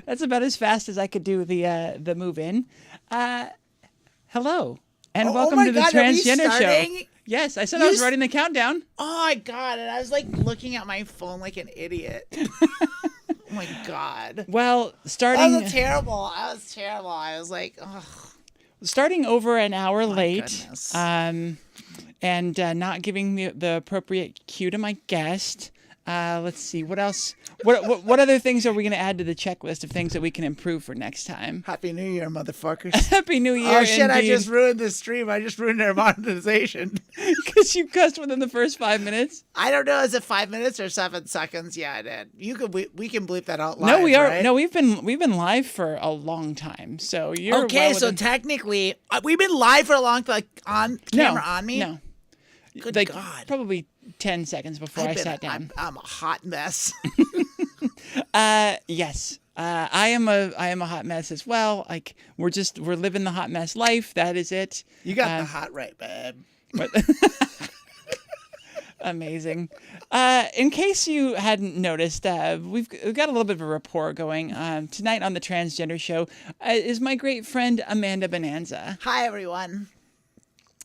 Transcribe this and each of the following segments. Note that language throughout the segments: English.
That's about as fast as I could do the move in. Hello, and Oh welcome my to the God, are we Transgender Show. starting? Yes, I said You I was s- writing the countdown. Oh my God, and I was like looking at my phone like an idiot. Oh my God. Well, That starting was terrible. I was terrible. I was like, oh starting over an hour my late, goodness. and not giving the appropriate cue to my guest. Let's see, what else? What other things are we going to add to the checklist of things that we can improve for next time? Happy New Year, motherfuckers. Happy New Year! Oh shit, I indeed. just ruined the stream. I just ruined their monetization. Because you cussed within the first 5 minutes. I don't know, is it 5 minutes or 7 seconds? Yeah, I did. We can bleep that out live. No, we are. Right? No, we've been live for a long time. So you're Okay, well so within- technically, we've been live for a long time, like on camera on me. No, Good like God. probably 10 seconds before I sat down. I'm a hot mess. Yes. I am a hot mess as well. Like we're living the hot mess life. That is it. You got the hot right, babe. But amazing. In case you hadn't noticed, we've got a little bit of a rapport going. Tonight on the Transgender Show is my great friend Amanda Bonanza. Hi, everyone.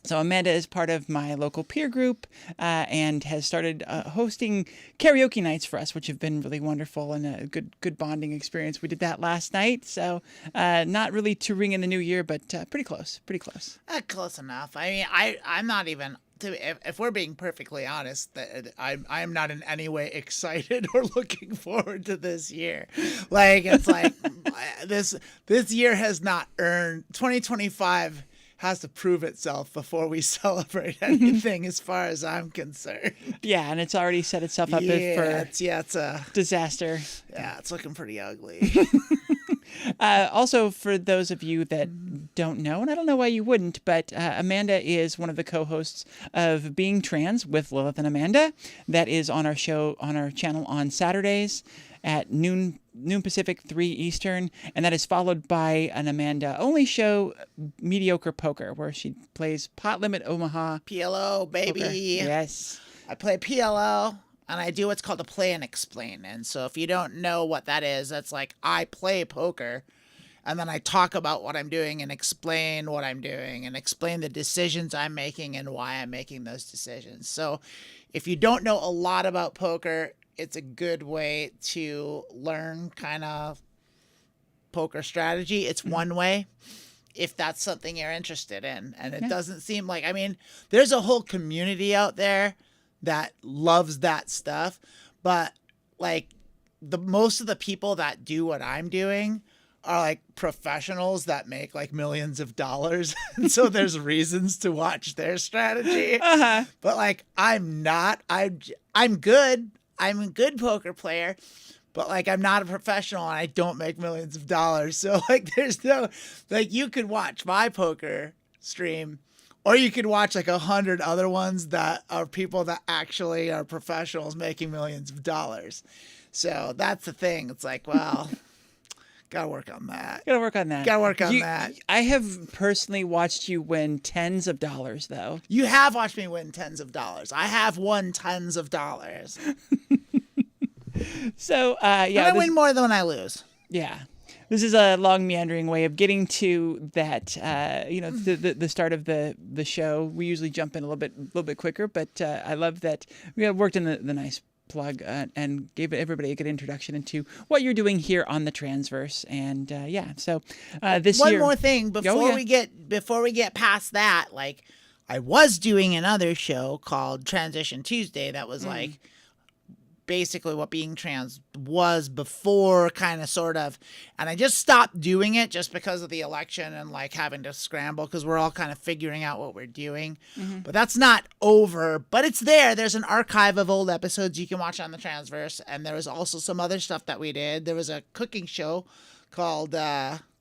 So Amanda is part of my local peer group and has started hosting karaoke nights for us, which have been really wonderful and a good bonding experience. We did that last night, so not really to ring in the new year, but pretty close. Close enough. I mean, I'm not even. If we're being perfectly honest, that I am not in any way excited or looking forward to this year. Like it's like this year has not earned 2025. Has to prove itself before we celebrate anything, as far as I'm concerned. Yeah, and it's already set itself up for it's a disaster. Yeah, it's looking pretty ugly. Also, for those of you that don't know, and I don't know why you wouldn't, but Amanda is one of the co-hosts of Being Trans with Lilith and Amanda. That is on our show, on our channel on Saturdays at noon Pacific, 3 Eastern, and that is followed by an Amanda-only show, Mediocre Poker, where she plays Pot Limit Omaha. PLO, baby. Poker. Yes. I play PLO, and I do what's called a play and explain. And so if you don't know what that is, that's like I play poker, and then I talk about what I'm doing and explain what I'm doing and explain the decisions I'm making and why I'm making those decisions. So if you don't know a lot about poker, it's a good way to learn kind of poker strategy. It's one way if that's something you're interested in. And it doesn't seem like, I mean, there's a whole community out there that loves that stuff. But like most of the people that do what I'm doing are like professionals that make like millions of dollars. And so there's reasons to watch their strategy. But like, I'm not, I'm good. I'm a good poker player, but like I'm not a professional and I don't make millions of dollars. So like there's no, like you could watch my poker stream or you could watch like 100 other ones that are people that actually are professionals making millions of dollars. So that's the thing. It's like, well, gotta work on that. Gotta work on that. That. I have personally watched you win tens of dollars, though. You have watched me win tens of dollars. I have won tens of dollars. So, I win more than I lose. Yeah. This is a long meandering way of getting to that, the start of the show. We usually jump in a little bit quicker, but I love that we worked in the nice plug and gave everybody a good introduction into what you're doing here on the Transverse. And so this One year, more thing before we get past that, like I was doing another show called Transition Tuesday that was like basically what Being Trans was before, kind of sort of, and I just stopped doing it just because of the election and like having to scramble because we're all kind of figuring out what we're doing. But that's not over, but it's there. There's an archive of old episodes you can watch on the Transverse, and there was also some other stuff that we did. There was a cooking show called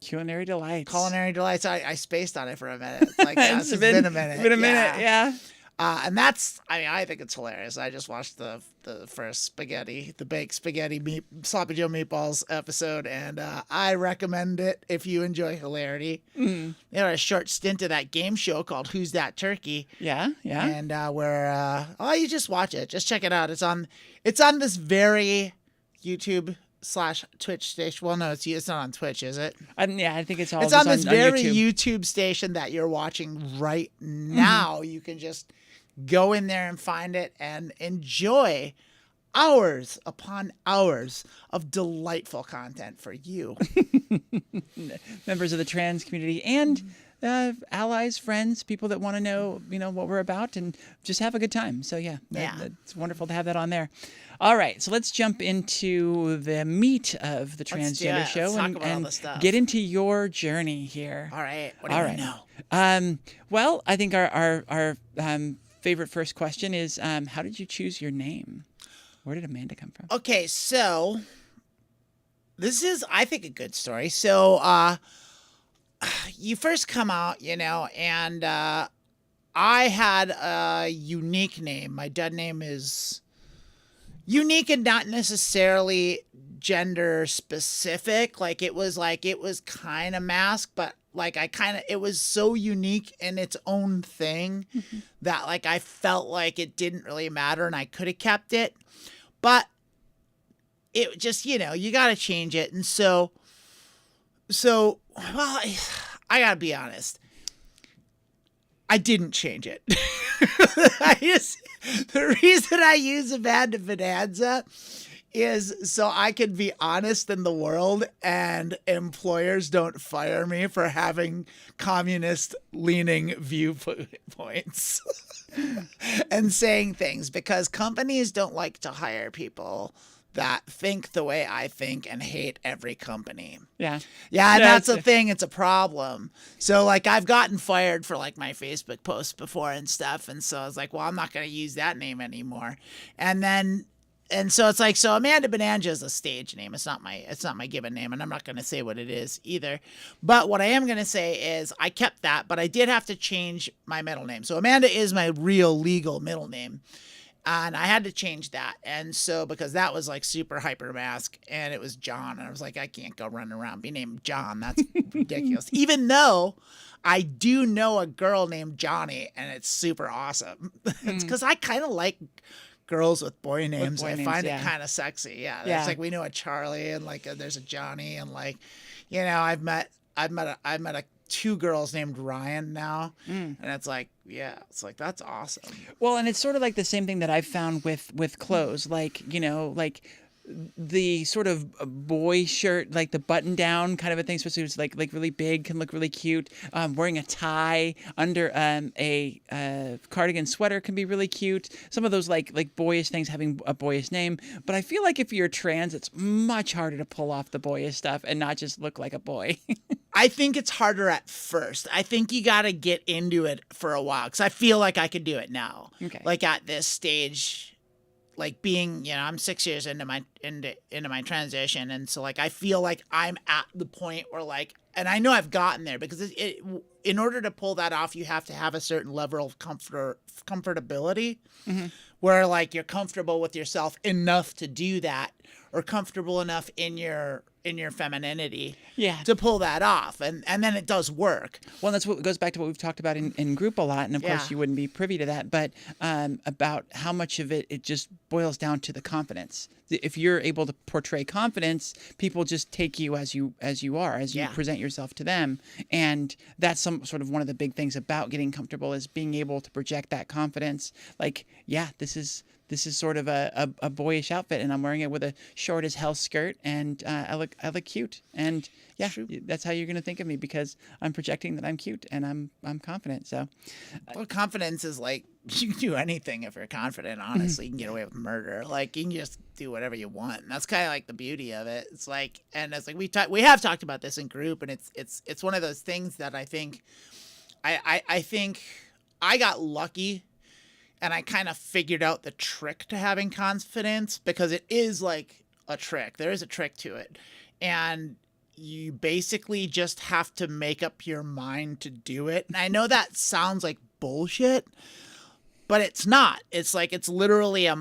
Culinary Delights. I spaced on it for a minute. It's like, it's been a minute. It's been a minute, yeah. And that's, I mean, I think it's hilarious. I just watched the first the baked spaghetti sloppy Joe meatballs episode, and I recommend it if you enjoy hilarity. They had a short stint of that game show called Who's That Turkey? Yeah. And where you just watch it, just check it out. It's on this very YouTube Twitch station. Well, no, it's not on Twitch, is it? Yeah, I think it's all It's just on this very YouTube. YouTube station that you're watching right now. You can just go in there and find it and enjoy hours upon hours of delightful content for you. Members of the trans community and allies, friends, people that want to know, what we're about and just have a good time. So yeah, it's wonderful to have that on there. All right, so let's jump into the meat of the Transgender show and get into your journey here. All right, what do you want to know? Well, I think our favorite first question is, how did you choose your name? Where did Amanda come from? Okay, so this is, I think, a good story. So you first come out, and I had a unique name. My dead name is unique and not necessarily gender specific. It was kind of masked, but it was so unique in its own thing that I felt like it didn't really matter and I could have kept it. But it just, you got to change it. And well, I got to be honest. I didn't change it. The reason I use Amanda Bonanza is so I can be honest in the world and employers don't fire me for having communist-leaning viewpoints and saying things, because companies don't like to hire people that think the way I think and hate every company. Yeah. Yeah, and that's the thing. It's a problem. So, I've gotten fired for, my Facebook posts before and stuff. And so I was like, well, I'm not going to use that name anymore. And so it's so Amanda Bonanza is a stage name. It's not my given name, and I'm not going to say what it is either. But what I am going to say is I kept that, but I did have to change my middle name. So Amanda is my real legal middle name. And I had to change that. And so, because that was super hyper mask and it was John. And I was like, I can't go running around be named John. That's ridiculous. Even though I do know a girl named Johnny and it's super awesome. It's because I kind of like girls with boy names. I find it kind of sexy. Yeah. It's we know a Charlie and there's a Johnny and I've met a 2 girls named Ryan now. And it's that's awesome. Well, and it's sort of the same thing that I've found with clothes, the sort of boy shirt, the button down kind of a thing, especially if it's really big, can look really cute. Wearing a tie under a cardigan sweater can be really cute. Some of those boyish things having a boyish name. But I feel like if you're trans, it's much harder to pull off the boyish stuff and not just look like a boy. I think it's harder at first. I think you got to get into it for a while, because I feel like I could do it now. Okay. At this stage, being, I'm 6 years into my transition, and so I feel like I'm at the point where and I know I've gotten there, because in order to pull that off, you have to have a certain level of comfortability, where you're comfortable with yourself enough to do that, or comfortable enough in your femininity to pull that off, and then it does work. Well, that's what goes back to what we've talked about in group a lot, and of course you wouldn't be privy to that, but about how much of it just boils down to the confidence. If you're able to portray confidence, people just take you as you are, as you present yourself to them, and that's some sort of one of the big things about getting comfortable, is being able to project that confidence. This is sort of a boyish outfit, and I'm wearing it with a short as hell skirt, and I look cute. And that's how you're going to think of me, because I'm projecting that I'm cute and I'm confident. So, well, confidence is you can do anything if you're confident. Honestly, you can get away with murder. You can just do whatever you want. And that's kind of the beauty of it. It's and it's we have talked about this in group, and it's one of those things that I think I think I got lucky. And I kind of figured out the trick to having confidence, because it is a trick. There is a trick to it. And you basically just have to make up your mind to do it. And I know that sounds like bullshit, but it's not. It's it's literally a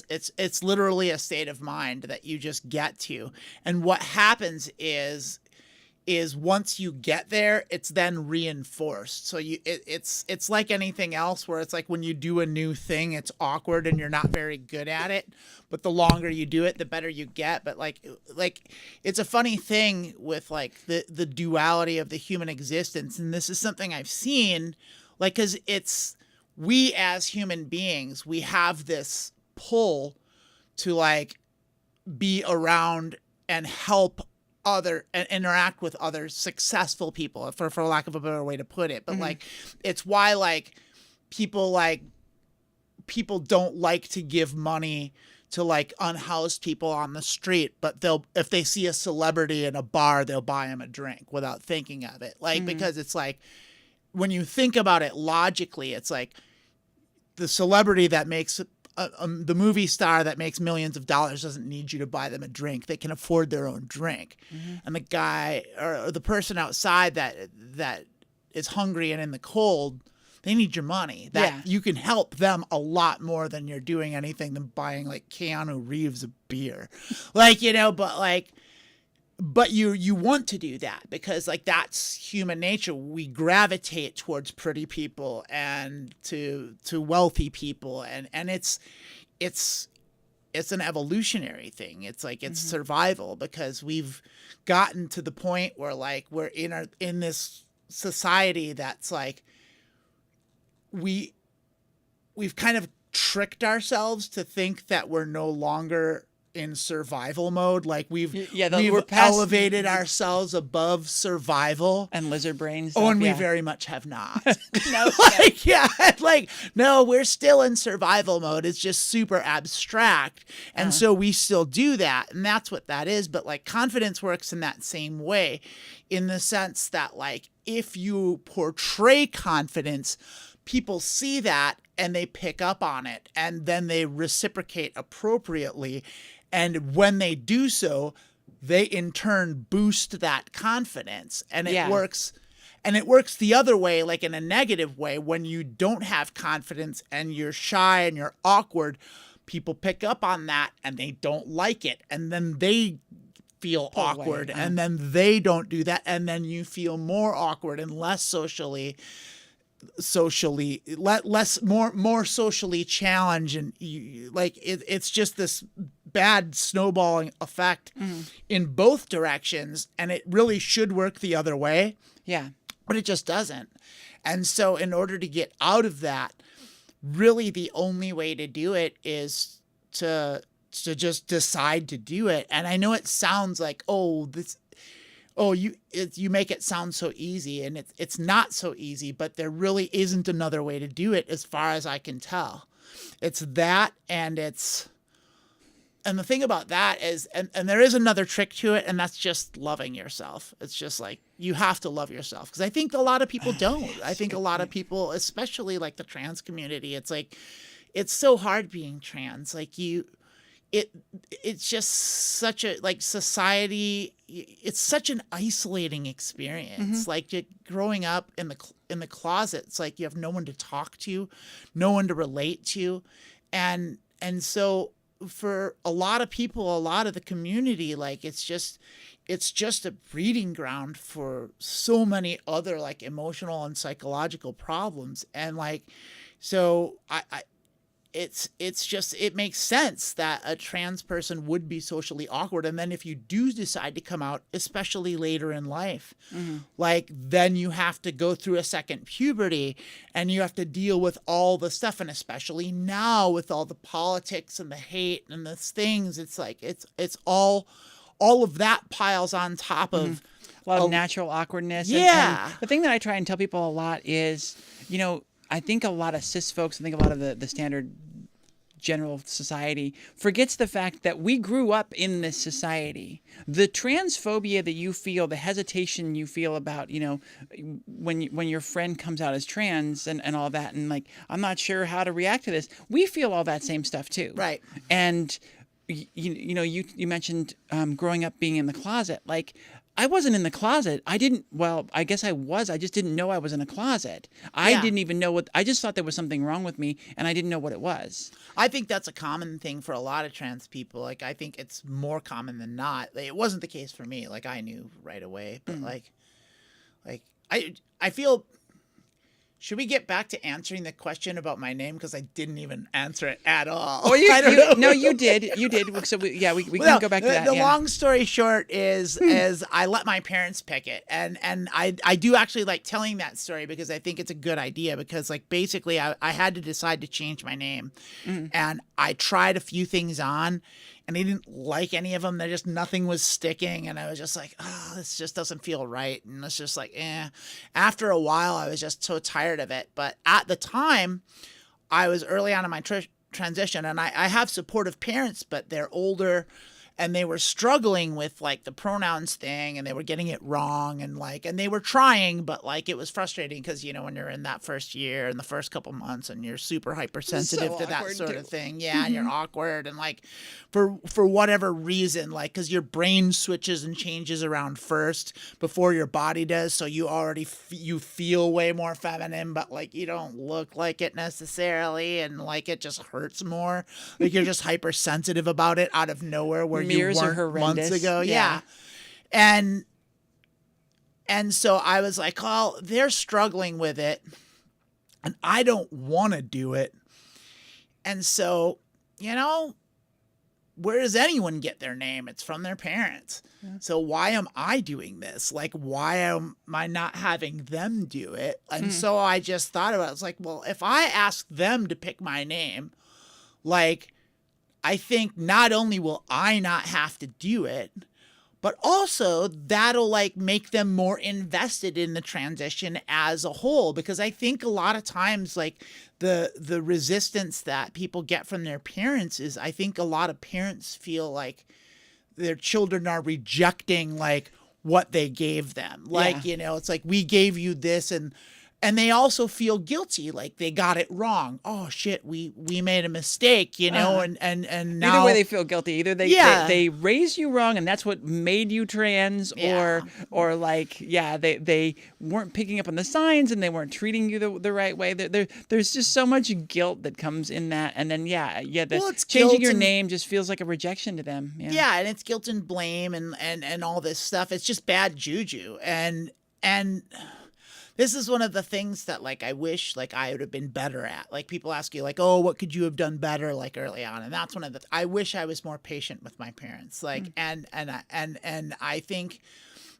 it's literally a state of mind that you just get to. And what happens is is once you get there, it's then reinforced. So it's like anything else where it's like when you do a new thing, it's awkward and you're not very good at it. But the longer you do it, the better you get. But like it's a funny thing with like the duality of the human existence. And this is something I've seen, like, because we as human beings, we have this pull to like be around and help other and interact with other successful people, for lack of a better way to put it. But like, it's why like people don't like to give money to like unhoused people on the street, but if they see a celebrity in a bar, they'll buy them a drink without thinking of it. Like, because it's like, when you think about it logically, it's like the celebrity that makes the movie star that makes millions of dollars doesn't need you to buy them a drink. They can afford their own drink. And the guy or the person outside that is hungry and in the cold, they need your money. That you can help them a lot more than you're doing anything than buying like Keanu Reeves a beer. Like, you know, but you want to do that because like that's human nature. We gravitate towards pretty people and to wealthy people, and it's an evolutionary thing. It's like it's survival, because we've gotten to the point where like we're in this society that's like we've kind of tricked ourselves to think that we're no longer in survival mode. Like we've elevated ourselves above survival and lizard brain stuff. Oh, and we very much have not. No, we're still in survival mode. It's just super abstract. And so we still do that. And that's what that is. But like confidence works in that same way, in the sense that like if you portray confidence, people see that and they pick up on it, and then they reciprocate appropriately. And when they do so, they in turn boost that confidence. And it works. And it works the other way, like in a negative way. When you don't have confidence and you're shy and you're awkward, people pick up on that and they don't like it. And then they feel awkward, and then they don't do that. And then you feel more awkward and less socially more socially challenged, and it's just this bad snowballing effect in both directions, and it really should work the other way, but it just doesn't. And so in order to get out of that, really the only way to do it is to just decide to do it. And I know it sounds like you make it sound so easy, and it's not so easy, but there really isn't another way to do it as far as I can tell. It's that, and the thing about that is, and there is another trick to it, and that's just loving yourself. It's just like, you have to love yourself, because I think a lot of people don't. I think a lot of people, especially like the trans community, it's like, it's so hard being trans. Like it's just such a, like, society, it's such an isolating experience. Like growing up in the closet, it's like you have no one to talk to, no one to relate to. And so for a lot of people, a lot of the community, like it's just a breeding ground for so many other like emotional and psychological problems. And like, so it makes sense that a trans person would be socially awkward. And then if you do decide to come out, especially later in life, like then you have to go through a second puberty, and you have to deal with all the stuff. And especially now with all the politics and the hate and the things, it's like, it's all of that piles on top of a lot of natural awkwardness. And the thing that I try and tell people a lot is, I think a lot of cis folks, I think a lot of the standard general society forgets the fact that we grew up in this society. The transphobia that you feel, the hesitation you feel about, when your friend comes out as trans and all that, and like, I'm not sure how to react to this. We feel all that same stuff too. Right. And you mentioned growing up being in the closet. Like, I wasn't in the closet. I guess I was. I just didn't know I was in a closet. I Yeah. didn't even know I just thought there was something wrong with me, and I didn't know what it was. I think that's a common thing for a lot of trans people. Like, I think it's more common than not. It wasn't the case for me. Like, I knew right away, but I feel. Should we get back to answering the question about my name, because I didn't even answer it at all? Oh, I don't know. no, you did. You did. So we can go back to that. The yeah. long story short is I let my parents pick it, and I do actually like telling that story because I think it's a good idea, because like basically I had to decide to change my name, and I tried a few things on, and I didn't like any of them. There just nothing was sticking, and I was just like, oh, this just doesn't feel right, and it's just like, eh. After a while, I was just so tired of it. But at the time, I was early on in my transition, and I have supportive parents, but they're older, and they were struggling with like the pronouns thing, and they were getting it wrong, and they were trying, but like it was frustrating because, you know, when you're in that first year and the first couple months and you're super hypersensitive to that sort of thing, and you're awkward, and like for whatever reason, like because your brain switches and changes around first before your body does, so you already you feel way more feminine, but like you don't look like it necessarily, and like it just hurts more, like you're just hypersensitive about it out of nowhere where Mirrors you are weren't horrendous. months ago. Yeah. And so I was like, oh, they're struggling with it, and I don't want to do it. And so, you know, where does anyone get their name? It's from their parents. Yeah. So why am I doing this? Like, why am I not having them do it? And so I just thought about it. It's like, well, if I ask them to pick my name, like, I think not only will I not have to do it, but also that'll like make them more invested in the transition as a whole. Because I think a lot of times like the resistance that people get from their parents is, I think a lot of parents feel like their children are rejecting like what they gave them. Like, you know, it's like, we gave you this, and they also feel guilty, like they got it wrong. Oh shit, we made a mistake, you know, and now either way they feel guilty. Either they raised you wrong, and that's what made you trans, or like they weren't picking up on the signs, and they weren't treating you the right way. There's just so much guilt that comes in that, and then changing your name just feels like a rejection to them. Yeah, and it's guilt and blame and all this stuff. It's just bad juju, and this is one of the things that like I wish like I would have been better at. Like people ask you like, oh, what could you have done better like early on? And that's one of the I wish I was more patient with my parents. Like and I think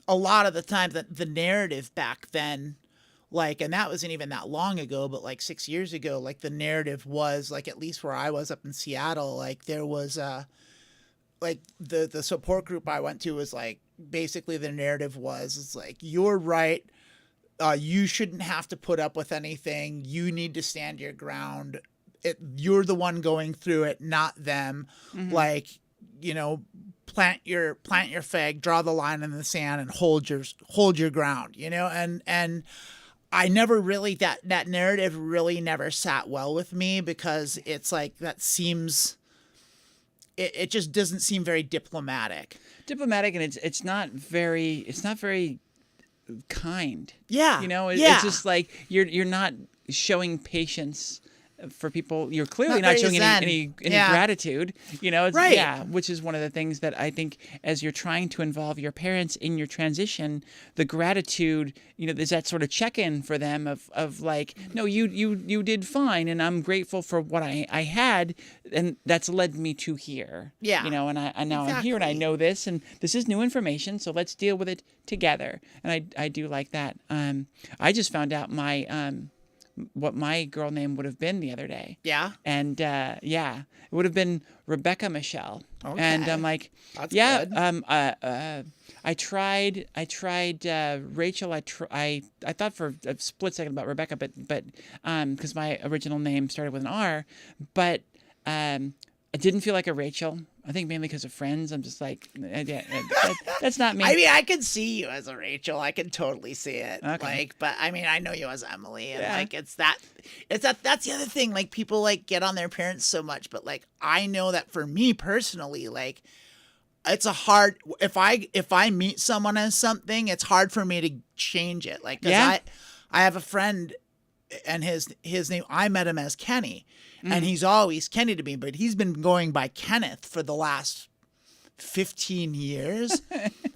a lot of the time that the narrative back then, like, and that wasn't even that long ago, but like 6 years ago, like the narrative was like, at least where I was up in Seattle, like there was like the support group I went to was like, basically the narrative was, it's like, you're right. You shouldn't have to put up with anything. You need to stand your ground. You're the one going through it, not them. Like, you know, plant your flag, draw the line in the sand, and hold your ground. You know, and I never really that narrative really never sat well with me, because it's like that seems. It just doesn't seem very diplomatic. And it's not very kind. Yeah. You know, it's just like you're not showing patience for people. You're clearly not showing any gratitude, you know, which is one of the things that I think as you're trying to involve your parents in your transition, the gratitude, you know, there's that sort of check-in for them of like, no, you did fine, and I'm grateful for what I had, and that's led me to here. Yeah. You know, and now I'm here, and I know this, and this is new information, so let's deal with it together. And I do like that. I just found out what my girl name would have been the other day. Yeah. And it would have been Rebecca Michelle. Okay. And I'm like, that's good. I tried Rachel. I thought for a split second about Rebecca, but because my original name started with an R, but I didn't feel like a Rachel. I think mainly because of Friends. I'm just like, that's not me. I mean, I can see you as a Rachel. I can totally see it. Okay. Like, but I mean, I know you as Emily, and like, that's the other thing. Like, people like get on their parents so much, but like, I know that for me personally, like, it's a hard, if I meet someone as something, it's hard for me to change it. Like, 'cause Yeah. I have a friend, and his name, I met him as Kenny, and he's always Kenny to me, but he's been going by Kenneth for the last 15 years,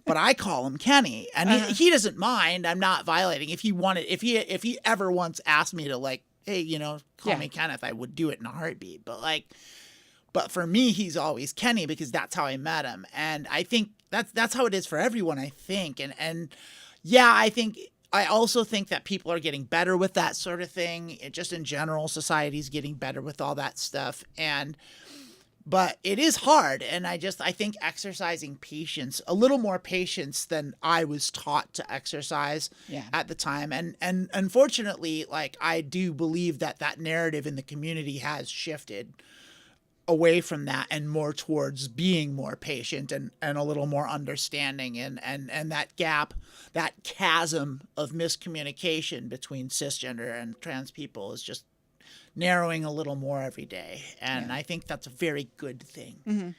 but I call him Kenny, and he doesn't mind. I'm not violating. If he ever once asked me to, like, hey, you know, call me Kenneth, I would do it in a heartbeat. But for me, he's always Kenny because that's how I met him. And I think that's how it is for everyone, I think. And yeah, I also think that people are getting better with that sort of thing. Just in general, society's getting better with all that stuff. But it is hard. And I think exercising patience, a little more patience than I was taught to exercise at the time. And unfortunately, like, I do believe that narrative in the community has shifted away from that and more towards being more patient and a little more understanding, and that gap, that chasm of miscommunication between cisgender and trans people is just narrowing a little more every day. And I think that's a very good thing. Mm-hmm.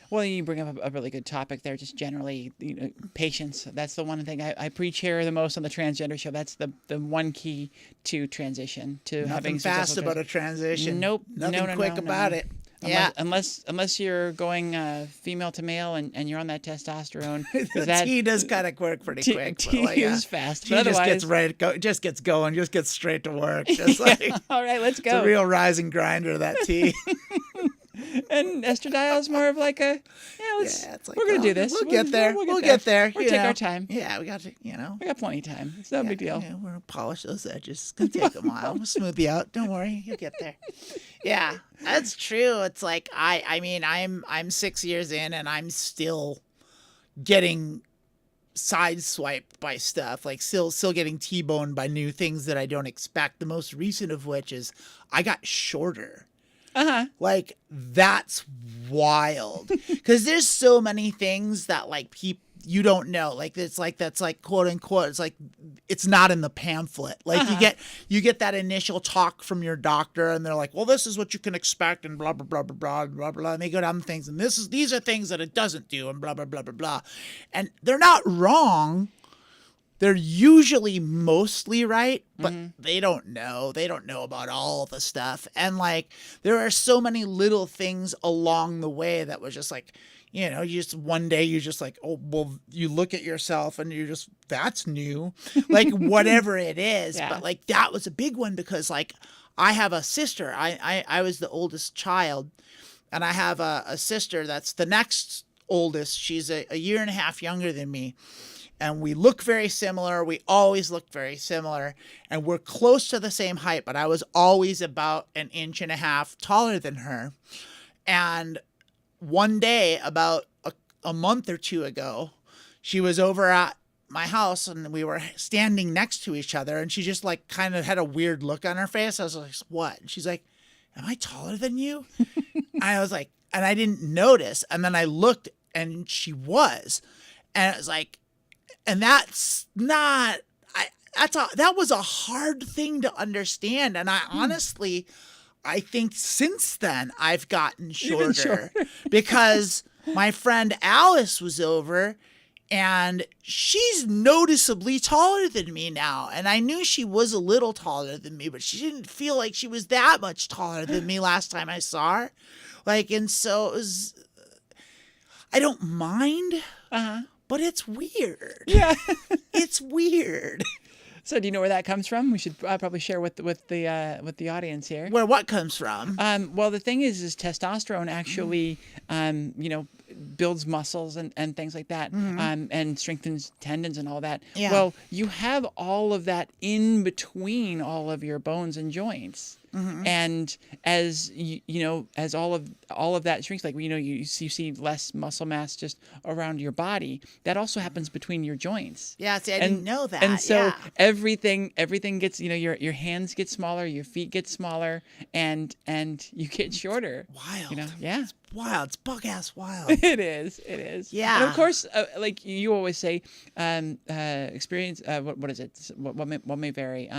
Well, you bring up a really good topic there, just generally, you know, patience. That's the one thing I preach here the most on the Transgender Show. That's the one key to transition, to having fast about a transition. Nope. Nothing quick about it. Unless you're going female to male and you're on that testosterone. The T does kind of work pretty quick. T is fast. T just gets just gets going, just gets straight to work. Just like, all right, let's go. It's a real rising grinder, that T. And estradiol is more of like a, it's like, we're going to do this. We'll get there. We'll get there. We'll take our time. Yeah, we got to, We got plenty of time. It's no big deal. Yeah, we're going to polish those edges. It's going to take a while. We'll smooth you out. Don't worry. You'll get there. Yeah, that's true. It's like, I mean, I'm 6 years in and I'm still getting sideswiped by stuff, like still getting T-boned by new things that I don't expect. The most recent of which is I got shorter. Like, that's wild, because there's so many things that, like, you don't know, like, it's like, that's like, quote unquote, it's like, it's not in the pamphlet. Like, you get that initial talk from your doctor and they're like, well, this is what you can expect and blah blah blah blah blah blah blah, and they go down things and these are things that it doesn't do and blah blah blah blah blah, and they're not wrong. They're usually mostly right, but they don't know. They don't know about all the stuff. And, like, there are so many little things along the way that was just like, you know, you just one day you're just like, oh, well, you look at yourself and you're just, that's new. Like, whatever it is. But, like, that was a big one because, like, I have a sister. I was the oldest child, and I have a sister that's the next oldest. She's a year and a half younger than me. And we look very similar. We always look very similar. And we're close to the same height, but I was always about 1.5 inches taller than her. And one day, about a month or two ago, she was over at my house and we were standing next to each other. And she just, like, kind of had a weird look on her face. I was like, what? And she's like, am I taller than you? I was like, and I didn't notice. And then I looked and she was. And it was like, and that's not, that was a hard thing to understand. And I honestly, I think since then I've gotten shorter because my friend Alice was over and she's noticeably taller than me now. And I knew she was a little taller than me, but she didn't feel like she was that much taller than me last time I saw her. Like, and so it was, I don't mind. But it's weird. Yeah. It's weird. So do you know where that comes from? We should probably share with the audience here. Where what comes from? Well, the thing is testosterone actually, builds muscles and things like that, and strengthens tendons and all that. Yeah. Well, you have all of that in between all of your bones and joints. And as as all of that shrinks, like, you see less muscle mass just around your body. That also happens between your joints. Yeah, see, I didn't know that. And so everything gets, your hands get smaller, your feet get smaller, and you get shorter. Wild. Yeah. It's wild. It's bug-ass wild. It is. Yeah. And of course, like you always say, experience. What is it? What may vary.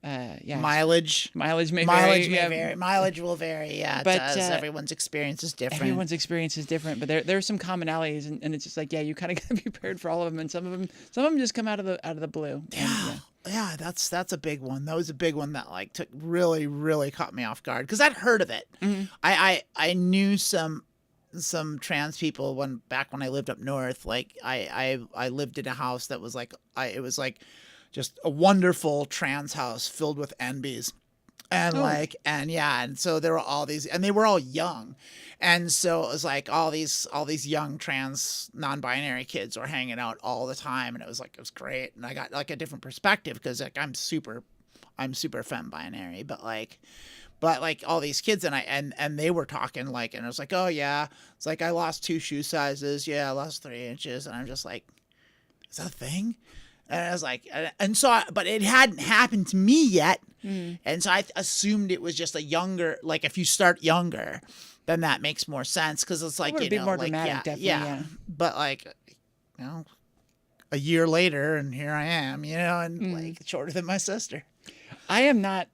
yeah, Mileage. mileage may Mileage vary. may Yeah. vary. Mileage will vary. Yeah, it But, does. Everyone's experience is different. Everyone's experience is different, but there are some commonalities, and it's just like, yeah, you kind of got to be prepared for all of them, and some of them just come out of the blue. Yeah. Yeah, that's a big one. That was a big one that like took really caught me off guard because I'd heard of it. Mm-hmm. I knew some trans people back when I lived up north. Like I lived in a house that was like it was like just a wonderful trans house filled with NBs. And and so there were all these, and they were all young, and so it was like all these young trans non-binary kids were hanging out all the time, and it was great, and I got like a different perspective because like I'm super femme binary, but like all these kids and they were talking like, and I was like, oh yeah, it's like I lost 2 shoe sizes, yeah, I lost 3 inches, and I'm just like, is that a thing? And I was like, and so, but it hadn't happened to me yet. Mm. And so I assumed it was just a younger, like if you start younger, then that makes more sense. Cause it's like, you know, more like, dramatic, yeah. But like, you know, a year later and here I am, you know, and like shorter than my sister. I am not,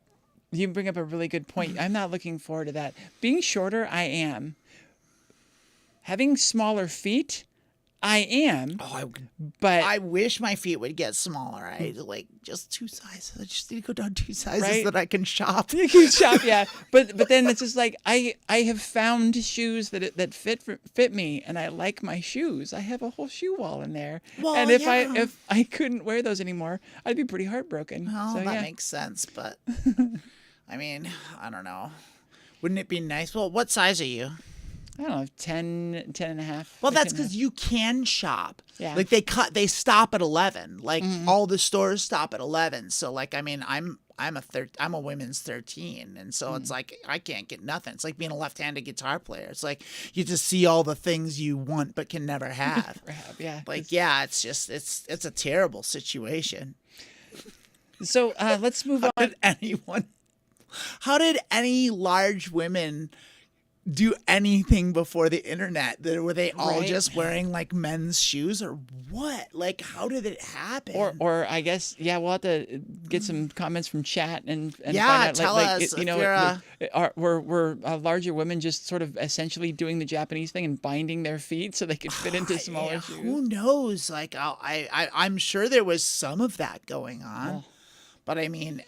you bring up a really good point. I'm not looking forward to that. Being shorter, I am. Having smaller feet, I am. Oh, but I wish my feet would get smaller. I like just 2 sizes. I just need to go down 2 sizes that I can shop. You can shop, yeah. But then it's just like I have found shoes that fit me, and I like my shoes. I have a whole shoe wall in there. Well, and if I couldn't wear those anymore, I'd be pretty heartbroken. Well, so, that makes sense. But I mean, I don't know. Wouldn't it be nice? Well, what size are you? I don't know, 10 and a half. Well, that's because you can shop. Yeah. Like they stop at 11. Like all the stores stop at 11. So like, I mean, I'm a women's 13. And so it's like, I can't get nothing. It's like being a left-handed guitar player. It's like, you just see all the things you want, but can never have. Yeah. Like, yeah, it's just, it's a terrible situation. So let's move on. How did any large women do anything before the internet? Were they all just wearing like men's shoes or what? Like, how did it happen? Or I guess, yeah, we'll have to get some comments from chat and find out. Tell us. You know, were larger women just sort of essentially doing the Japanese thing and binding their feet so they could fit into smaller shoes? Who knows? Like, I'm sure there was some of that going on, but I mean,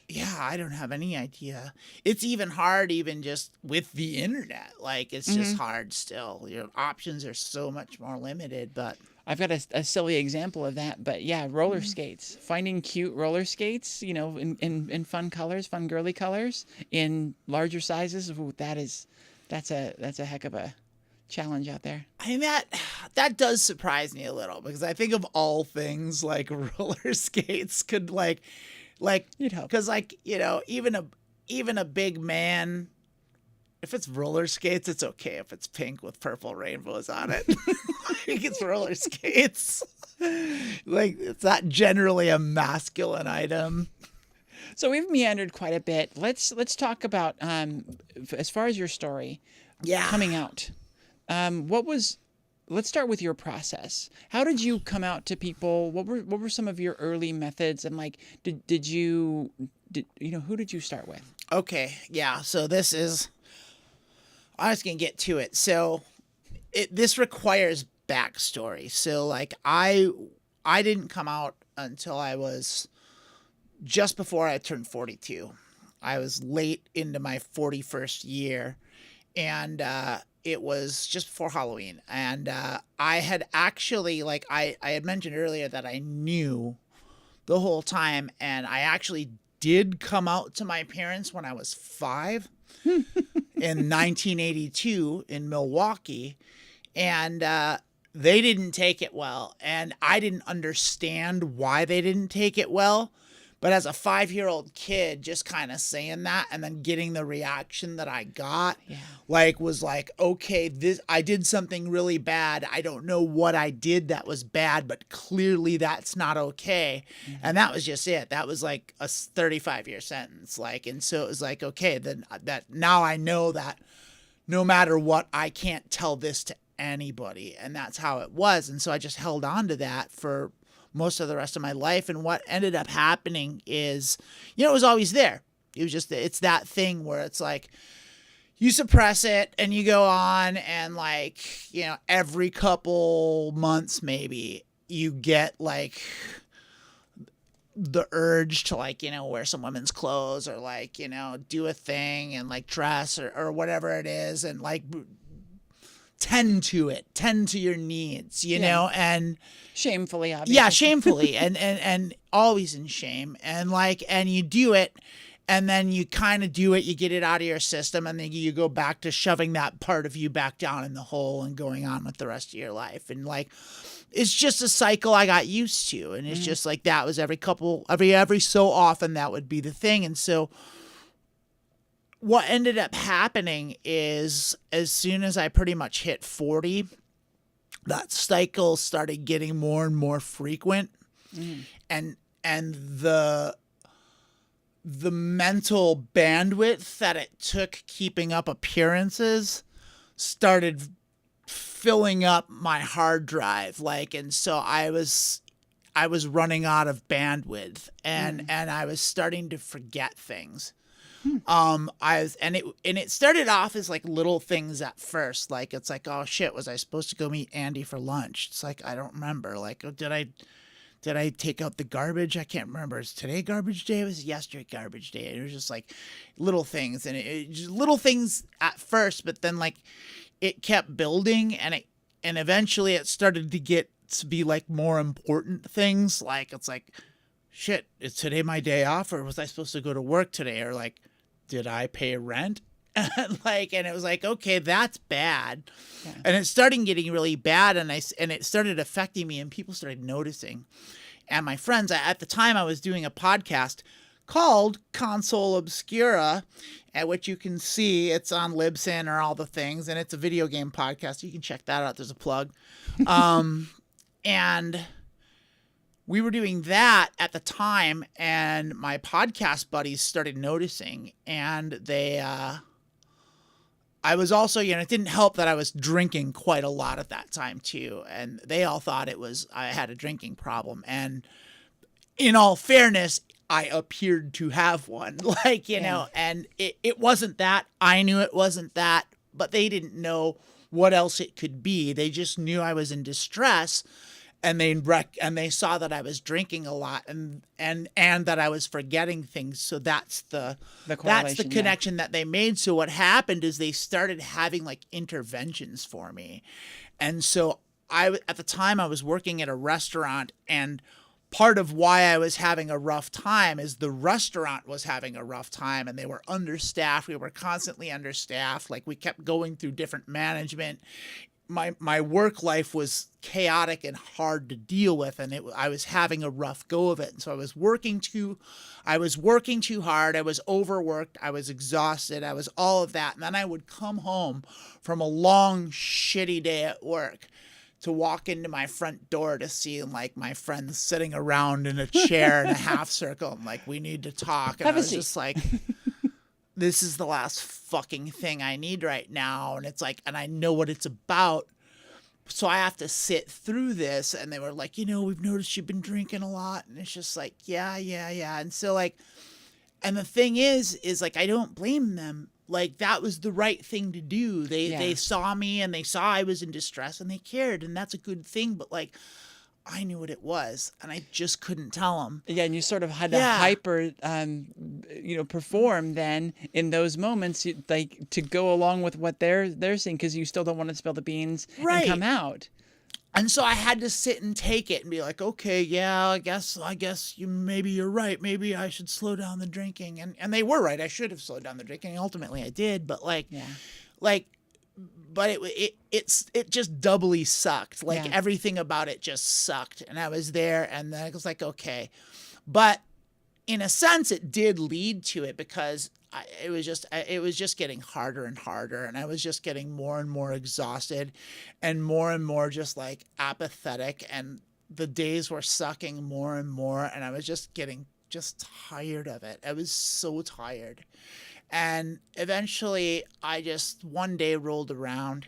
yeah, I don't have any idea. It's even hard, even just with the internet. Like, it's just hard still. Your options are so much more limited. But I've got a silly example of that. But yeah, roller skates. Finding cute roller skates, you know, in fun colors, fun girly colors, in larger sizes. Ooh, that's a heck of a challenge out there. I mean, that does surprise me a little because I think of all things like roller skates could like you'd hope, because like, you know, even a big man, if it's roller skates, it's okay if it's pink with purple rainbows on it. Like, it's roller skates. Like, it's not generally a masculine item. So we've meandered quite a bit. Let's talk about as far as your story coming out. Let's start with your process. How did you come out to people? What were some of your early methods? And like, did you know, who did you start with? Okay, yeah. So I'm just gonna get to it. So this requires backstory. So like, I didn't come out until I was just before I turned 42. I was late into my 41st year, and it was just before Halloween. And I had actually, like, I had mentioned earlier that I knew the whole time. And I actually did come out to my parents when I was 5 in 1982 in Milwaukee. And they didn't take it well. And I didn't understand why they didn't take it well. But as a 5-year-old kid, just kind of saying that and then getting the reaction that I got, was like, okay, I did something really bad. I don't know what I did that was bad, but clearly that's not okay. Mm-hmm. And that was just it. That was like a 35-year sentence. Like, and so it was like, okay, then that now I know that no matter what, I can't tell this to anybody. And that's how it was. And so I just held on to that for most of the rest of my life. And what ended up happening is, it was always there. It was just, it's that thing where it's like, you suppress it and you go on, and like, every couple months, maybe you get like the urge to like, wear some women's clothes, or like, do a thing and like dress or whatever it is. And like, tend to your needs, and shamefully, obviously. yeah, shamefully and always in shame. And like, and you do it, and then you kind of do it, you get it out of your system, and then you go back to shoving that part of you back down in the hole and going on with the rest of your life. And like, it's just a cycle I got used to. And it's just like, that was every so often that would be the thing. And so what ended up happening is, as soon as I pretty much hit 40, that cycle started getting more and more frequent. And the mental bandwidth that it took keeping up appearances started filling up my hard drive. Like, and so I was running out of bandwidth, and I was starting to forget things. It started off as like little things at first. Like, it's like, oh shit, was I supposed to go meet Andy for lunch? It's like, I don't remember. Like, oh, did I take out the garbage? I can't remember. Is today garbage day? It was yesterday garbage day. It was just like little things, and it just little things at first, but then like it kept building, and eventually it started to get to be like more important things. Like, it's like, shit, is today my day off, or was I supposed to go to work today? Or like, did I pay rent? And it was like, okay, that's bad. Yeah. And it started getting really bad, and it started affecting me, and people started noticing. And my friends, at the time I was doing a podcast called Console Obscura, at which you can see it's on Libsyn or all the things, and it's a video game podcast. You can check that out. There's a plug. And we were doing that at the time, and my podcast buddies started noticing, and I was also, it didn't help that I was drinking quite a lot at that time too. And they all thought I had a drinking problem. And in all fairness, I appeared to have one, like, and it wasn't that. I knew it wasn't that, but they didn't know what else it could be. They just knew I was in distress. And they saw that I was drinking a lot, and that I was forgetting things. So that's the connection that they made. So what happened is they started having like interventions for me. And so at the time I was working at a restaurant, and part of why I was having a rough time is the restaurant was having a rough time, and they were understaffed. We were constantly understaffed. Like, we kept going through different management. My work life was chaotic and hard to deal with, and I was having a rough go of it. And so I was working too hard. I was overworked. I was exhausted. I was all of that. And then I would come home from a long, shitty day at work to walk into my front door to see like my friends sitting around in a chair in a half circle. I'm like, we need to talk. And I was just like, this is the last fucking thing I need right now. And it's like, and I know what it's about. So I have to sit through this. And they were like, we've noticed you've been drinking a lot. And it's just like, yeah. And so like, and the thing is like, I don't blame them. Like, that was the right thing to do. They saw me, and they saw I was in distress, and they cared. And that's a good thing. But like, I knew what it was, and I just couldn't tell them. Yeah, and you sort of had to hyper, perform then in those moments, like, to go along with what they're seeing, because you still don't want to spill the beans and come out. And so I had to sit and take it and be like, okay, yeah, I guess maybe you're right. Maybe I should slow down the drinking. And they were right. I should have slowed down the drinking. Ultimately, I did. But but it just doubly sucked. Like, everything about it just sucked. And I was there, and then I was like, okay. But in a sense, it did lead to it, because it was just getting harder and harder, and I was just getting more and more exhausted, and more just like apathetic, and the days were sucking more and more, and I was just getting tired of it. I was so tired. And eventually one day rolled around,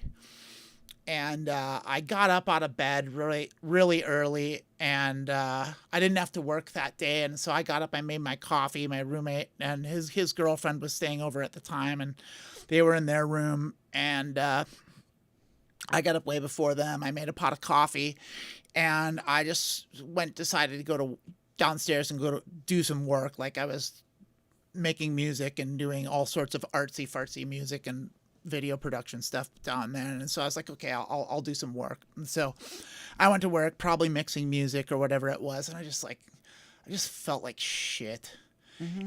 and I got up out of bed really, really early, and I didn't have to work that day. And so I got up, I made my coffee. My roommate and his girlfriend was staying over at the time, and they were in their room. And I got up way before them. I made a pot of coffee, and I just decided to go to downstairs and go to do some work. Like I was making music and doing all sorts of artsy fartsy music and video production stuff down there. And so I was like, okay, I'll do some work. And so I went to work, probably mixing music or whatever it was. And I just felt like shit.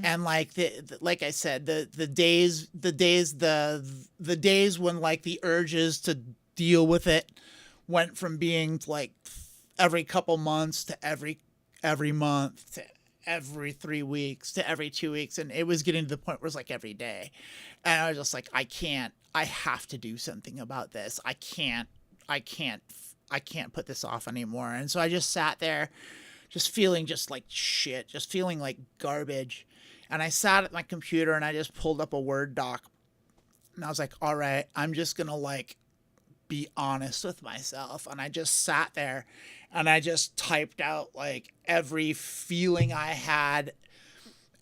And like like I said, the days when like the urges to deal with it went from being like every couple months to every month to every 3 weeks to every 2 weeks, and it was getting to the point where it was like every day. And I was just like, I have to do something about this. I can't put this off anymore. And so I just sat there just feeling just like shit, just feeling like garbage. And I sat at my computer and I just pulled up a Word doc, and I was like, all right, I'm just gonna like be honest with myself. And I just sat there and I just typed out like every feeling I had,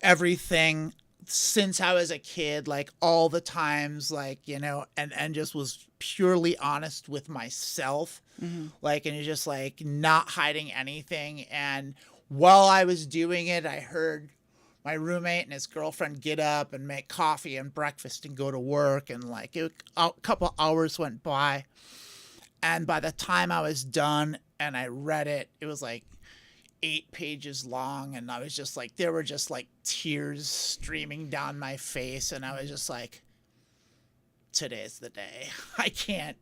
everything since I was a kid, like all the times, like, you know, and just was purely honest with myself. Like, and just like not hiding anything. And while I was doing it, I heard my roommate and his girlfriend get up and make coffee and breakfast and go to work. And like a couple hours went by. And by the time I was done and I read it, it was like 8 pages long. And I was just like, there were just like tears streaming down my face. And I was just like, today's the day. I can't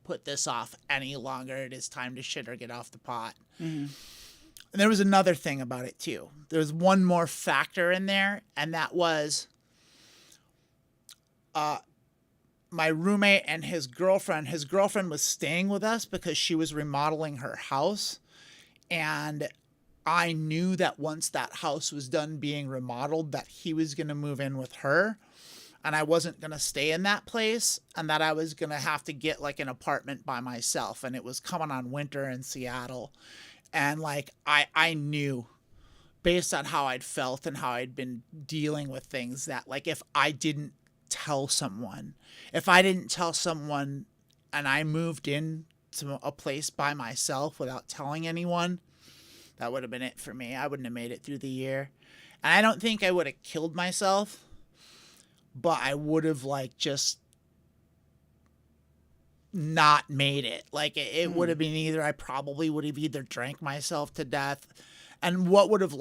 put this off any longer. It is time to shit or get off the pot. And there was another thing about it too. There was one more factor in there, and that was my roommate and his girlfriend. His girlfriend was staying with us because she was remodeling her house, and I knew that once that house was done being remodeled, that he was going to move in with her, and I wasn't going to stay in that place, and that I was going to have to get like an apartment by myself. And it was coming on winter in Seattle. And like, I knew based on how I'd felt and how I'd been dealing with things that like, if I didn't tell someone and I moved in to a place by myself without telling anyone, that would have been it for me. I wouldn't have made it through the year. And I don't think I would have killed myself, but I would have like just not made it. Like it would have been I probably would have either drank myself to death, and what would have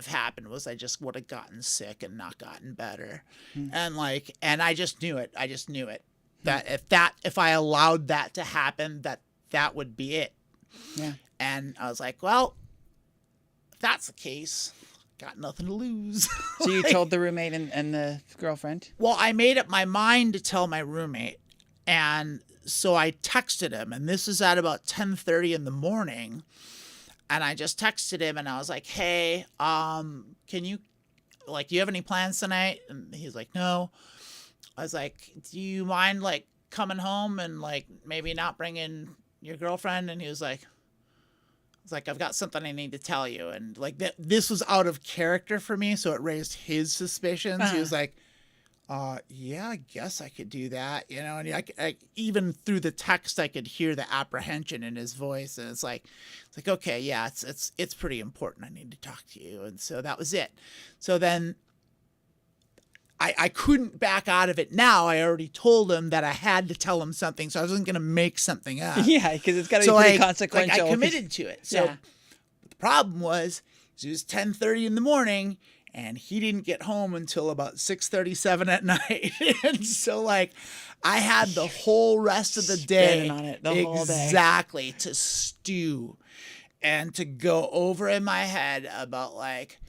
happened was I just would have gotten sick and not gotten better. And I just knew it. That if I allowed that to happen, that would be it. Yeah. And I was like, well, if that's the case, got nothing to lose. So you told the roommate and the girlfriend? Well, I made up my mind to tell my roommate, and so I texted him, and this is at about 10:30 in the morning. And I just texted him and I was like, hey, can you, like, do you have any plans tonight? And he's like, no. I was like, do you mind like coming home and like maybe not bringing your girlfriend? And he was like, I've got something I need to tell you. And like this was out of character for me. So it raised his suspicions. He was like, yeah, I guess I could do that, you know. And I even through the text, I could hear the apprehension in his voice, and it's like, okay, yeah, it's pretty important. I need to talk to you, and so that was it. So then, I couldn't back out of it. Now I already told him that I had to tell him something, so I wasn't gonna make something up. Yeah, because it's got to be pretty consequential. Like I committed to it. So the problem was, it was 10:30 in the morning. And he didn't get home until about 6:37 at night. And so, like, I had the whole rest of the day on it the whole day. Exactly, to stew and to go over in my head about, like,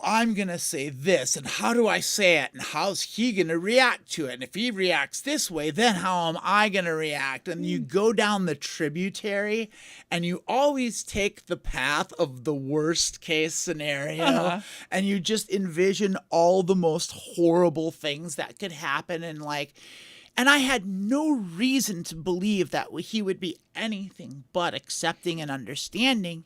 I'm going to say this, and how do I say it, and how's he going to react to it? And if he reacts this way, then how am I going to react? And you go down the tributary, and you always take the path of the worst case scenario, and you just envision all the most horrible things that could happen, and like, And I had no reason to believe that he would be anything but accepting and understanding.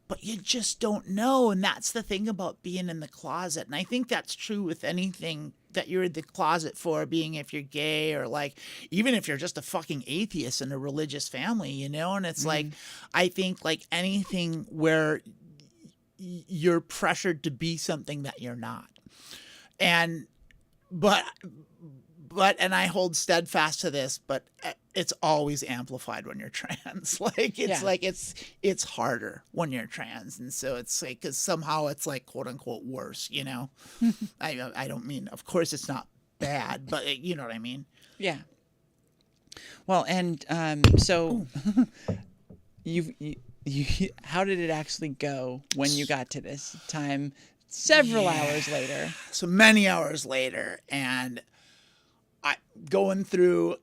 But you just don't know. And that's the thing about being in the closet. And I think that's true with anything that you're in the closet for, being if you're gay or like, even if you're just a fucking atheist in a religious family, you know? And it's like, I think like anything where you're pressured to be something that you're not. And, but, and I hold steadfast to this, but it's always amplified when you're trans. Like, it's like, it's harder when you're trans. And so it's like, cause somehow it's like, quote unquote, worse, you know? I don't mean, of course it's not bad, but you know what I mean? Yeah. Well, and, so you, how did it actually go when you got to this time several hours later? So many hours later, and I going through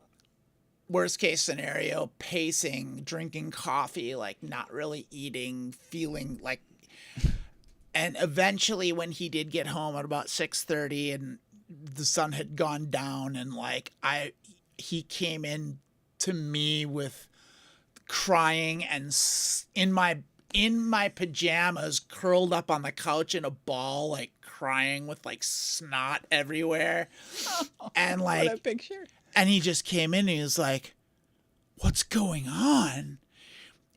worst case scenario, pacing, drinking coffee, like not really eating, feeling like, and eventually when he did get home at about 6:30 and the sun had gone down, and like he came in to me with crying and in my pajamas, curled up on the couch in a ball, like crying with like snot everywhere. And like, what a picture. And he just came in and he was like, what's going on?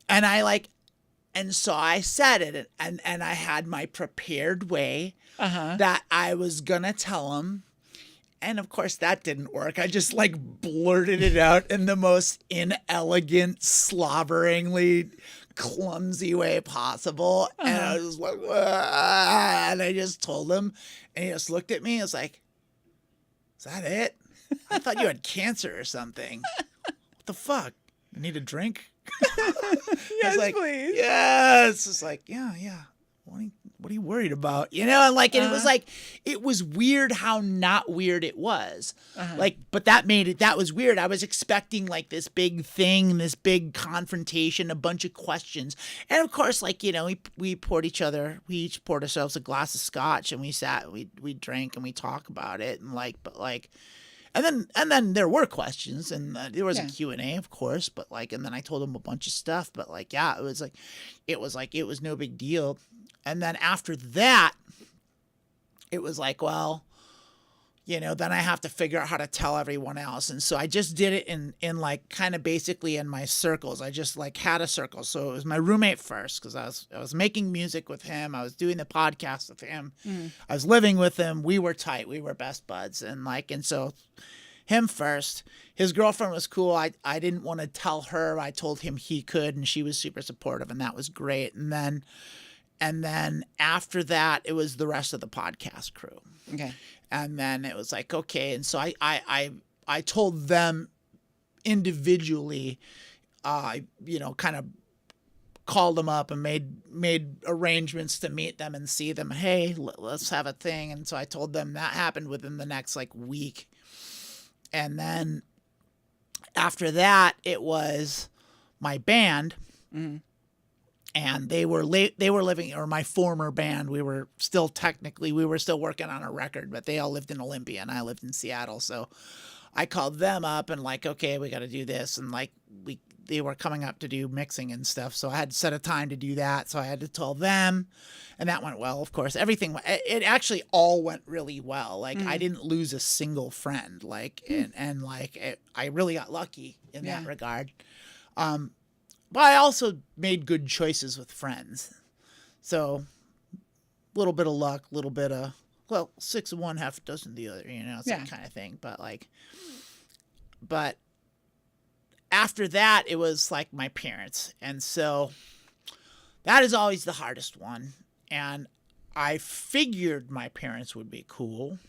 And I like, and so I said it, and I had my prepared way that I was gonna tell him. And of course that didn't work. I just like blurted it out in the most inelegant, slobberingly clumsy way possible. And I was like, "Wah," and I just told him, and he just looked at me and was like, is that it? I thought you had cancer or something. What the fuck? You need a drink? Yes, like, please. Yes. It's like, yeah. What are you worried about? You know, and like, and it was like, it was weird how not weird it was. Like, but that was weird. I was expecting like this big thing, this big confrontation, a bunch of questions. And of course, like, you know, we each poured ourselves a glass of scotch, and we sat, we drank, and we talked about it. And like, but like, and then there were questions, and there was a Q&A, of course, but like, and then I told him a bunch of stuff, but like, yeah, it was no big deal. And then after that, it was like, well, you know, then I have to figure out how to tell everyone else. And so I just did it in like kind of basically in my circles. I just like had a circle. So it was my roommate first, because I was making music with him. I was doing the podcast with him. I was living with him. We were tight. We were best buds. And like, and so him first. His girlfriend was cool. I didn't want to tell her. I told him he could, and she was super supportive, and that was great. And then after that, it was the rest of the podcast crew. Okay. And then it was like, okay. And so I told them individually, you know, kind of called them up and made arrangements to meet them and see them. Hey, let's have a thing. And so I told them that happened within the next like week. And then after that, it was my band. And they were living, or my former band, we were still working on a record, but they all lived in Olympia and I lived in Seattle. So I called them up and like, okay, we got to do this. And like, they were coming up to do mixing and stuff. So I had to set a time to do that. So I had to tell them, and that went well. Of course, it actually all went really well. Like I didn't lose a single friend, like, and like, I really got lucky in that regard. But I also made good choices with friends. So a little bit of luck, a little bit of, well, 6 of one, half a dozen of the other, you know, it's that kind of thing. But like, but after that, it was like my parents. And so that is always the hardest one. And I figured my parents would be cool,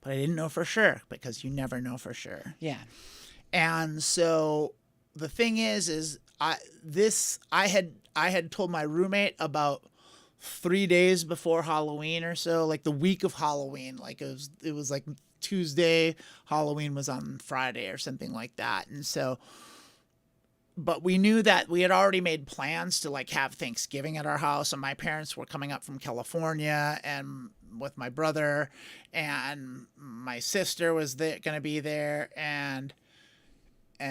but I didn't know for sure, because you never know for sure. Yeah. And so the thing is I had told my roommate about 3 days before Halloween or so, like the week of Halloween, like it was like Tuesday, Halloween was on Friday or something like that. And so but we knew that we had already made plans to like have Thanksgiving at our house, and my parents were coming up from California, and with my brother, and my sister was going to be there, and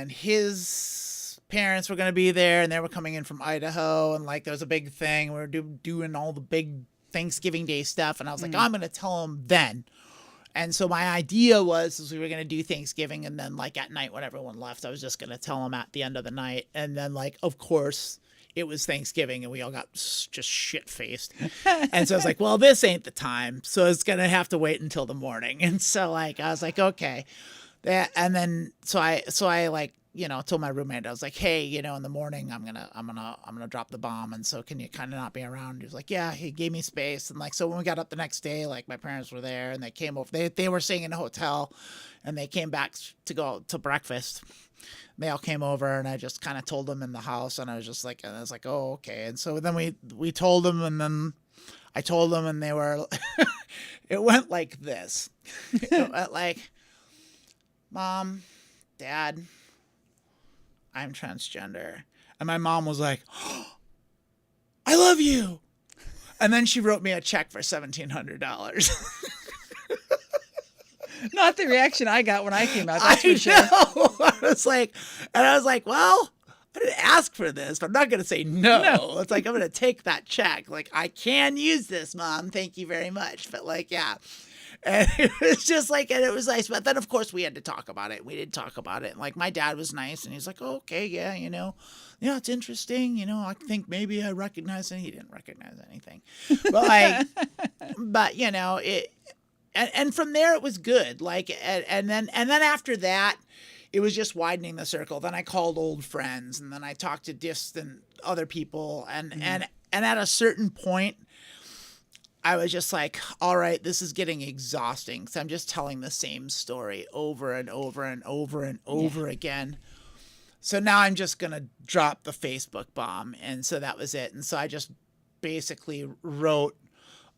his parents were going to be there, and they were coming in from Idaho, and like there was a big thing. We were doing all the big Thanksgiving Day stuff, and I was like, I'm going to tell them then. And so my idea was we were going to do Thanksgiving, and then like at night when everyone left, I was just going to tell them at the end of the night. And then like, of course, it was Thanksgiving and we all got just shit-faced. And so I was like, well, this ain't the time. So it's going to have to wait until the morning. And so like, I was like, okay. And then so I like, you know, told my roommate, I was like, hey, you know, in the morning I'm gonna drop the bomb, and so can you kind of not be around? He was like, yeah. He gave me space, and like so when we got up the next day, like my parents were there, and they came over. They were staying in a hotel, and they came back to go to breakfast. They all came over, and I just kind of told them in the house, and I was like, oh, okay. And so then we told them, and then I told them, and they were, it went like this. It went like, Mom, Dad, I'm transgender. And my mom was like, oh, I love you. And then she wrote me a check for $1,700. Not the reaction I got when I came out. That's for sure. I was like, well, I didn't ask for this, but I'm not going to say no. It's like, I'm going to take that check. Like, I can use this, Mom. Thank you very much. But like, yeah. And it was just like, and it was nice. But then, of course, we had to talk about it. We did talk about it. And like, my dad was nice, and he's like, oh, okay, yeah, you know, yeah, it's interesting. You know, I think maybe I recognize it. He didn't recognize anything. But like, but you know, and from there it was good. Like, and then after that, it was just widening the circle. Then I called old friends, and then I talked to distant other people, and at a certain point, I was just like, all right, this is getting exhausting. So I'm just telling the same story over and over and over and over again. So now I'm just going to drop the Facebook bomb. And so that was it. And so I just basically wrote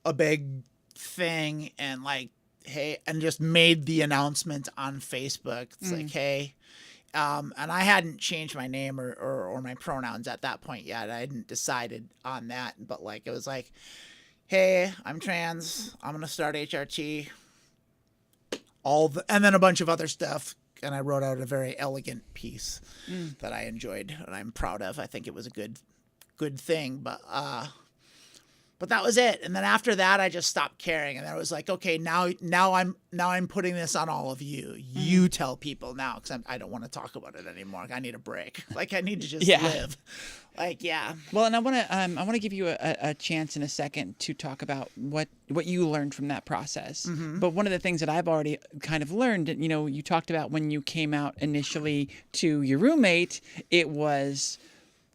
a big thing and like, hey, and just made the announcement on Facebook. It's like, hey, and I hadn't changed my name or my pronouns at that point yet. I hadn't decided on that. But like, it was like, hey, I'm trans. I'm going to start HRT. And then a bunch of other stuff. And I wrote out a very elegant piece that I enjoyed and I'm proud of. I think it was a good thing. But that was it. And then after that, I just stopped caring. And I was like, okay, now I'm putting this on all of you. You tell people now, because I don't want to talk about it anymore. I need a break. Like I need to just live. Like, yeah. Well, and I want to give you a chance in a second to talk about what you learned from that process. But one of the things that I've already kind of learned, you know, you talked about when you came out initially to your roommate, it was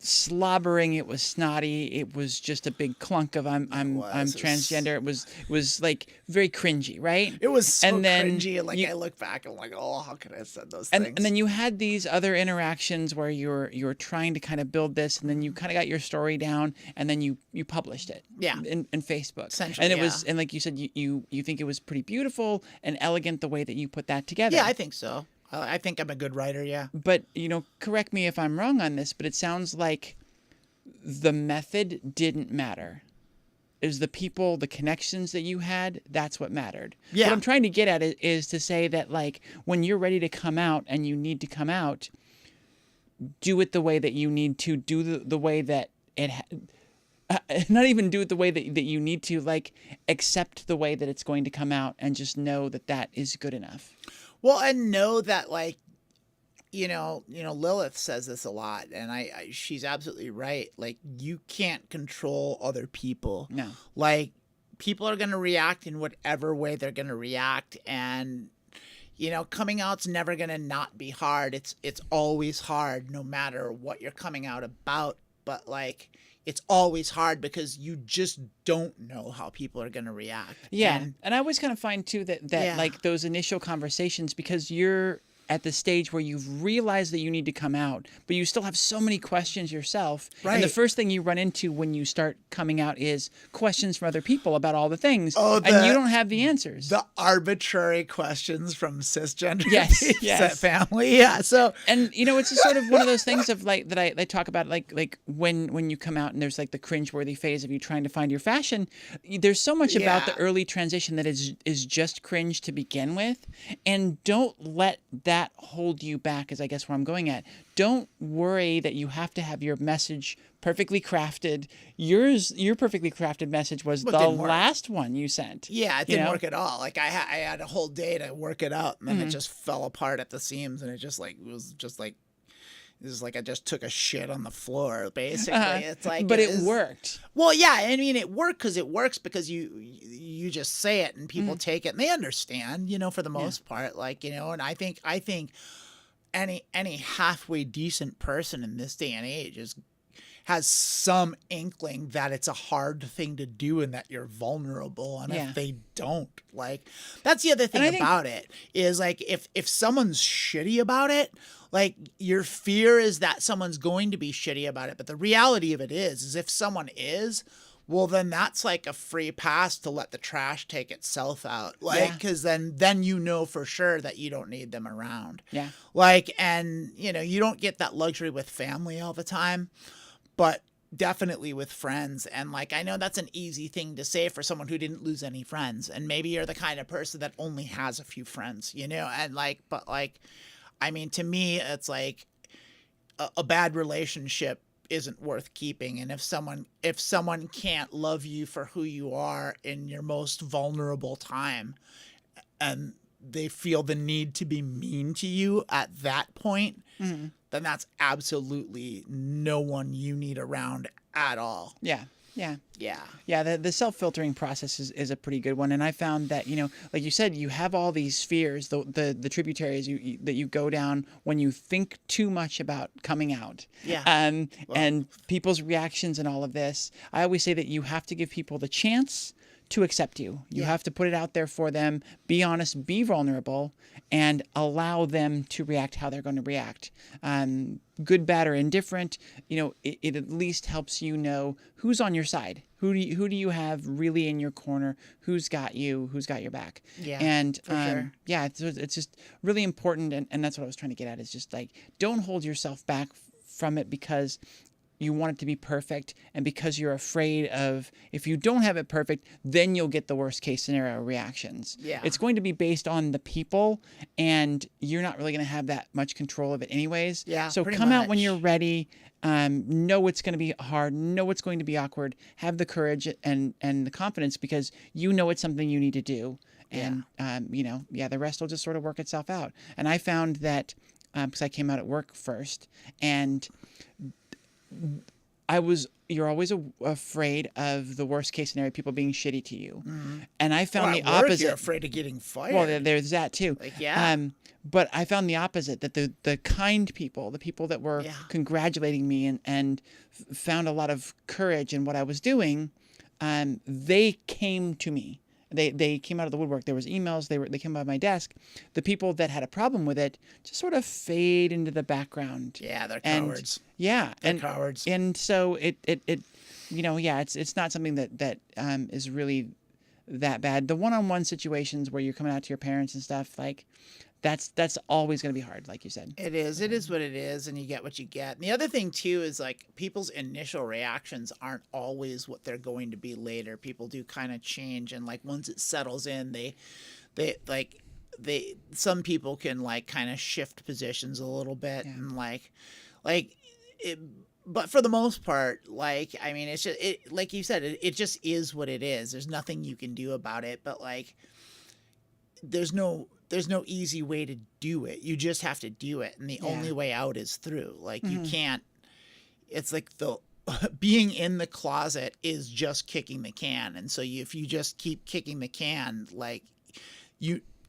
slobbering, it was snotty, it was just a big clunk of I'm transgender. It was like very cringy, right? It was so cringy, and like I look back and I'm like, oh, how could I have said those things? And then you had these other interactions where you're trying to kind of build this, and then you kind of got your story down, and then you published it in Facebook. Essentially, and it was, and like you said, you think it was pretty beautiful and elegant the way that you put that together. Yeah, I think so. I think I'm a good writer, yeah. But, you know, correct me if I'm wrong on this, but it sounds like the method didn't matter. It was the people, the connections that you had, that's what mattered. Yeah. What I'm trying to get at is to say that, like, when you're ready to come out and you need to come out, do it the way that you need to, do the way that it not even do it the way that you need to, like, accept the way that it's going to come out and just know that that is good enough. Well, and know that, like, you know, Lilith says this a lot, and she's absolutely right. Like, you can't control other people. No. Like, people are going to react in whatever way they're going to react, and, you know, coming out's never going to not be hard. It's always hard, no matter what you're coming out about. But, like, it's always hard because you just don't know how people are going to react. Yeah. And I always kind of find too that like those initial conversations, because you're at the stage where you've realized that you need to come out, but you still have so many questions yourself. Right. And the first thing you run into when you start coming out is questions from other people about all the things. Oh, and you don't have the answers. The arbitrary questions from cisgender Yes, peeps yes. at family. Yeah. So and it's a sort of one of those things of like that I talk about like when you come out and there's like the cringeworthy phase of you trying to find your fashion. There's so much about the early transition that is just cringe to begin with, and don't let that hold you back. Is I guess where I'm going at. Don't worry that you have to have your message perfectly crafted. Your perfectly crafted message was the last one you sent. Yeah, it didn't work at all. Like I had a whole day to work it out, and then it just fell apart at the seams, and it was like I just took a shit on the floor, basically. It's like, but it worked. Well, yeah, I mean, it worked because it works because you just say it and people take it and they understand, for the most part, like, and I think any halfway decent person in this day and age has some inkling that it's a hard thing to do and that you're vulnerable. And if they don't, like, that's the other thing about it is like, if someone's shitty about it, like your fear is that someone's going to be shitty about it. But the reality of it is if someone is, well, then that's like a free pass to let the trash take itself out. Like, because then for sure that you don't need them around. Yeah. Like, and you don't get that luxury with family all the time, but definitely with friends. And like, I know that's an easy thing to say for someone who didn't lose any friends. And maybe you're the kind of person that only has a few friends, and like, but like, I mean, to me, it's like a bad relationship isn't worth keeping. And if someone can't love you for who you are in your most vulnerable time, and they feel the need to be mean to you at that point, then that's absolutely no one you need around at all. Yeah. The self-filtering process is a pretty good one, and I found that like you said, you have all these fears, the tributaries that you go down when you think too much about coming out. Yeah. And people's reactions and all of this. I always say that you have to give people the chance to accept you. You have to put it out there for them, be honest, be vulnerable, and allow them to react how they're going to react. Good, bad, or indifferent, it at least helps you know who's on your side. Who do you have really in your corner? Who's got you? Who's got your back? Yeah, and for sure. It's just really important, and that's what I was trying to get at. Is just like, don't hold yourself back from it because you want it to be perfect, and because you're afraid of, if you don't have it perfect, then you'll get the worst case scenario reactions. Yeah. It's going to be based on the people, and you're not really going to have that much control of it anyways. Yeah, so pretty come out much. when you're ready. Know it's going to be hard. Know it's going to be awkward. Have the courage and the confidence because it's something you need to do. And, the rest will just sort of work itself out. And I found that, because I came out at work first, and you're always afraid of the worst case scenario, people being shitty to you. And I found the opposite. You're afraid of getting fired. Well, there's that too. Like, but I found the opposite, that the kind people, the people that were congratulating me and found a lot of courage in what I was doing, they came to me. They came out of the woodwork. There was emails. They came by my desk. The people that had a problem with it just sort of fade into the background. Yeah, they're cowards. Yeah, they're cowards. And so it's not something that is really that bad. The one-on-one situations where you're coming out to your parents and stuff, like, that's always going to be hard, like you said. It is. It is what it is, and you get what you get. And the other thing, too, is, like, people's initial reactions aren't always what they're going to be later. People do kind of change, and, like, once it settles in, some people can, like, kind of shift positions a little bit, and, like it. But for the most part, like, I mean, it's just, like you said, it just is what it is. There's nothing you can do about it, but, like, there's no easy way to do it. You just have to do it. And the only way out is through. Like, you can't, it's like being in the closet is just kicking the can. And so if you just keep kicking the can, like,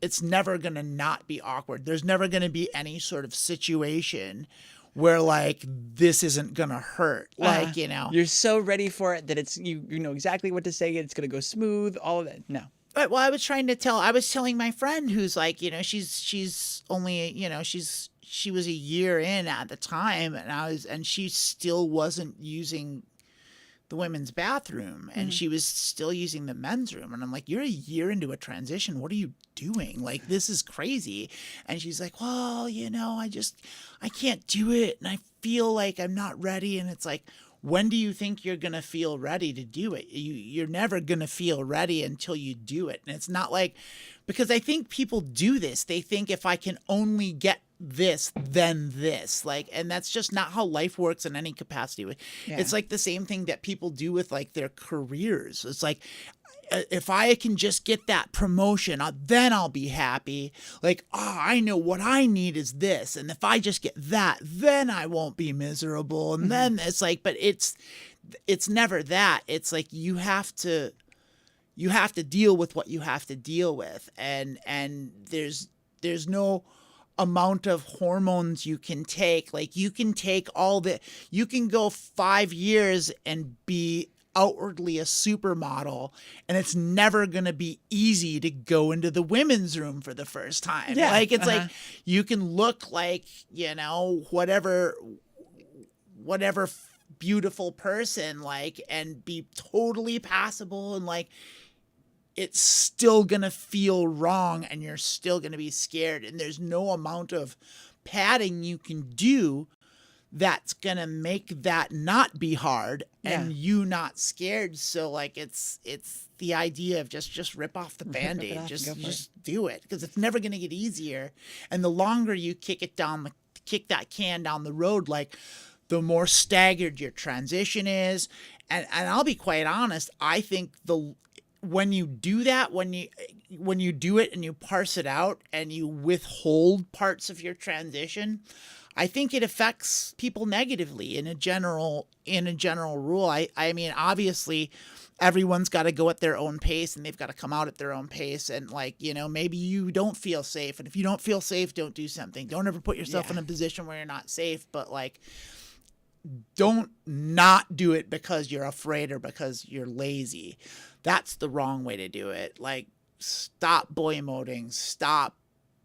it's never going to not be awkward. There's never going to be any sort of situation where, like, this isn't going to hurt. Like, You're so ready for it that it's, you know exactly what to say. It's going to go smooth, all of that. No. Right. Well, I was telling my friend who's like, she's only, she was a year in at the time, and she still wasn't using the women's bathroom, and she was still using the men's room. And I'm like, you're a year into a transition. What are you doing? Like, this is crazy. And she's like, well, I can't do it. And I feel like I'm not ready. And it's like, when do you think you're going to feel ready to do it? You're never going to feel ready until you do it. And it's not like, because I think people do this. They think if I can only get this, then this, like, and that's just not how life works in any capacity. Yeah. It's like the same thing that people do with like their careers. It's like, if I can just get that promotion, then I'll be happy. Like, I know what I need is this. And if I just get that, then I won't be miserable. And then it's like, but it's never that. It's like, you have to deal with what you have to deal with. And there's no amount of hormones you can take. Like, you can take you can go 5 years and be outwardly a supermodel, and it's never going to be easy to go into the women's room for the first time. Yeah. Like, it's like, you can look like, whatever beautiful person, like, and be totally passable, and like, it's still going to feel wrong, and you're still going to be scared. And there's no amount of padding you can do that's going to make that not be hard and you not scared. So like, it's the idea of just rip off the Band-Aid, just do it, because it's never going to get easier. And the longer you kick that can down the road, like, the more staggered your transition is. And I'll be quite honest, I think when you do that, when you do it and you parse it out and you withhold parts of your transition, I think it affects people negatively in a general rule. I mean, obviously everyone's got to go at their own pace, and they've got to come out at their own pace. And like, maybe you don't feel safe. And if you don't feel safe, don't do something. Don't ever put yourself in a position where you're not safe. But like, don't not do it because you're afraid or because you're lazy. That's the wrong way to do it. Like, stop boy emoting. Stop.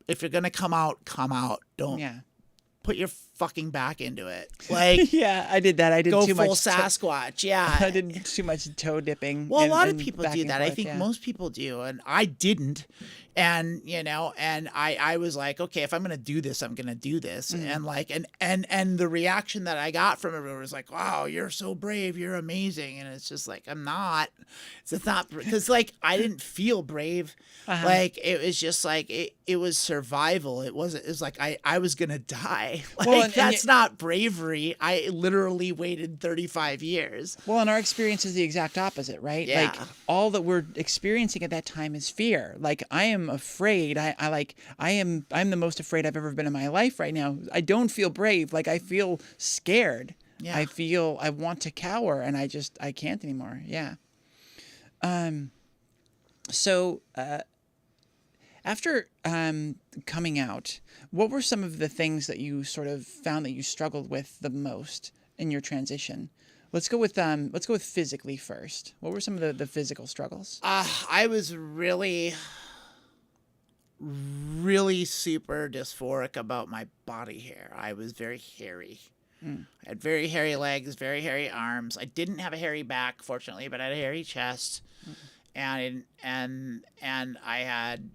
If you're going to come out, come out. Don't put your fucking back into it. Like, yeah, I did that. I did go too full much Sasquatch. Yeah. I did too much toe dipping. Well, a lot of people do that. Forth, I think most people do, and I didn't. And and I was like, okay, if I'm gonna do this, I'm gonna do this. And like, and the reaction that I got from everyone was like, wow, you're so brave, you're amazing. And it's just like, I'm not. It's not, because like, I didn't feel brave. Like, it was just like, it was survival. It was like, I was gonna die. Like, well, that's not bravery. I literally waited 35 years. Well, and our experience is the exact opposite, right? Yeah. Like, all that we're experiencing at that time is fear. Like, I am afraid. I'm the most afraid I've ever been in my life right now. I don't feel brave. Like, I feel scared. Yeah. I want to cower, and I can't anymore. Yeah. So, after coming out, what were some of the things that you sort of found that you struggled with the most in your transition? Let's go with physically first. What were some of the physical struggles? I was really super dysphoric about my body hair. I was very hairy. I had very hairy legs, very hairy arms. I didn't have a hairy back, fortunately, but I had a hairy chest. And I had,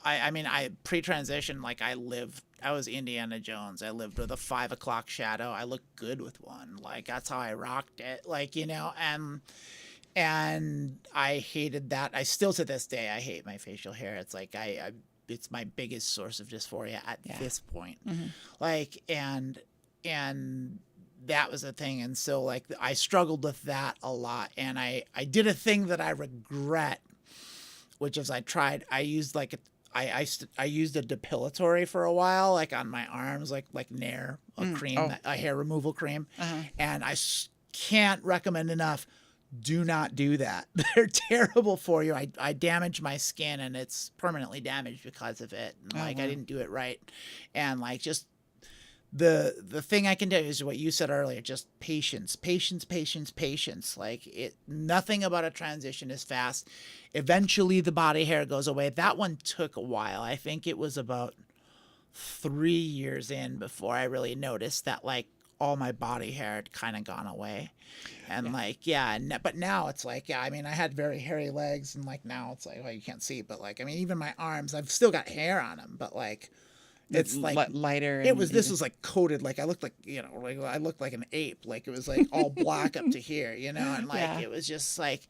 I pre-transition, like, I was Indiana Jones. I lived with a 5 o'clock shadow. I looked good with one. Like, that's how I rocked it. Like, and I hated that. I still, to this day, I hate my facial hair. It's like, it's my biggest source of dysphoria at this point. Like, and that was a thing. And so like, I struggled with that a lot. And I did a thing that I regret, which is I used like I used a depilatory for a while, like on my arms, like Nair, a cream, a hair removal cream. And I can't recommend enough. Do not do that. They're terrible for you. I damaged my skin, and it's permanently damaged because of it. And I didn't do it right. And like, just the thing I can tell you is what you said earlier, just patience, patience, patience, patience. Like nothing about a transition is fast. Eventually the body hair goes away. That one took a while. I think it was about 3 years in before I really noticed that like all my body hair had kind of gone away. And but now it's like, I mean, I had very hairy legs, and like now it's like, well, you can't see, but like, I mean, even my arms, I've still got hair on them, but like, it's like lighter. This was like coated, like I looked like, like I looked like an ape, like it was like all black up to here, and like it was just like,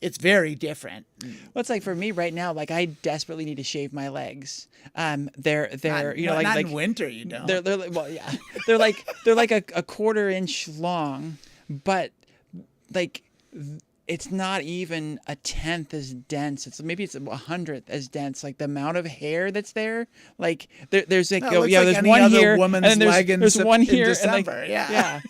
it's very different. Well, it's like for me right now, like I desperately need to shave my legs. They're not in winter, you know. They're they're like a quarter-inch long, but like it's not even a tenth as dense. Maybe it's 100th as dense. Like the amount of hair that's there. Like there's like there's one here, and then there's one here, December, and like yeah.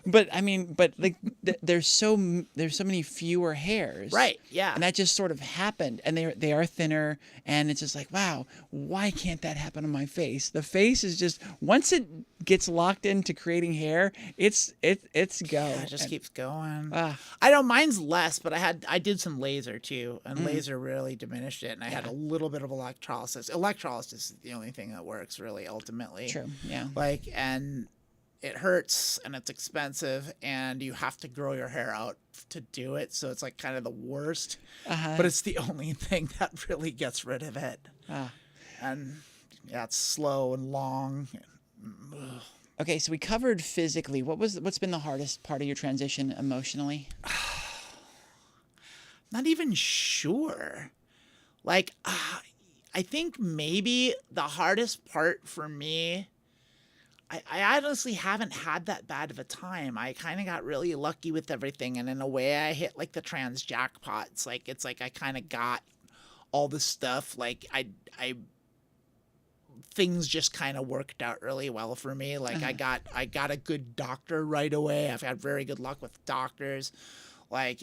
But I mean, like there's so many fewer hairs, right? Yeah, and that just sort of happened, and they are thinner, and it's just like, wow, why can't that happen on my face? The face is just, once it gets locked into creating hair, it's go. Yeah, it just keeps going. I don't, mine's less, but I did some laser too, and laser really diminished it, and I had a little bit of electrolysis. Electrolysis is the only thing that works really ultimately. True. Yeah. Like, and it hurts and it's expensive and you have to grow your hair out to do it. So it's like kind of the worst, but it's the only thing that really gets rid of it. And yeah, it's slow and long. Okay. So we covered physically. What's been the hardest part of your transition emotionally? Not even sure. Like, I think maybe the hardest part for me, I honestly haven't had that bad of a time. I kind of got really lucky with everything, and in a way I hit like the trans jackpot. It's like I kind of got all the stuff. Like I things just kind of worked out really well for me. Like I got a good doctor right away. I've had very good luck with doctors. Like,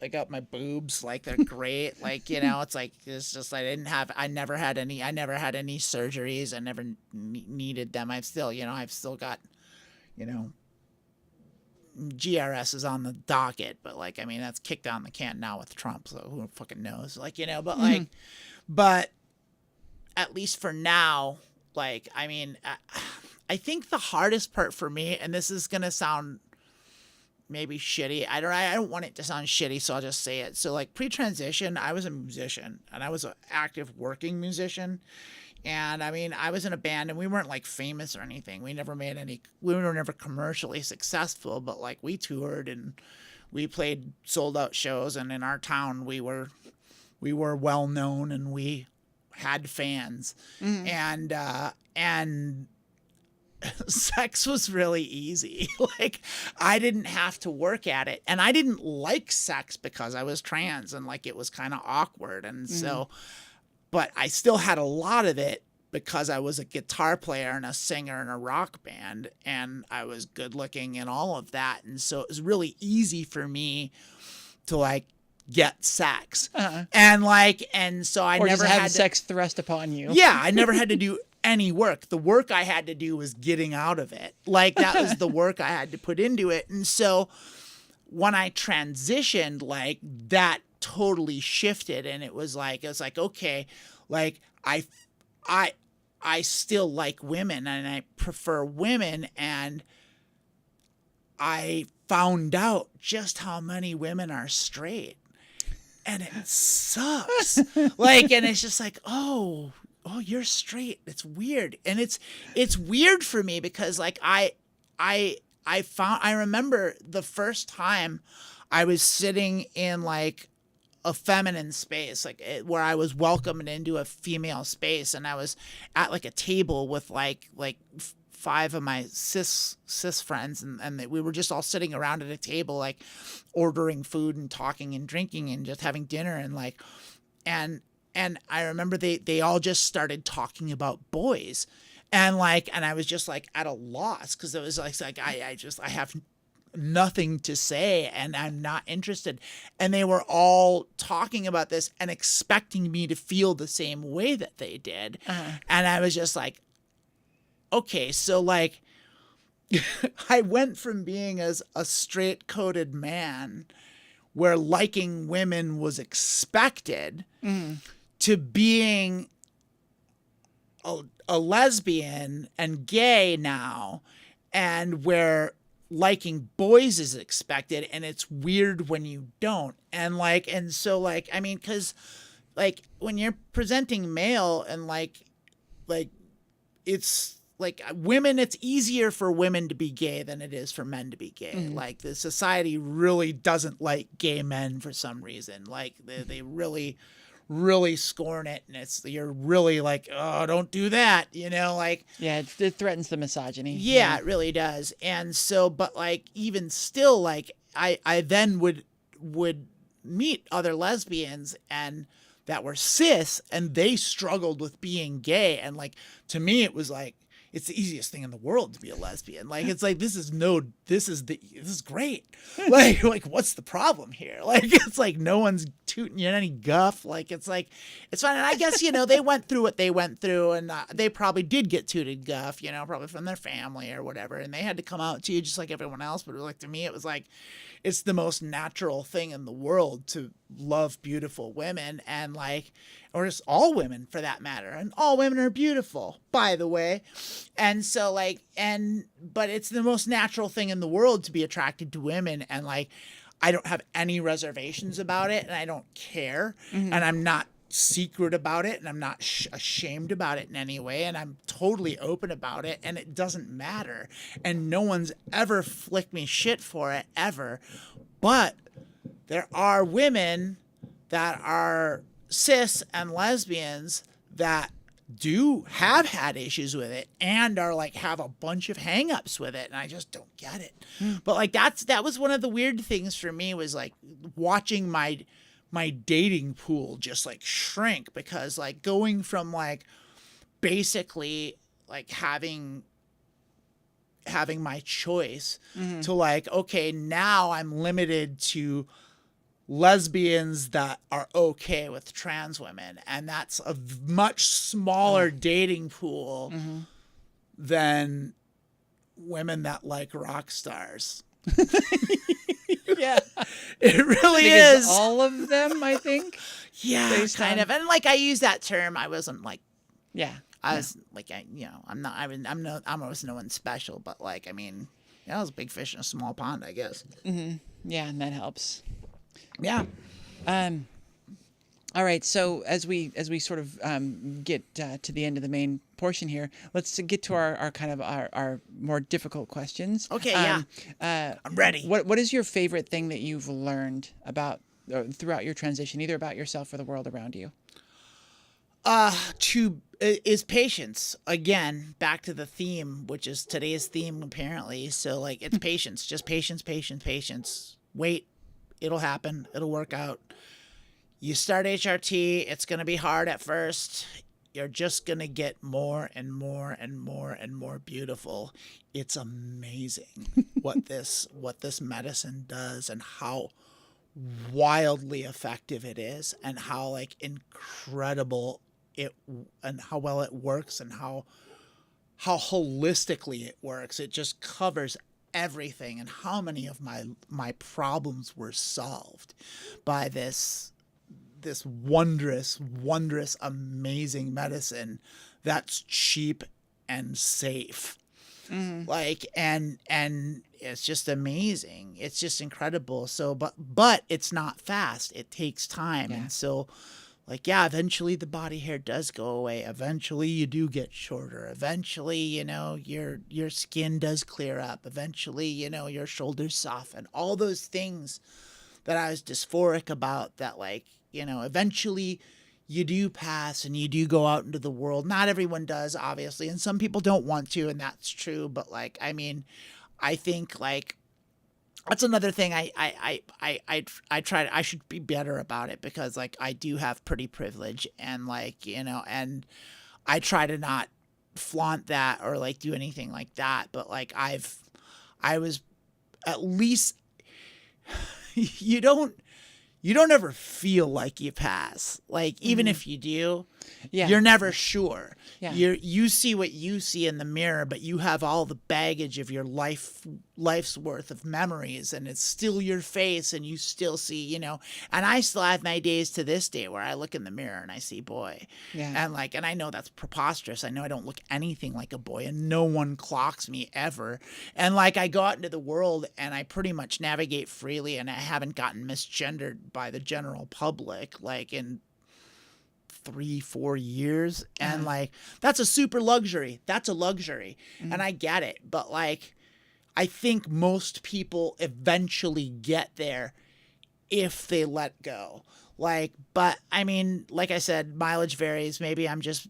I got my boobs, like they're great. Like, it's just I never had any surgeries. I never needed them. I've still got, GRS is on the docket, but like, I mean, that's kicked down the can now with Trump. So who fucking knows? Like, but like, but at least for now, like, I mean, I think the hardest part for me, and this is going to sound maybe shitty. I don't want it to sound shitty, so I'll just say it. So like pre-transition, I was a musician, and I was an active working musician. And I mean, I was in a band, and we weren't like famous or anything. We were never commercially successful, but like we toured and we played sold out shows, and in our town we were well known and we had fans. And sex was really easy. Like, I didn't have to work at it, and I didn't like sex because I was trans, and like it was kind of awkward, and so, but I still had a lot of it because I was a guitar player and a singer in a rock band, and I was good looking and all of that, and so it was really easy for me to like get sex, and so I never had sex thrust upon you. Yeah, I never had to do any work. The work I had to do was getting out of it. Like, that was the work I had to put into it. And so when I transitioned, like, that totally shifted, and it was like, okay, like I still like women and I prefer women, and I found out just how many women are straight, and it sucks. Like, and it's just like, oh, you're straight. It's weird. And it's weird for me because like I remember the first time I was sitting in like a feminine space, like where I was welcomed into a female space, and I was at like a table with like 5 of my cis friends, and we were just all sitting around at a table, like ordering food and talking and drinking and just having dinner, and like, and I remember they all just started talking about boys, and I was just like at a loss, because it was like I have nothing to say and I'm not interested, and they were all talking about this and expecting me to feel the same way that they did, and I was just like, okay, so like I went from being as a straight-coded man where liking women was expected to being a lesbian and gay now, and where liking boys is expected, and it's weird when you don't. And so like, I mean, because like when you're presenting male and like it's like women, it's easier for women to be gay than it is for men to be gay. Like the society really doesn't like gay men for some reason. Like they really scorn it, and you're really like, oh, don't do that, like. Yeah, it threatens the misogyny. Yeah, it really does. And so, but like even still, like I then would meet other lesbians and that were cis, and they struggled with being gay, and like to me it was like it's the easiest thing in the world to be a lesbian. Like it's like this is great. Like what's the problem here? Like it's like no one's tooting you any guff. Like it's fine. And I guess they went through what they went through, and they probably did get tooted guff. Probably from their family or whatever, and they had to come out to you just like everyone else. But like to me, it was like it's the most natural thing in the world to love beautiful women, and like, or just all women for that matter. And all women are beautiful, by the way. And so like, but it's the most natural thing in the world to be attracted to women. And like, I don't have any reservations about it, and I don't care. And I'm not secret about it, and I'm not ashamed about it in any way, and I'm totally open about it, and it doesn't matter, and no one's ever flicked me shit for it ever. But there are women that are cis and lesbians that do have had issues with it and are like have a bunch of hangups with it, and I just don't get it. But like that was one of the weird things for me, was like watching my dating pool just like shrink, because like going from like basically like having my choice to like, okay, now I'm limited to lesbians that are okay with trans women, and that's a much smaller dating pool than women that like rock stars. Yeah, it really is. All of them, I think. Yeah, kind of. And like I use that term, I wasn't like, I was like, I was no one special, but like, I mean, I was a big fish in a small pond, I guess. Yeah, and that helps. Yeah. All right. So as we sort of get to the end of the main portion here, let's get to our kind of our more difficult questions. Okay. Yeah. I'm ready. What is your favorite thing that you've learned about throughout your transition, either about yourself or the world around you? Is patience. Again, back to the theme, which is today's theme apparently. So like, it's patience. Just patience. Wait. It'll happen. It'll work out. You start HRT, it's going to be hard at first. You're just going to get more and more and more and more beautiful. It's amazing what this medicine does, and how wildly effective it is, and how like incredible and how well it works, and how holistically it works. It just covers everything, and how many of my problems were solved by this wondrous, amazing medicine that's cheap and safe. Like, and it's just amazing. It's just incredible. So, but it's not fast. It takes time. Yeah. And so, like, yeah, eventually the body hair does go away. Eventually you do get shorter. Eventually, your skin does clear up. Eventually, your shoulders soften. All those things that I was dysphoric about, that like, eventually you do pass and you do go out into the world. Not everyone does, obviously, and some people don't want to, and that's true. But like, I mean, I think like that's another thing I try. I should be better about it, because like I do have pretty privilege, and like, and I try to not flaunt that or like do anything like that. But like I was at least you you don't ever feel like you pass. Like, even if you do, Yeah. you're never sure. Yeah. You see what you see in the mirror, but you have all the baggage of your life's worth of memories, and it's still your face, and you still see, you know. And I still have my days to this day where I look in the mirror and I see boy. Yeah. And I know that's preposterous. I know I don't look anything like a boy, and no one clocks me ever. And like, I go out into the world and I pretty much navigate freely, and I haven't gotten misgendered by the general public like in 3-4 years. And like, that's a super luxury. That's a luxury. And I get it. But like, I think most people eventually get there if they let go. Like, but I mean, like I said, mileage varies. Maybe I'm just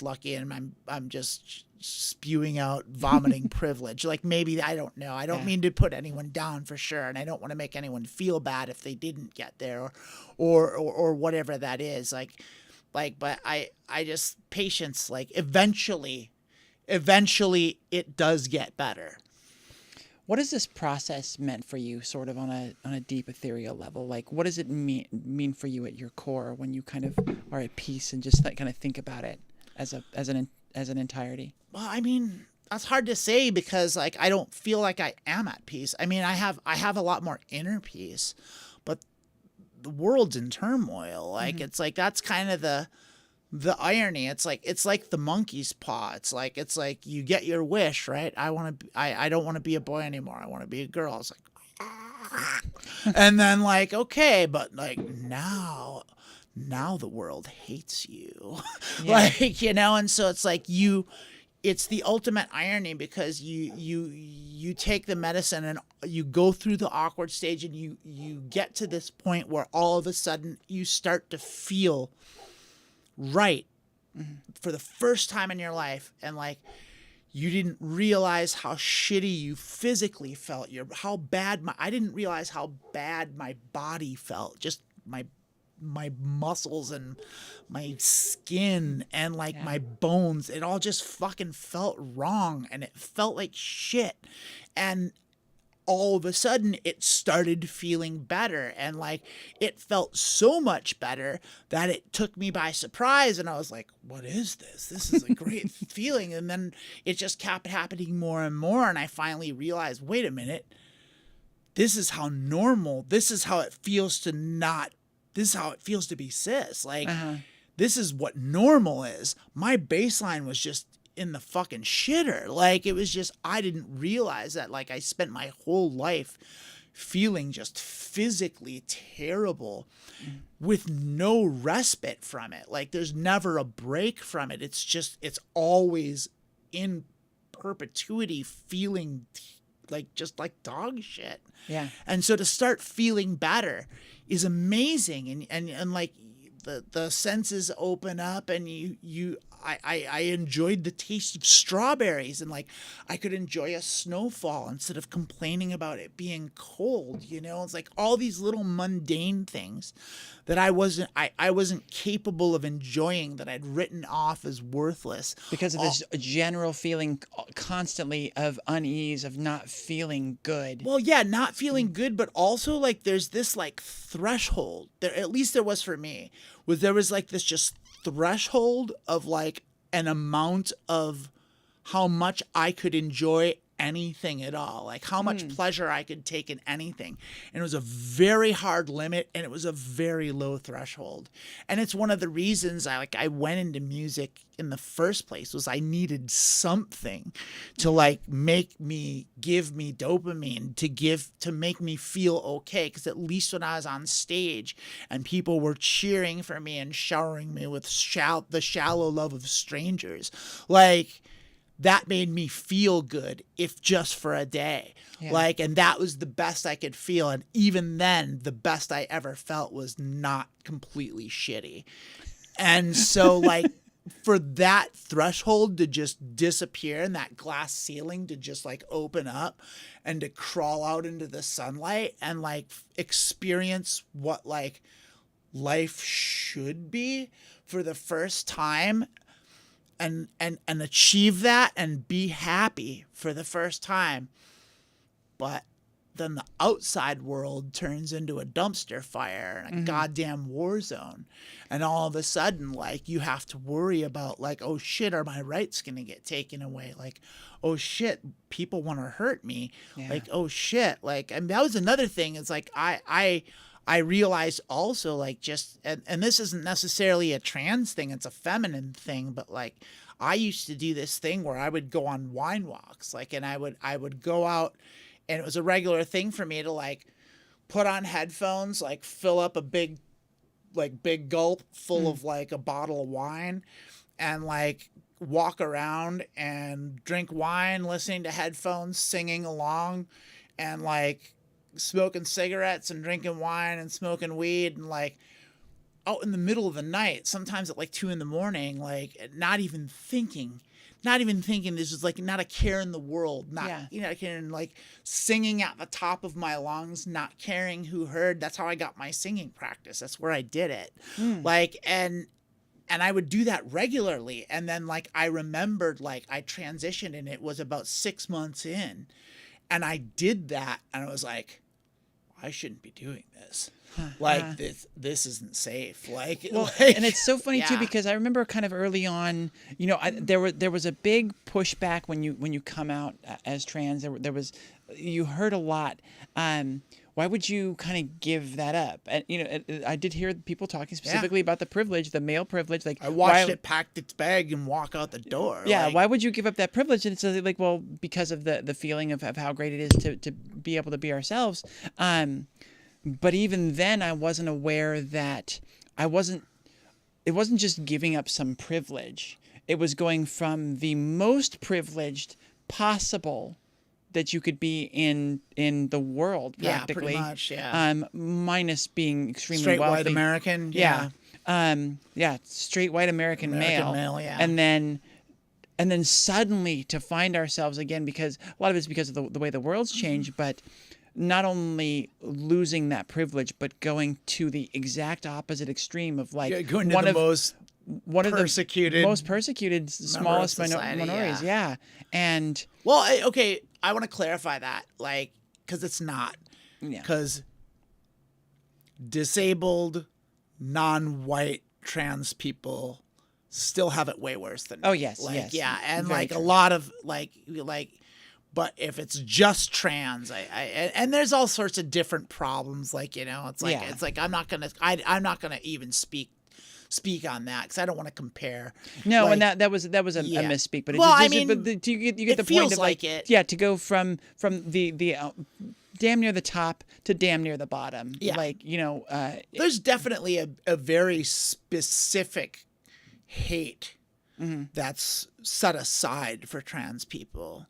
lucky, and I'm just spewing out vomiting privilege. Like, maybe, I don't know. I don't mean to put anyone down, for sure, and I don't want to make anyone feel bad if they didn't get there, or whatever that is. Like, but I just, patience. Like, eventually it does get better. What has this process meant for you, sort of on a deep ethereal level? Like, what does it mean for you at your core when you kind of are at peace and just like kind of think about it as an entirety? Well, I mean, that's hard to say, because like, I don't feel like I am at peace. I mean, I have a lot more inner peace, but the world's in turmoil. Like, it's like, that's kind of the irony. It's like the monkey's paw. It's like you get your wish, right? I don't want to be a boy anymore. I want to be a girl. It's like, and then like, okay, but like, now the world hates you. Like, you know. And so it's like, it's the ultimate irony, because you take the medicine and you go through the awkward stage, and you get to this point where all of a sudden you start to feel right for the first time in your life. And like, you didn't realize how shitty you physically felt. I didn't realize how bad my body felt. Just my muscles and my skin and like my bones. It all just fucking felt wrong, and it felt like shit. And all of a sudden it started feeling better, and like, it felt so much better that it took me by surprise, and I was like, what is this? This is a great feeling. And then it just kept happening more and more, and I finally realized, wait a minute, this is how normal, this is how it feels to be cis. Like, this is what normal is. My baseline was just in the fucking shitter. Like, it was just, I didn't realize that, like, I spent my whole life feeling just physically terrible with no respite from it. Like, there's never a break from it. It's always in perpetuity feeling like, just like dog shit. Yeah. And so to start feeling better is amazing. And like, the senses open up, and I enjoyed the taste of strawberries, and like, I could enjoy a snowfall instead of complaining about it being cold, you know. It's like all these little mundane things that I wasn't capable of enjoying, that I'd written off as worthless Because of this general feeling constantly of unease, of not feeling good. Well, yeah, not feeling good, but also like, there's this like threshold there, at least there was for me, there was like this just threshold of like an amount of how much I could enjoy anything at all, like how much pleasure I could take in anything. And it was a very hard limit, and it was a very low threshold. And it's one of the reasons I went into music in the first place, was I needed something to like give me dopamine, to make me feel okay. Because at least when I was on stage and people were cheering for me and showering me with the shallow love of strangers, like, that made me feel good, if just for a day. Yeah. Like, and that was the best I could feel. And even then, the best I ever felt was not completely shitty. And so like, for that threshold to just disappear, and that glass ceiling to just like open up, and to crawl out into the sunlight and like experience what like life should be for the first time, and achieve that and be happy for the first time. But then the outside world turns into a dumpster fire and a goddamn war zone. And all of a sudden, like, you have to worry about, like, oh shit, are my rights going to get taken away? Like, oh shit, people want to hurt me. Yeah. Like, oh shit. Like, and that was another thing. It's like, I realized also, like, just, and this isn't necessarily a trans thing, it's a feminine thing, but like, I used to do this thing where I would go on wine walks, like, and I would go out, and it was a regular thing for me to, like, put on headphones, like, fill up a big gulp full of, like, a bottle of wine, and, like, walk around and drink wine, listening to headphones, singing along, and, like, smoking cigarettes and drinking wine and smoking weed, and, like, out in the middle of the night, sometimes at like 2 a.m, like, not even thinking, this is like not a care in the world, and like singing at the top of my lungs, not caring who heard. That's how I got my singing practice. That's where I did it. Like, and I would do that regularly. And then, like, I remembered, like, I transitioned, and it was about 6 months in, and I did that, and I was like, I shouldn't be doing this. Like, this isn't safe. Like, well, like, and it's so funny too, because I remember kind of early on, you know, there was a big pushback when you come out as trans. There was, you heard a lot. Why would you kind of give that up? And, you know, I did hear people talking specifically about the privilege, the male privilege. Like, I watched it pack its bag and walk out the door. Yeah, like, why would you give up that privilege? And it's like, well, because of the feeling of how great it is to be able to be ourselves. But even then, I wasn't aware that it wasn't just giving up some privilege. It was going from the most privileged possible that you could be in the world, practically. Yeah, pretty much, minus being extremely straight wealthy. white American. Yeah. Straight white American male. Yeah. And then suddenly to find ourselves again, because a lot of it's because of the way the world's changed, but not only losing that privilege, but going to the exact opposite extreme of, like, going to most persecuted, smallest minorities. Yeah. And well, okay, I want to clarify that, like, because it's not. Yeah. Because disabled, non-white trans people still have it way worse than me. Oh, yes, like, yes. Yeah, and Very like true. a lot of like. But if it's just trans, and there's all sorts of different problems. Like, you know, it's like I'm not gonna even speak on that because I don't want to compare. No, like, and that was a misspeak. But you get the feels point of, like it. Yeah, to go from the damn near the top to damn near the bottom. Yeah. Like, you know, there's definitely a very specific hate that's set aside for trans people.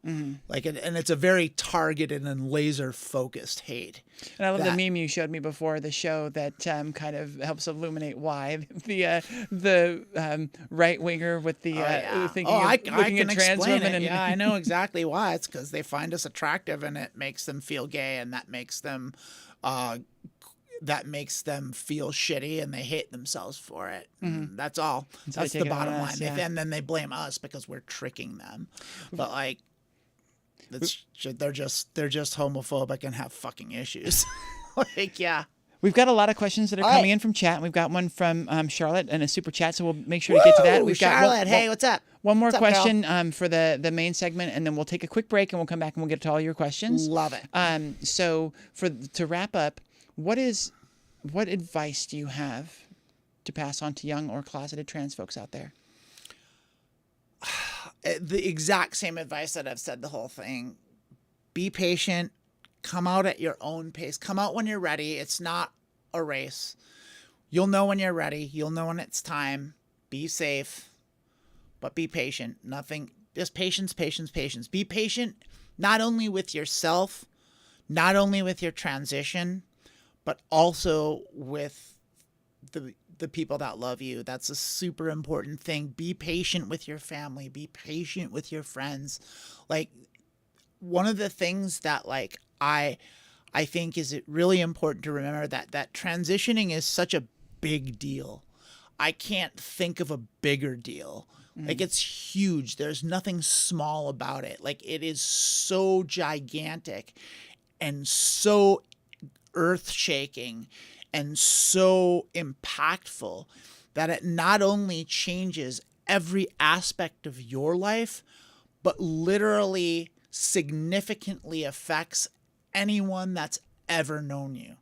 Like, and it's a very targeted and laser focused hate. And I love the meme you showed me before the show that kind of helps illuminate why the right winger with the looking at trans women. And I know exactly why. It's because they find us attractive and it makes them feel gay, and that makes them feel shitty, and they hate themselves for it. That's all. That's the bottom line. And then they blame us because we're tricking them. But, like, they're just homophobic and have fucking issues. Like, yeah. We've got a lot of questions that are coming in from chat. We've got one from Charlotte and a super chat, so we'll make sure to get to that. We've got Charlotte, hey, what's up? One more question for the main segment, and then we'll take a quick break, and we'll come back and we'll get to all your questions. Love it. So to wrap up, what advice do you have to pass on to young or closeted trans folks out there? The exact same advice that I've said the whole thing. Be patient. Come out at your own pace. Come out when you're ready. It's not a race. You'll know when you're ready. You'll know when it's time. Be safe, but be patient. Just patience, patience, patience. Be patient not only with yourself, not only with your transition, but also with the people that love you. That's a super important thing. Be patient with your family. Be patient with your friends. Like, one of the things that, like, I think is it really important to remember that transitioning is such a big deal. I can't think of a bigger deal. Like, it's huge. There's nothing small about it. Like, it is so gigantic. and so earth-shaking and so impactful that it not only changes every aspect of your life, but literally significantly affects anyone that's ever known you.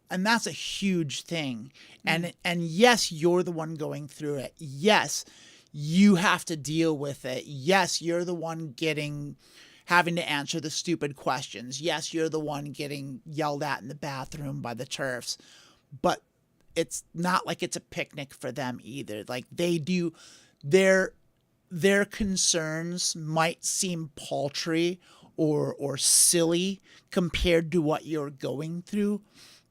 And that's a huge thing. And yes, you're the one going through it. Yes, you have to deal with it. Yes, you're the one having to answer the stupid questions. Yes, you're the one getting yelled at in the bathroom by the TERFs. But it's not like it's a picnic for them either. Like they do their concerns might seem paltry or silly compared to what you're going through,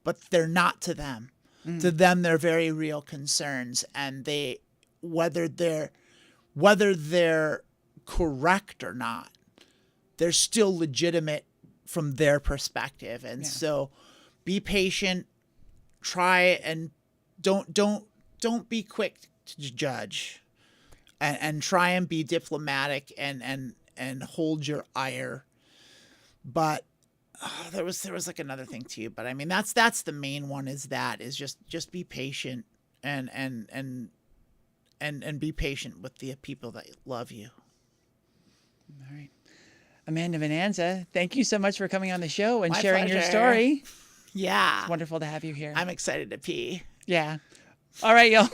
but they're not to them. To them, they're very real concerns, and they whether they're correct or not, they're still legitimate from their perspective. And so be patient, try and don't be quick to judge, and try and be diplomatic and hold your ire. But there was like another thing too, but I mean that's the main one, is just be patient and be patient with the people that love you. All right. Amanda Bonanza, thank you so much for coming on the show and My sharing your pleasure. story. Yeah. It's wonderful to have you here. I'm excited to pee. Yeah. All right, y'all.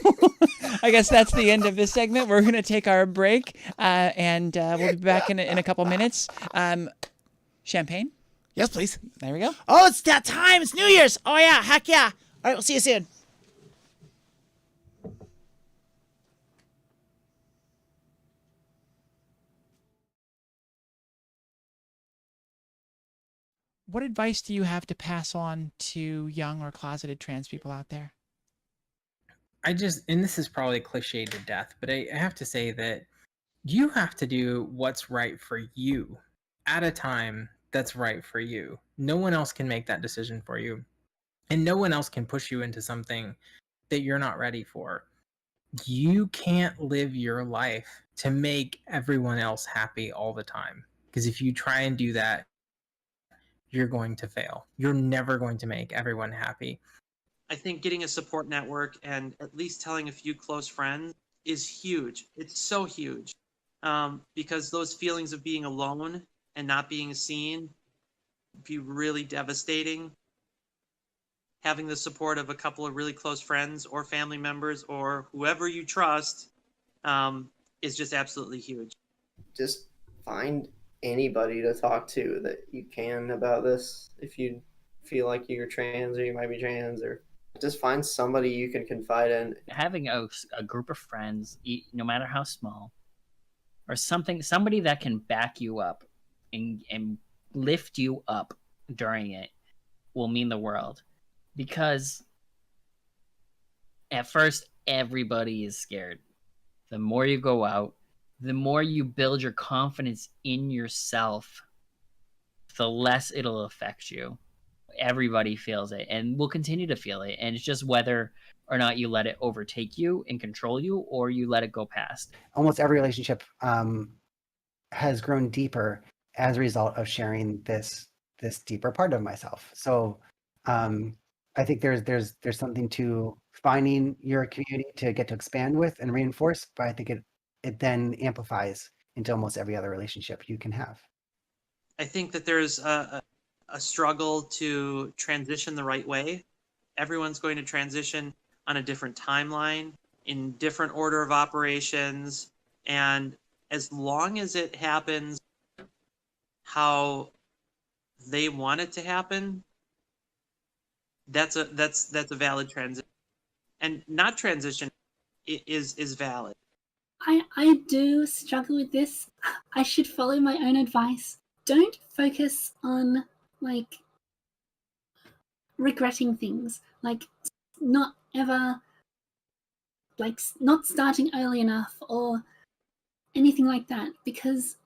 I guess that's the end of this segment. We're going to take our break, and we'll be back in a couple minutes. Champagne? Yes, please. There we go. Oh, it's that time. It's New Year's. Oh, yeah. Heck yeah. All right. We'll see you soon. What advice do you have to pass on to young or closeted trans people out there? And this is probably cliched to death, but I have to say that you have to do what's right for you at a time that's right for you. No one else can make that decision for you. And no one else can push you into something that you're not ready for. You can't live your life to make everyone else happy all the time. Because if you try and do that, you're going to fail. You're never going to make everyone happy. I think getting a support network and at least telling a few close friends is huge. It's so huge, because those feelings of being alone and not being seen be really devastating. Having the support of a couple of really close friends or family members or whoever you trust is just absolutely huge. Just find anybody to talk to that you can about this. If you feel like you're trans or you might be trans, or just find somebody you can confide in. Having a group of friends, no matter how small, or somebody that can back you up and lift you up during it will mean the world. Because at first, everybody is scared. The more you go out, the more you build your confidence in yourself, the less it'll affect you. Everybody feels it and will continue to feel it. And it's just whether or not you let it overtake you and control you, or you let it go past. Almost every relationship has grown deeper as a result of sharing this deeper part of myself. So I think there's something to finding your community to get to expand with and reinforce, but I think it then amplifies into almost every other relationship you can have. I think that there's a struggle to transition the right way. Everyone's going to transition on a different timeline, in different order of operations, and as long as it happens how they want it to happen, that's a valid transition. And not transition is valid. I do struggle with this. I should follow my own advice. Don't focus on regretting things, not ever not starting early enough or anything like that, because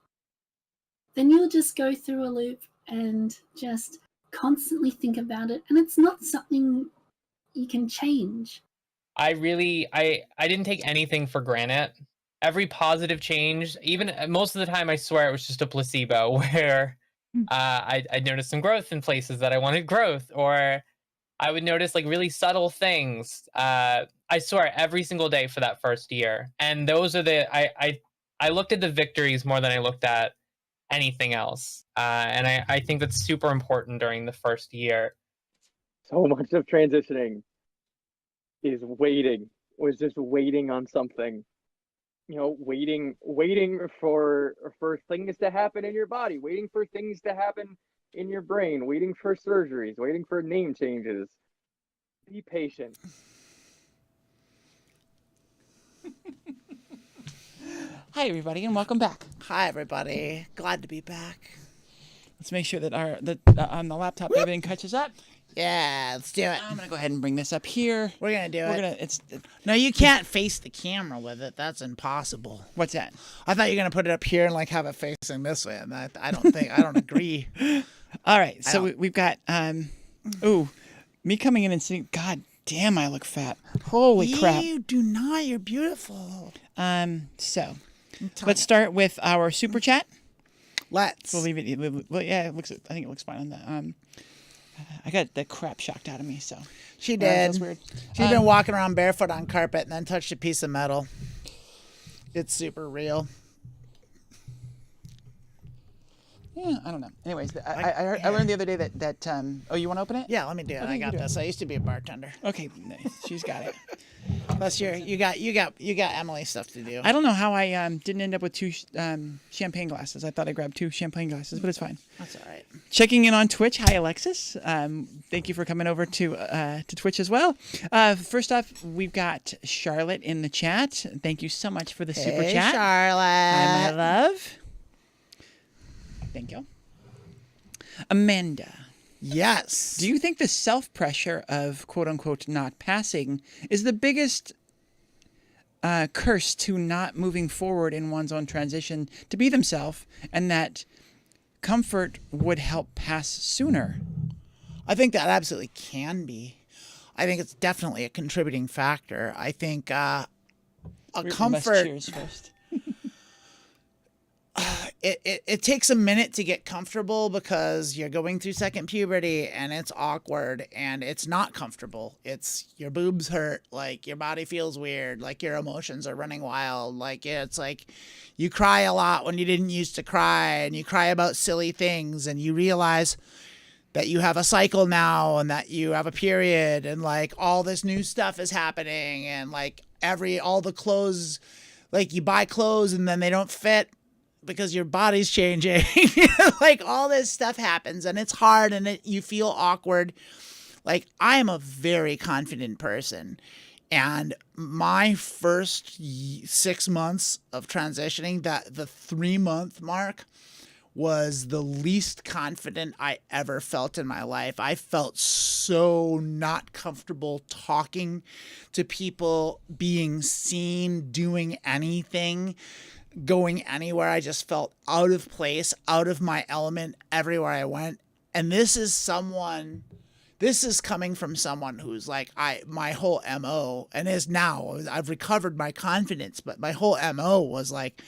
then you'll just go through a loop and just constantly think about it, and it's not something you can change. I didn't take anything for granted. Every positive change, even most of the time, I swear it was just a placebo, where I'd notice some growth in places that I wanted growth, or I would notice like really subtle things. I swear every single day for that first year. And those are I looked at the victories more than I looked at anything else. And I think that's super important during the first year. So much of transitioning is waiting, was just waiting on something. Waiting for things to happen in your body, waiting for things to happen in your brain, waiting for surgeries, waiting for name changes. Be patient. Hi, everybody, and welcome back. Hi, everybody. Glad to be back. Let's make sure that on the laptop everything catches up. Yeah, let's do it. I'm gonna go ahead and bring this up here. We're gonna do it. It's No, you can't face the camera with it. That's impossible. What's that? I thought you were gonna put it up here and like have it facing this way, and I don't agree. All right, so we've got me coming in and saying, God damn, I look fat. Holy crap. You do not. You're beautiful. So let's start with our super chat. Let's. We'll leave it. Well, yeah, I think it looks fine on that. I got the crap shocked out of me, so. She did. That's weird. She's been walking around barefoot on carpet and then touched a piece of metal. It's super real. Yeah, I don't know. Anyways, I learned the other day that you want to open it? Yeah, let me do it. Okay, I got this. I used to be a bartender. Okay, nice. She's got it. Plus, you got Emily stuff to do. I don't know how I didn't end up with two champagne glasses. I thought I grabbed two champagne glasses, but it's fine. That's all right. Checking in on Twitch. Hi, Alexis. Thank you for coming over to Twitch as well. First off, we've got Charlotte in the chat. Thank you so much for the super chat. Charlotte. Hi, my love. Thank you. Amanda. Yes. Do you think the self-pressure of quote-unquote not passing is the biggest curse to not moving forward in one's own transition to be themselves, and that comfort would help pass sooner? I think that absolutely can be. I think it's definitely a contributing factor. I think comfort. Cheers first. It takes a minute to get comfortable because you're going through second puberty and it's awkward and it's not comfortable. It's your boobs hurt, like your body feels weird, like your emotions are running wild, like it's like you cry a lot when you didn't used to cry, and you cry about silly things, and you realize that you have a cycle now and that you have a period, and like all this new stuff is happening, and like all the clothes, like you buy clothes and then they don't fit because your body's changing. Like all this stuff happens and it's hard, and you feel awkward. Like I am a very confident person, and my first 6 months of transitioning, that the 3-month mark was the least confident I ever felt in my life. I felt so not comfortable talking to people, being seen, doing anything, going anywhere. I just felt out of place, out of my element everywhere I went. And this is coming from someone who's like, my whole MO, and is now, I've recovered my confidence, but my whole MO was like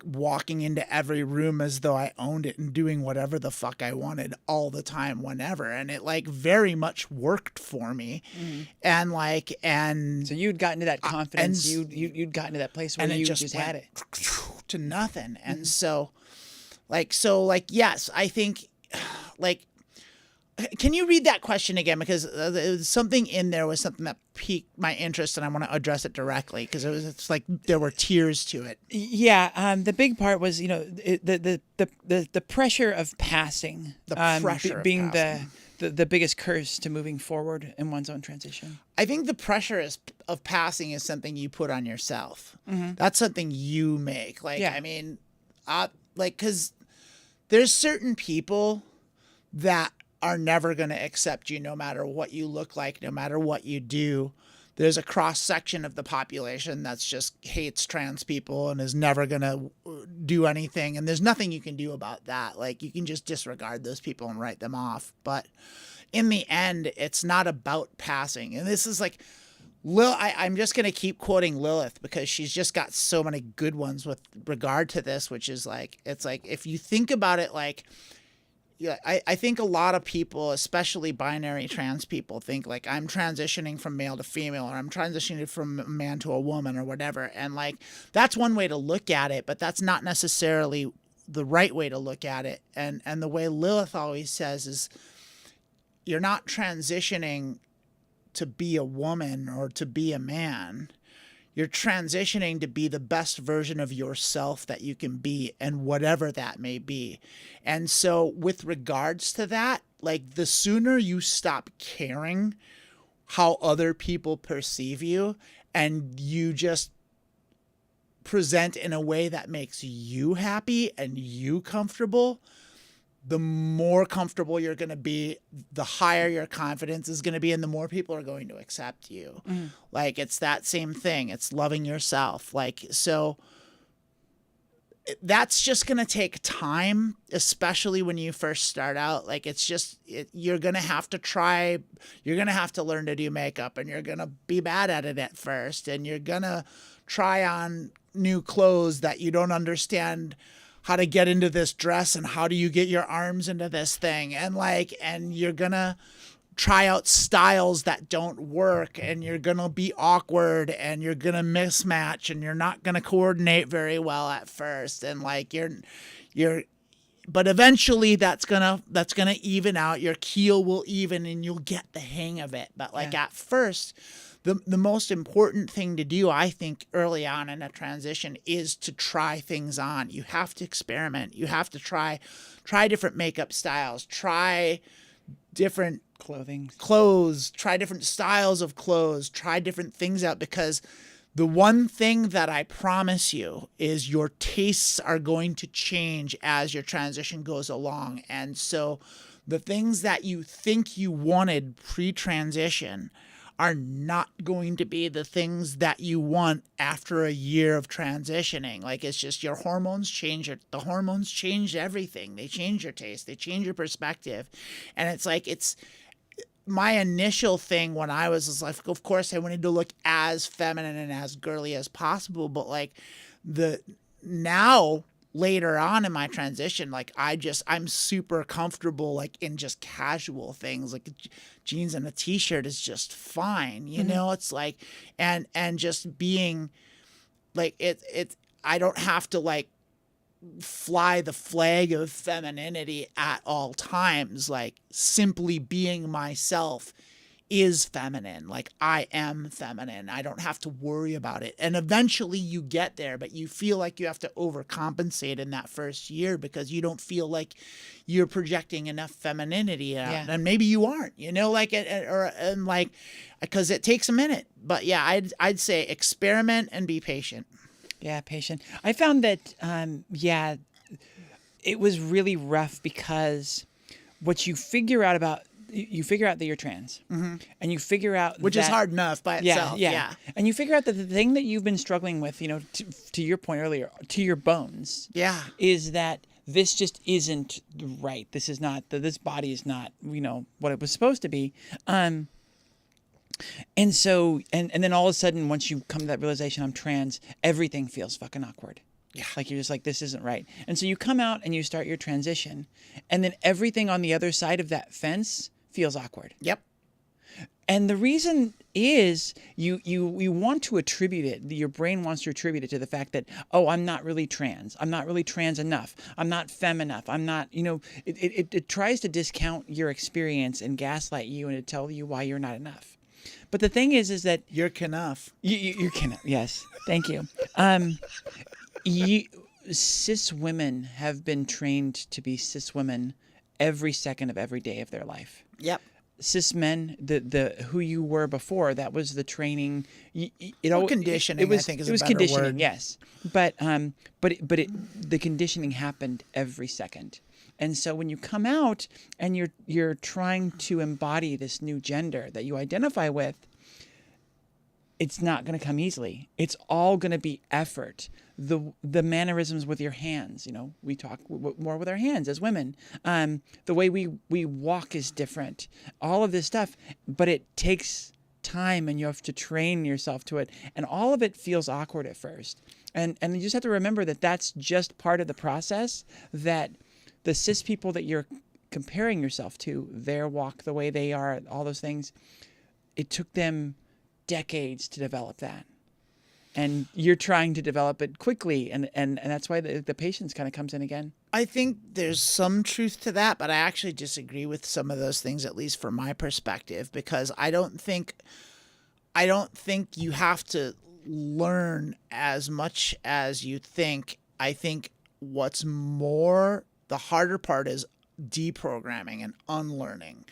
walking into every room as though I owned it and doing whatever the fuck I wanted all the time, whenever. And it like very much worked for me. Mm-hmm. And so you'd gotten to that confidence, you'd gotten to that place where you just had it to nothing. And so yes, I think can you read that question again? Because something in there was something that piqued my interest, and I want to address it directly because it's like there were tears to it. Yeah, the big part was the pressure of passing, being the biggest curse to moving forward in one's own transition. I think the pressure of passing is something you put on yourself. Mm-hmm. That's something you make. I mean, because there's certain people that are never going to accept you no matter what you look like, no matter what you do. There's a cross section of the population that's just hates trans people and is never going to do anything. And there's nothing you can do about that. Like you can just disregard those people and write them off. But in the end, it's not about passing. And this is like, I'm just going to keep quoting Lilith because she's just got so many good ones with regard to this, which is like, it's like, if you think about it, like, yeah, I think a lot of people, especially binary trans people, think like I'm transitioning from male to female, or I'm transitioning from a man to a woman, or whatever. And like that's one way to look at it, but that's not necessarily the right way to look at it. And the way Lilith always says is, you're not transitioning to be a woman or to be a man. You're transitioning to be the best version of yourself that you can be, and whatever that may be. And so with regards to that, like the sooner you stop caring how other people perceive you, and you just present in a way that makes you happy and you comfortable, the more comfortable you're going to be, the higher your confidence is going to be, and the more people are going to accept you. Like, it's that same thing. It's loving yourself. Like, so that's just going to take time, especially when you first start out. Like, it's just, you're going to have to try, you're going to have to learn to do makeup, and you're going to be bad at it at first, and you're going to try on new clothes that you don't understand how to get into this dress, and how do you get your arms into this thing, and like, and you're gonna try out styles that don't work, and you're gonna be awkward, and you're gonna mismatch, and you're not gonna coordinate very well at first, and like you're but eventually that's gonna even out. Your keel will even, and you'll get the hang of it. But like at first, the most important thing to do, I think, early on in a transition is to try things on. You have to experiment. You have to try different makeup styles, try different clothes, try different styles of clothes, try different things out, because the one thing that I promise you is your tastes are going to change as your transition goes along. And so the things that you think you wanted pre-transition are not going to be the things that you want after a year of transitioning. Like, it's just your hormones change. The hormones change everything. They change your taste. They change your perspective. And it's like, it's my initial thing when I was like, of course I wanted to look as feminine and as girly as possible. But like now later on in my transition, like I'm super comfortable like in just casual things, like jeans and a t-shirt is just fine, you know. It's like, and just being like I don't have to like fly the flag of femininity at all times. Like, simply being myself is feminine. Like, I am feminine. I don't have to worry about it. And eventually you get there, but you feel like you have to overcompensate in that first year because you don't feel like you're projecting enough femininity out. Yeah. And maybe you aren't, you know, like, and like, because it takes a minute. But yeah, I'd say experiment and be patient. Yeah, patient. I found that, it was really rough because what you figure out that you're trans, and you figure out which is hard enough by itself. Yeah. And you figure out that the thing that you've been struggling with, you know, to your point earlier, to your bones, is that this just isn't right. This is not, this body is not, you know, what it was supposed to be. And so, and then all of a sudden, once you come to that realization, I'm trans, everything feels fucking awkward. Yeah. Like, you're just like, this isn't right. And so you come out and you start your transition, and then everything on the other side of that fence feels awkward. Yep. And the reason is you want to attribute it, your brain wants to attribute it to the fact that, oh, I'm not really trans. I'm not really trans enough. I'm not femme enough. I'm not, you know, it tries to discount your experience and gaslight you and to tell you why you're not enough. But the thing is that you're enough. You're enough. Yes. Thank you. Cis women have been trained to be cis women every second of every day of their life. Yep. Cis men, the who you were before, that was the training. Conditioning. I think is a better conditioning. word. Yes, but the conditioning happened every second. And so when you come out and you're trying to embody this new gender that you identify with, it's not going to come easily. It's all going to be effort. The mannerisms with your hands, you know, we talk more with our hands as women. The way we walk is different. All of this stuff, but it takes time, and you have to train yourself to it. And all of it feels awkward at first. And you just have to remember that that's just part of the process, that the cis people that you're comparing yourself to their walk, the way they are, all those things, it took them decades to develop that. And you're trying to develop it quickly, and that's why the patience kind of comes in again. I think there's some truth to that, but I actually disagree with some of those things, at least from my perspective, because I don't think you have to learn as much as you think. I think the harder part is deprogramming and unlearning.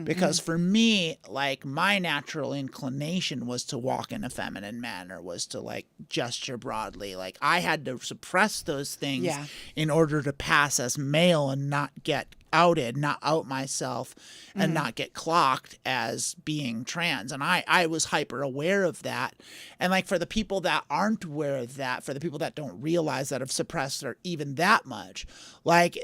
Because for me, like, my natural inclination was to walk in a feminine manner, was to like gesture broadly. Like, I had to suppress those things in order to pass as male and not get outed, not out myself, and not get clocked as being trans. And I was hyper aware of that. And like, for the people that aren't aware of that, for the people that don't realize that have suppressed or even that much, like,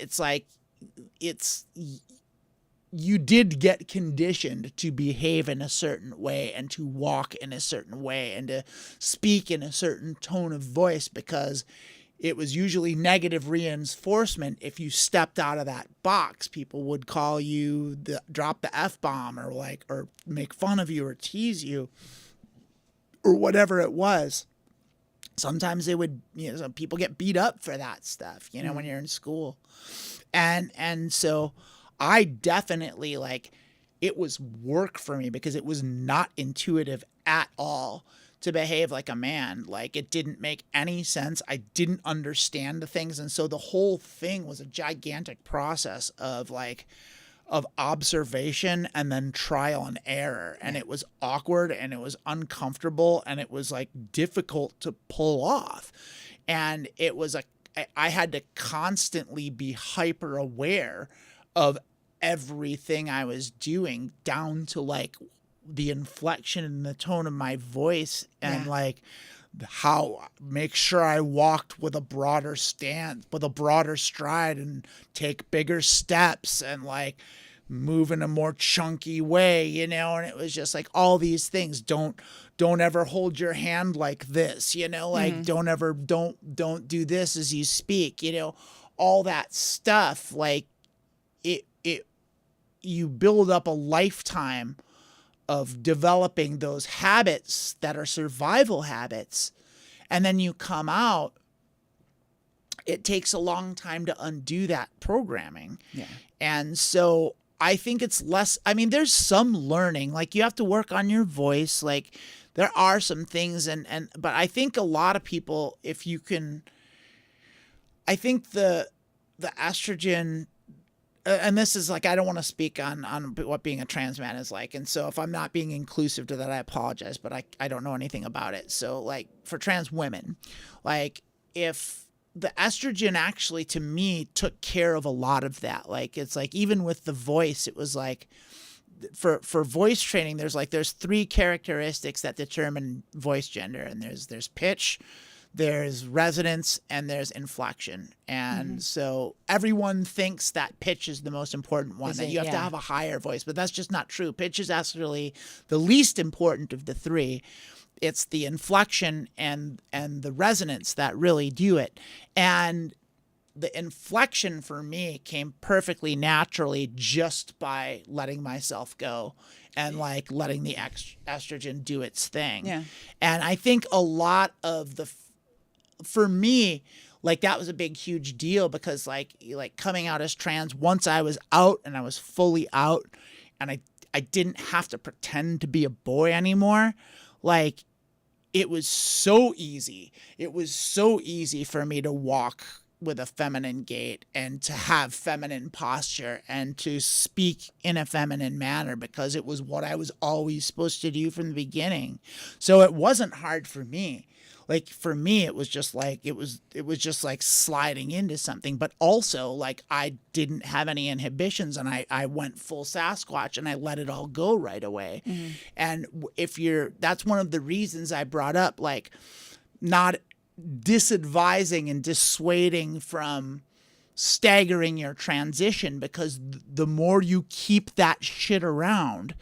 you did get conditioned to behave in a certain way and to walk in a certain way and to speak in a certain tone of voice, because it was usually negative reinforcement. If you stepped out of that box, people would call you, drop the F-bomb, or make fun of you or tease you or whatever it was. Sometimes they would, people get beat up for that stuff, when you're in school. And so I definitely, like, it was work for me because it was not intuitive at all to behave like a man. Like, it didn't make any sense. I didn't understand the things. And so the whole thing was a gigantic process of observation and then trial and error. And it was awkward and it was uncomfortable and it was like difficult to pull off. And I had to constantly be hyper aware of everything I was doing, down to like the inflection and the tone of my voice, and like how make sure I walked with a broader stance, with a broader stride, and take bigger steps, and like move in a more chunky way, and it was just like all these things. Don't ever hold your hand like this, like don't do this as you speak, all that stuff. Like, you build up a lifetime of developing those habits that are survival habits, and then you come out, it takes a long time to undo that programming. And so I think it's less, there's some learning, like you have to work on your voice, like there are some things, but I think a lot of people, I think the estrogen, and this is like, I don't want to speak on what being a trans man is like. And so if I'm not being inclusive to that, I apologize, but I don't know anything about it. So like, for trans women, like, if the estrogen actually, to me, took care of a lot of that. Like, it's like, even with the voice, it was like, for voice training, there's 3 characteristics that determine voice gender. And there's pitch, there's resonance, and there's inflection. And so everyone thinks that pitch is the most important one, that you have to have a higher voice, but that's just not true. Pitch is actually the least important of the 3. It's the inflection and the resonance that really do it. And the inflection for me came perfectly naturally just by letting myself go and like letting the estrogen do its thing. And I think a lot of for me, like, that was a big, huge deal, because like coming out as trans, once I was out and I was fully out and I didn't have to pretend to be a boy anymore, like, it was so easy. It was so easy for me to walk with a feminine gait and to have feminine posture and to speak in a feminine manner, because it was what I was always supposed to do from the beginning. So it wasn't hard for me. Like, for me, it was just like, it was just like sliding into something, but also like, I didn't have any inhibitions, and I went full Sasquatch and I let it all go right away. And that's one of the reasons I brought up, like, not disadvising and dissuading from staggering your transition, because the more you keep that shit around,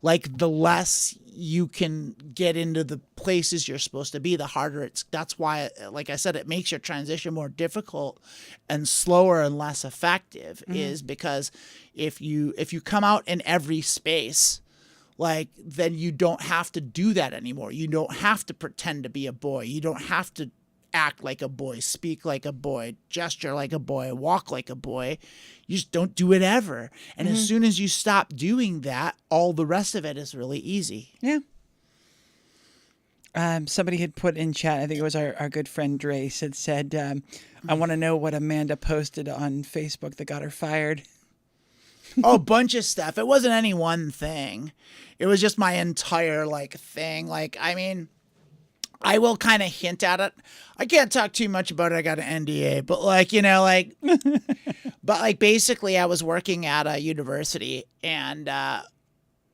like the less you can get into the places you're supposed to be, the harder that's why, like I said, it makes your transition more difficult and slower and less effective, is because if you come out in every space, like, then you don't have to do that anymore. You don't have to pretend to be a boy. You don't have to act like a boy, speak like a boy, gesture like a boy, walk like a boy. You just don't do it ever. And as soon as you stop doing that, all the rest of it is really easy. Yeah. Somebody had put in chat, I think it was our good friend Drace, had said, I want to know what Amanda posted on Facebook that got her fired. Oh, a bunch of stuff. It wasn't any one thing. It was just my entire, like, thing. Like, I mean, I will kind of hint at it. I can't talk too much about it. I got an NDA, but like, you know, like, but like basically I was working at a university, and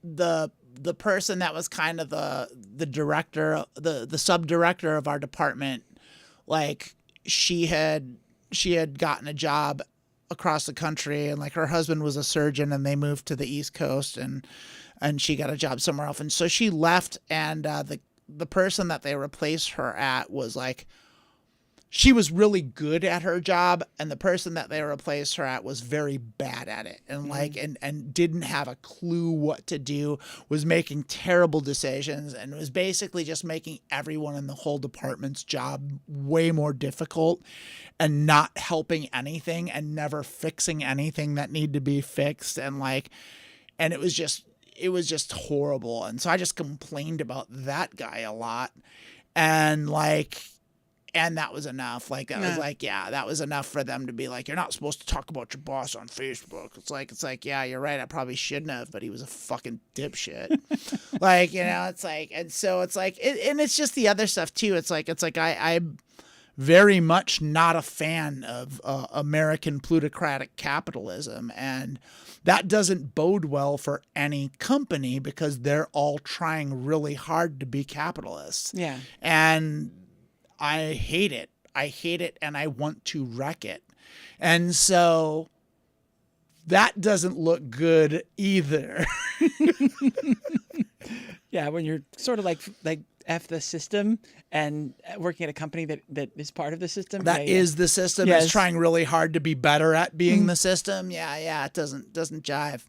the person that was kind of the director, the sub-director of our department, like she had gotten a job across the country, and like her husband was a surgeon, and they moved to the East Coast, and she got a job somewhere else. And so she left, and the person that they replaced her at was like, she was really good at her job, and the person that they replaced her at was very bad at it, and like and didn't have a clue what to do, was making terrible decisions, and was basically just making everyone in the whole department's job way more difficult, and not helping anything, and never fixing anything that needed to be fixed, and like, and it was just horrible. And so I just complained about that guy a lot, and like, and that was enough. Like, that was like, yeah, that was enough for them to be like, you're not supposed to talk about your boss on Facebook. It's like, yeah, you're right. I probably shouldn't have, but he was a fucking dipshit. Like, you know, it's like, and so it's like, and it's just the other stuff too. It's like I'm very much not a fan of American plutocratic capitalism, and that doesn't bode well for any company, because they're all trying really hard to be capitalists. Yeah. And I hate it. And I want to wreck it. And so that doesn't look good either. Yeah, when you're sort of like F the system and working at a company that is part of the system. That is the system. Yes. Is trying really hard to be better at being the system. Yeah, it doesn't jive.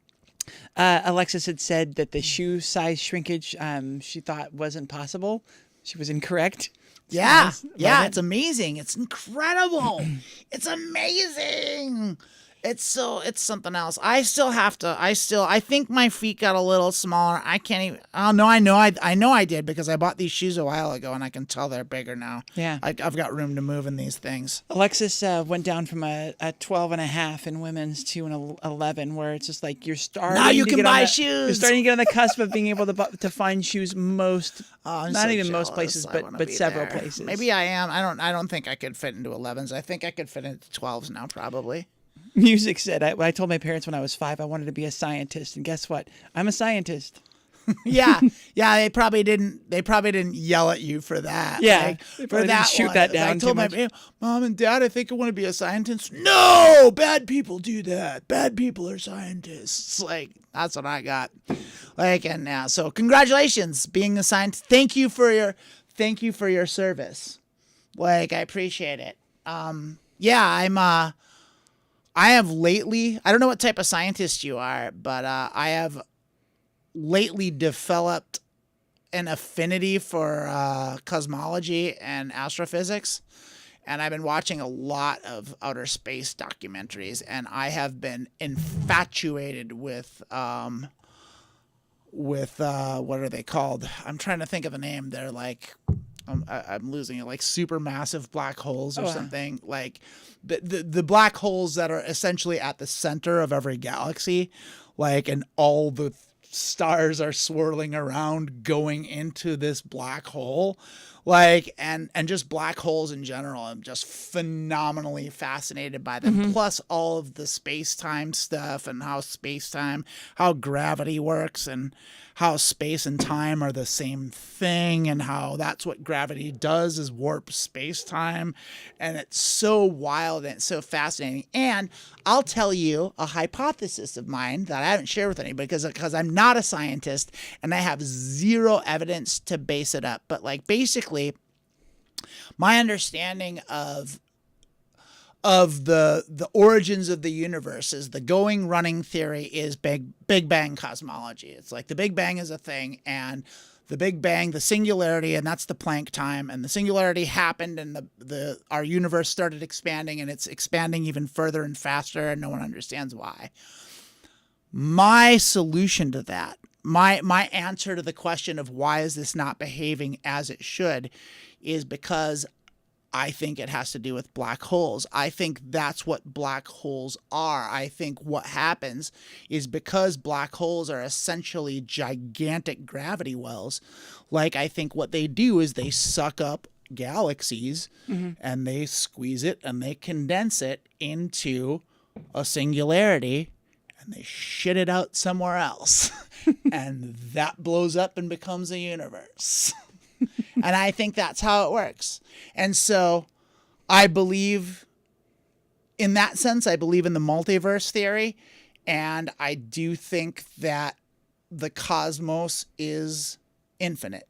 Alexis had said that the shoe size shrinkage she thought wasn't possible. She was incorrect. Yeah, Nice. yeah, it's amazing. It's incredible. It's amazing. It's something else. I think my feet got a little smaller. I can't even, oh no, I know I did, because I bought these shoes a while ago, and I can tell they're bigger now. Yeah. I've got room to move in these things. Alexis went down from a 12 and a half in women's to an 11, where it's just like you're starting Now you to can get on buy the- shoes. You're starting to get on the cusp of being able to find shoes most, I'm not so even most jealous. places, I wanna but be several there. places. Maybe I am. I don't think I could fit into 11s. I think I could fit into 12s now, probably. Music said, I told my parents when I was 5 I wanted to be a scientist, and guess what? I'm a scientist. Yeah. They probably didn't yell at you for that. Yeah, Like, they for probably that didn't shoot one. that I down told too my much. Mom and Dad, I think I want to be a scientist. No, bad people do that. Bad people are scientists. Like, that's what I got. Like, and now, so congratulations being a scientist. Thank you for your service. Like, I appreciate it. Yeah, I have lately, I don't know what type of scientist you are, but I have lately developed an affinity for cosmology and astrophysics, and I've been watching a lot of outer space documentaries, and I have been infatuated with what are they called? I'm trying to think of the name. They're like, I'm losing it, like supermassive black holes or something. Like the black holes that are essentially at the center of every galaxy, like, and all the stars are swirling around going into this black hole. Like, and just black holes in general. I'm just phenomenally fascinated by them. Plus all of the space-time stuff and how gravity works and how space and time are the same thing and how that's what gravity does is warp space-time. And it's so wild and it's so fascinating. And I'll tell you a hypothesis of mine that I haven't shared with anybody because I'm not a scientist and I have zero evidence to base it up. But like basically my understanding of the origins of the universe is the going running theory is Big Bang cosmology. It's like the Big Bang is a thing and the Big Bang, the singularity, and that's the Planck time, and the singularity happened and our universe started expanding and it's expanding even further and faster and no one understands why. My solution to that, my answer to the question of why is this not behaving as it should is because I think it has to do with black holes. I think that's what black holes are. I think what happens is because black holes are essentially gigantic gravity wells, like I think what they do is they suck up galaxies and they squeeze it and they condense it into a singularity and they shit it out somewhere else. And that blows up and becomes a universe. And I think that's how it works. And so I believe in that sense, I believe in the multiverse theory. And I do think that the cosmos is infinite.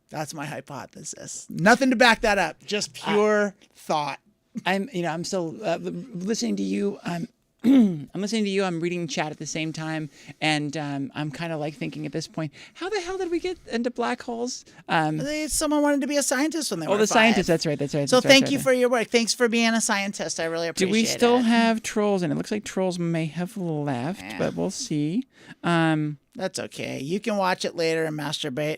That's my hypothesis. Nothing to back that up, just pure thought. I'm still listening to you. I'm listening to you. I'm reading chat at the same time, and I'm kind of like thinking at this point, how the hell did we get into black holes? Someone wanted to be a scientist when they were the 5. scientist. That's right. So thank you for your work. Thanks for being a scientist. I really appreciate it. Do we still have trolls? And it looks like trolls may have left, but we'll see. That's okay. You can watch it later and masturbate.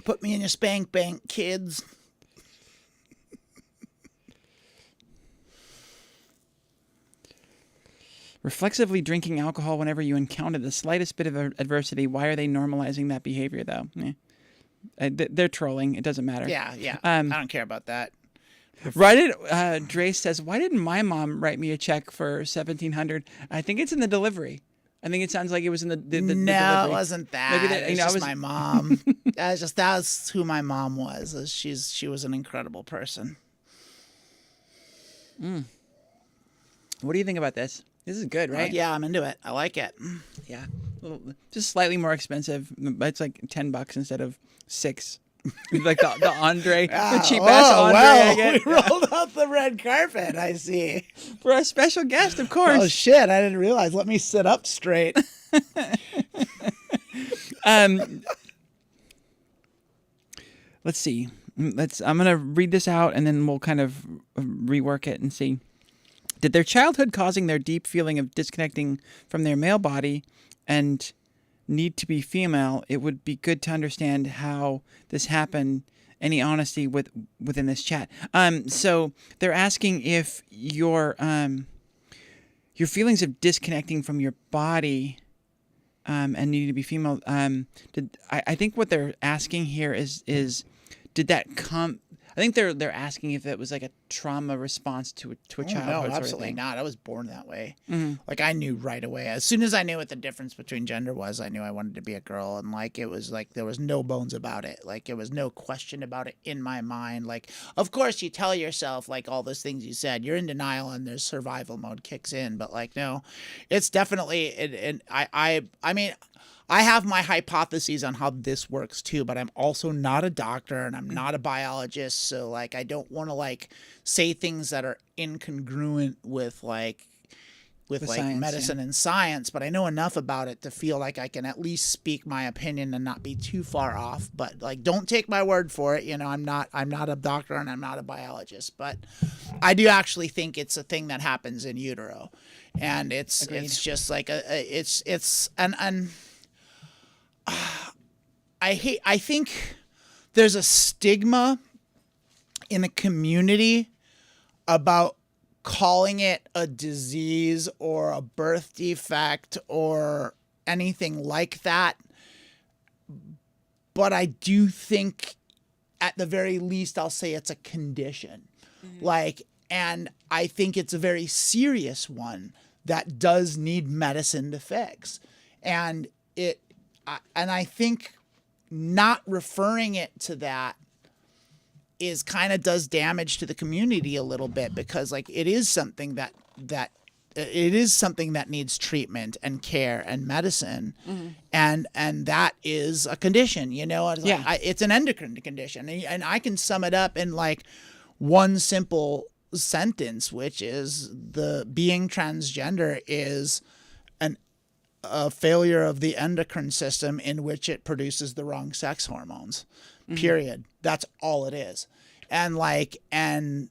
Put me in your spank bank, kids. Reflexively drinking alcohol whenever you encounter the slightest bit of adversity. Why are they normalizing that behavior, though? They're trolling. It doesn't matter. Yeah. I don't care about that. Dre says, why didn't my mom write me a check for $1,700? I think it's in the delivery. I think it sounds like it was in the delivery. No, it wasn't that. Maybe it was just my mom. That's who my mom was. She was an incredible person. What do you think about this? This is good, right? Yeah, I'm into it. I like it. Yeah. Just slightly more expensive. It's like $10 instead of $6. Like the Andre, the cheap ass Andre. Wow. We rolled out the red carpet. I see. For a special guest, of course. Oh shit! I didn't realize. Let me sit up straight. Let's see. I'm gonna read this out and then we'll kind of rework it and see. Did their childhood causing their deep feeling of disconnecting from their male body and need to be female? It would be good to understand how this happened. Any honesty within this chat. So they're asking if your feelings of disconnecting from your body and needing to be female. I think what they're asking here is did that come? I think they're asking if it was like a trauma response to a childhood. No, sort of absolutely thing. not. I was born that way. Mm-hmm. Like I knew right away. As soon as I knew what the difference between gender was, I knew I wanted to be a girl, and like it was like there was no bones about it. Like there was no question about it in my mind. Like of course you tell yourself like all those things you said. You're in denial, and there's survival mode kicks in. But like no, it's definitely. And I mean. I have my hypotheses on how this works too, but I'm also not a doctor and I'm not a biologist. So like, I don't want to like say things that are incongruent with science, medicine and science, but I know enough about it to feel like I can at least speak my opinion and not be too far off. But like, don't take my word for it. You know, I'm not a doctor and I'm not a biologist, but I do actually think it's a thing that happens in utero, and it's just like I think there's a stigma in the community about calling it a disease or a birth defect or anything like that but I do think at the very least, I'll say it's a condition. Like, and I think it's a very serious one that does need medicine to fix. And I think not referring it to that is kind of does damage to the community a little bit, because like it is something that needs treatment and care and medicine. And that is a condition, you know. It's, like, it's an endocrine condition, and I can sum it up in like one simple sentence, which is the being transgender is a failure of the endocrine system in which it produces the wrong sex hormones. Period. That's all it is. And like, and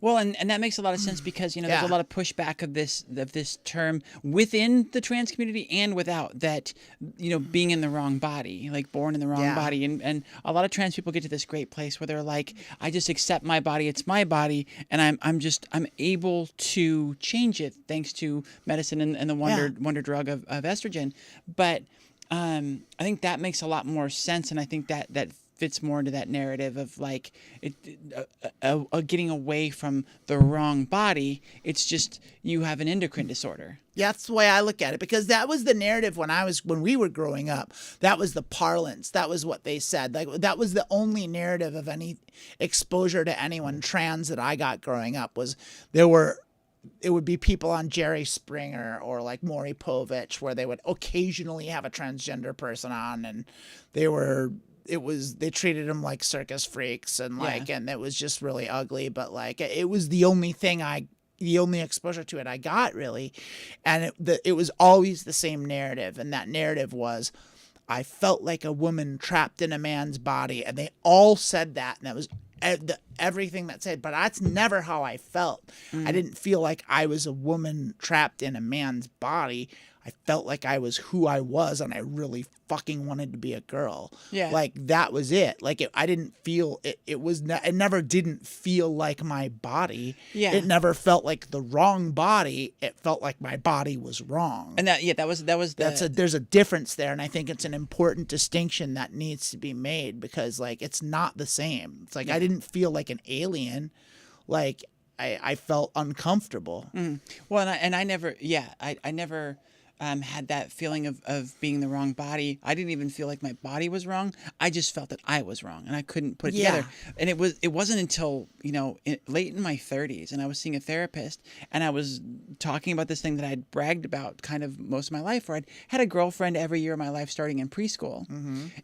well, and that makes a lot of sense because, you know, there's a lot of pushback of this term within the trans community and without, that, you know, being in the wrong body, like born in the wrong body. And a lot of trans people get to this great place where they're like, I just accept my body. It's my body. And I'm able to change it thanks to medicine and the wonder drug of estrogen. But I think that makes a lot more sense. And I think that fits more into that narrative of like getting away from the wrong body. It's just you have an endocrine disorder. That's the way I look at it, because that was the narrative when we were growing up. That was the parlance. That was what they said. Like that was the only narrative of any exposure to anyone trans that I got growing up. It would be people on Jerry Springer or like Maury Povich, where they would occasionally have a transgender person on, and they treated them like circus freaks, and like, and it was just really ugly. But like, it was the only exposure to it I got, really. And it was always the same narrative. And that narrative was, I felt like a woman trapped in a man's body. And they all said that. And that was everything that said, but that's never how I felt. I didn't feel like I was a woman trapped in a man's body. I felt like I was who I was, and I really fucking wanted to be a girl. Yeah. Like that was it. Like I didn't feel it. It never didn't feel like my body. Yeah. It never felt like the wrong body. It felt like my body was wrong. And there's a difference there. And I think it's an important distinction that needs to be made, because like, it's not the same. It's like, I didn't feel like an alien. Like I felt uncomfortable. Well, and I never had that feeling of being the wrong body. I didn't even feel like my body was wrong. I just felt that I was wrong, and I couldn't put it together. And it wasn't until, you know, late in my 30s, and I was seeing a therapist, and I was talking about this thing that I'd bragged about kind of most of my life, where I'd had a girlfriend every year of my life starting in preschool.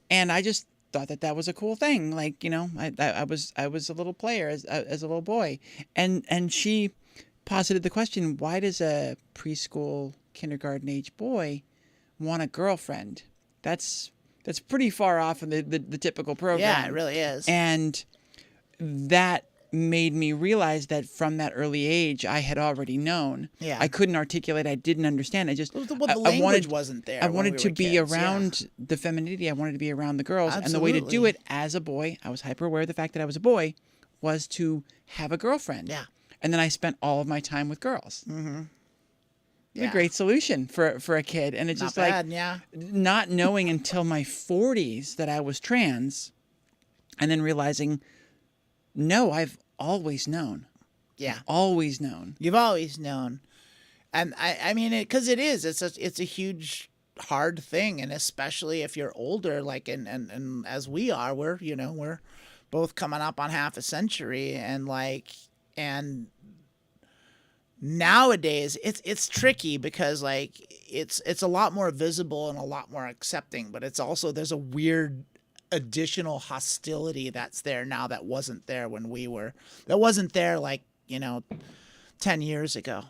And I just thought that was a cool thing. Like, you know, I was a little player as a little boy, and she posited the question, why does a preschool kindergarten age boy want a girlfriend? That's pretty far off in the typical program. Yeah, it really is. And that made me realize that from that early age, I had already known. Yeah. I couldn't articulate. I didn't understand. The language wasn't there. I wanted to be around the femininity. I wanted to be around the girls. Absolutely. And the way to do it as a boy, I was hyper aware of the fact that I was a boy, was to have a girlfriend. Yeah. And then I spent all of my time with girls. A great solution for a kid. And it's just not knowing until my 40s that I was trans, and then realizing, no, I've always known. Yeah. Always known. You've always known. And I mean, because it's a huge, hard thing. And especially if you're older, like, and as we are, we're both coming up on half a century, and nowadays it's tricky, because like it's a lot more visible and a lot more accepting, but it's also, there's a weird additional hostility that's there now that wasn't there that wasn't there like, 10 years ago.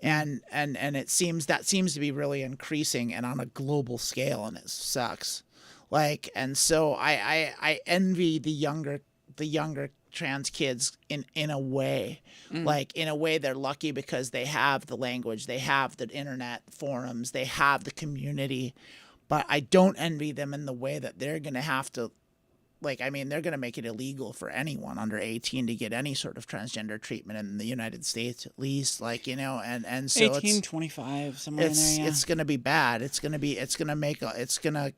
And it seems to be really increasing, and on a global scale, and it sucks. Like, and so I envy the younger trans kids in a way. Like, in a way, they're lucky because they have the language, they have the internet forums, they have the community. But I don't envy them in the way that they're going to have to, like, I mean, they're going to make it illegal for anyone under 18 to get any sort of transgender treatment in the United States, at least, like, and so 18, 25, somewhere in there, yeah. It's going to be bad. It's going to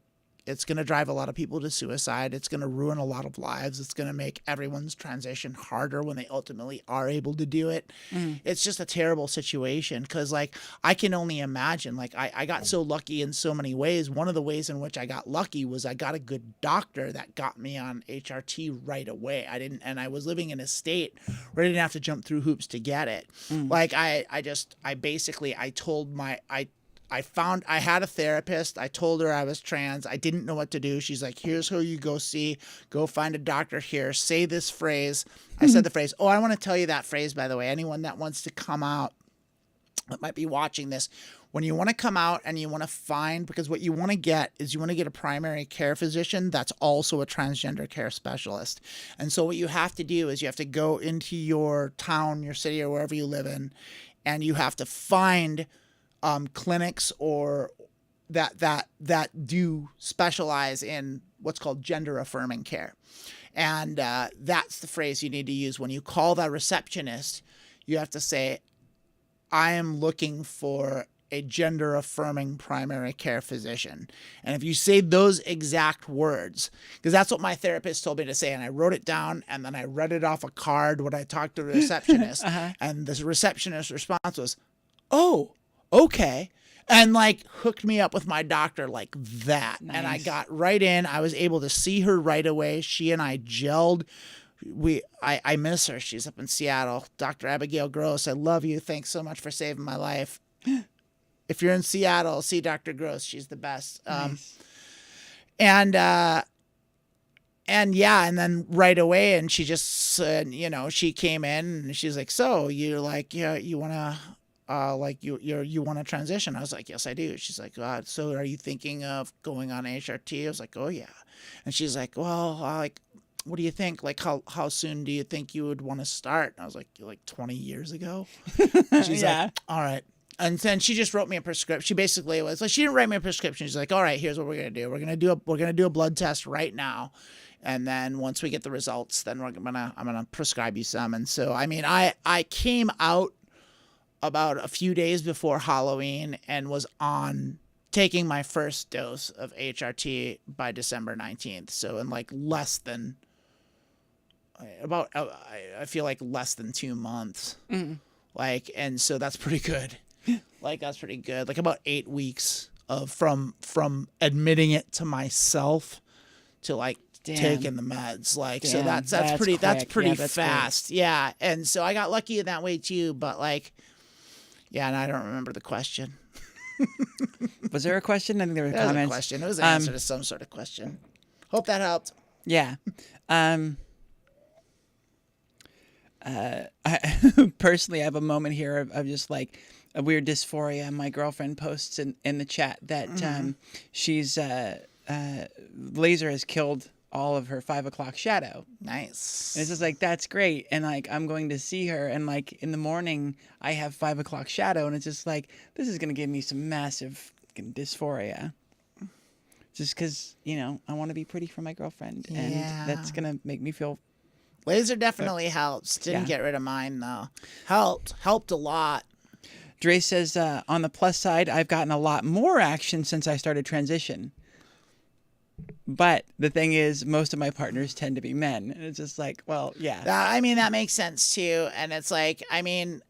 It's going to drive a lot of people to suicide. It's going to ruin a lot of lives. It's going to make everyone's transition harder when they ultimately are able to do it. It's just a terrible situation because, like, I can only imagine, like, I got so lucky in so many ways. One of the ways in which I got lucky was I got a good doctor that got me on HRT right away. I was living in a state where I didn't have to jump through hoops to get it. Like, I had a therapist. I told her I was trans. I didn't know what to do. She's like, here's who you go see. Go find a doctor here. Say this phrase. I said the phrase. Oh, I want to tell you that phrase, by the way. Anyone that wants to come out that might be watching this, when you want to come out and you want to find, because what you want to get is you want to get a primary care physician that's also a transgender care specialist. And so what you have to do is you have to go into your town, your city, or wherever you live in, and you have to find clinics or that do specialize in what's called gender affirming care. And that's the phrase you need to use. When you call that receptionist, you have to say, I am looking for a gender affirming primary care physician. And if you say those exact words, because that's what my therapist told me to say, and I wrote it down and then I read it off a card when I talked to the receptionist, and the receptionist's response was, oh, okay. And like hooked me up with my doctor like that. Nice. And I got right in. I was able to see her right away. She and I gelled. I miss her. She's up in Seattle. Dr. Abigail Gross, I love you. Thanks so much for saving my life. If you're in Seattle, see Dr. Gross. She's the best. Nice. And then right away, and she just said, she came in and she's like, so you're like, yeah, you want to, you want to transition? I was like, yes, I do. She's like, so are you thinking of going on HRT? I was like, oh yeah. And she's like, well, what do you think? Like, how soon do you think you would want to start? And I was like 20 years ago. And she's like, all right. And then she just wrote me a prescription. She basically was like, she didn't write me a prescription. She's like, all right, here's what we're going to do. We're going to do a blood test right now. And then once we get the results, then I'm going to prescribe you some. And so, I mean, I came out about a few days before Halloween and was on taking my first dose of HRT by December 19th. So in like less than I feel like less than 2 months. Like, and so that's pretty good. Like, that's pretty good. Like about 8 weeks of from admitting it to myself to like taking the meds. Like, so that's pretty fast. Great. Yeah. And so I got lucky in that way too, but like, yeah, and I don't remember the question. Was there a question? I think there were comments. Was a question. It was an answer to some sort of question. Hope that helped. Yeah. Personally, I have a moment here of just like a weird dysphoria. My girlfriend posts in the chat that she's laser has killed all of her 5 o'clock shadow. Nice. And it's just like, that's great. And like, I'm going to see her, and like in the morning I have 5 o'clock shadow, and it's just like, this is going to give me some massive dysphoria. Just because, I want to be pretty for my girlfriend, and that's going to make me feel. Laser definitely helps. Didn't get rid of mine though. Helped a lot. Dre says, on the plus side, I've gotten a lot more action since I started transition. But the thing is, most of my partners tend to be men. And it's just like, well, yeah. I mean, that makes sense too. And it's like, I mean,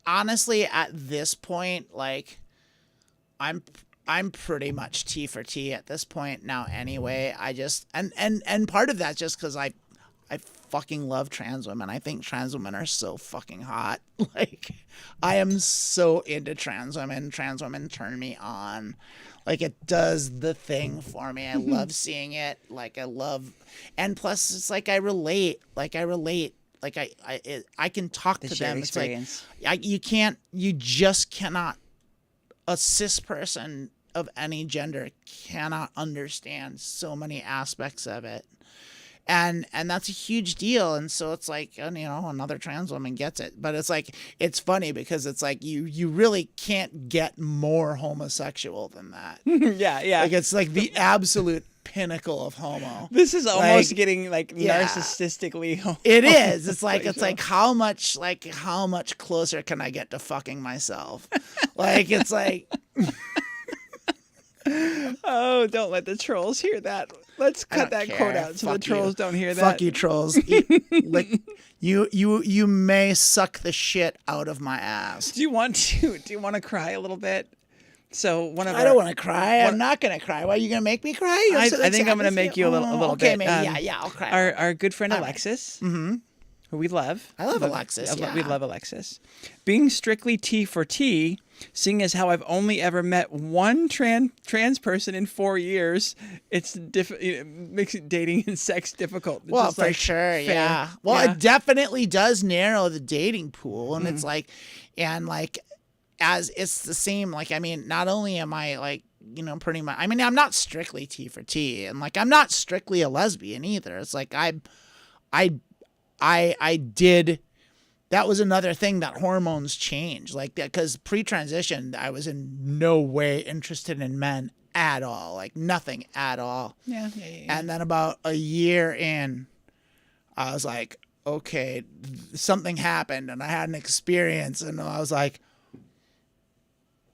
honestly, at this point, like, I'm pretty much T for T at this point now anyway. I just, and part of that just because I fucking love trans women. I think trans women are so fucking hot. Like, I am so into trans women. Trans women turn me on. Like, it does the thing for me. I love seeing it. Like, and plus it's like I relate. Like, I can talk to them. It's experience. Like, you just cannot, a cis person of any gender cannot understand so many aspects of it. And that's a huge deal. And so it's like, another trans woman gets it. But it's like, it's funny because it's like you really can't get more homosexual than that. Yeah. Like, it's like the absolute pinnacle of homo. This is almost getting like narcissistically homo. It is. It's like how much closer can I get to fucking myself? Like, it's like Oh, don't let the trolls hear that. Let's I cut don't that quote care. out so Fuck the trolls you. don't hear that. Fuck you, trolls. You may suck the shit out of my ass. Do you want to cry a little bit? So one of I don't want to cry. I'm not gonna cry. Why are you gonna make me cry? I think I'm gonna make you a little okay, bit. maybe. Yeah, I'll cry. Our good friend Alexis, who we love. I love Alexis. We love Alexis. Being strictly T for T, seeing as how I've only ever met one trans person in 4 years, it makes dating and sex difficult. It's Well, just, for like, sure, fair. yeah. Well, it definitely does narrow the dating pool, and it's like, as it's the same. Like, I mean, not only am I like, pretty much. I mean, I'm not strictly T for T, and like, I'm not strictly a lesbian either. It's like I did. That was another thing that hormones change, like that, because pre-transition, I was in no way interested in men at all, like nothing at all. Yeah. And then about a year in, I was like, okay, something happened, and I had an experience, and I was like,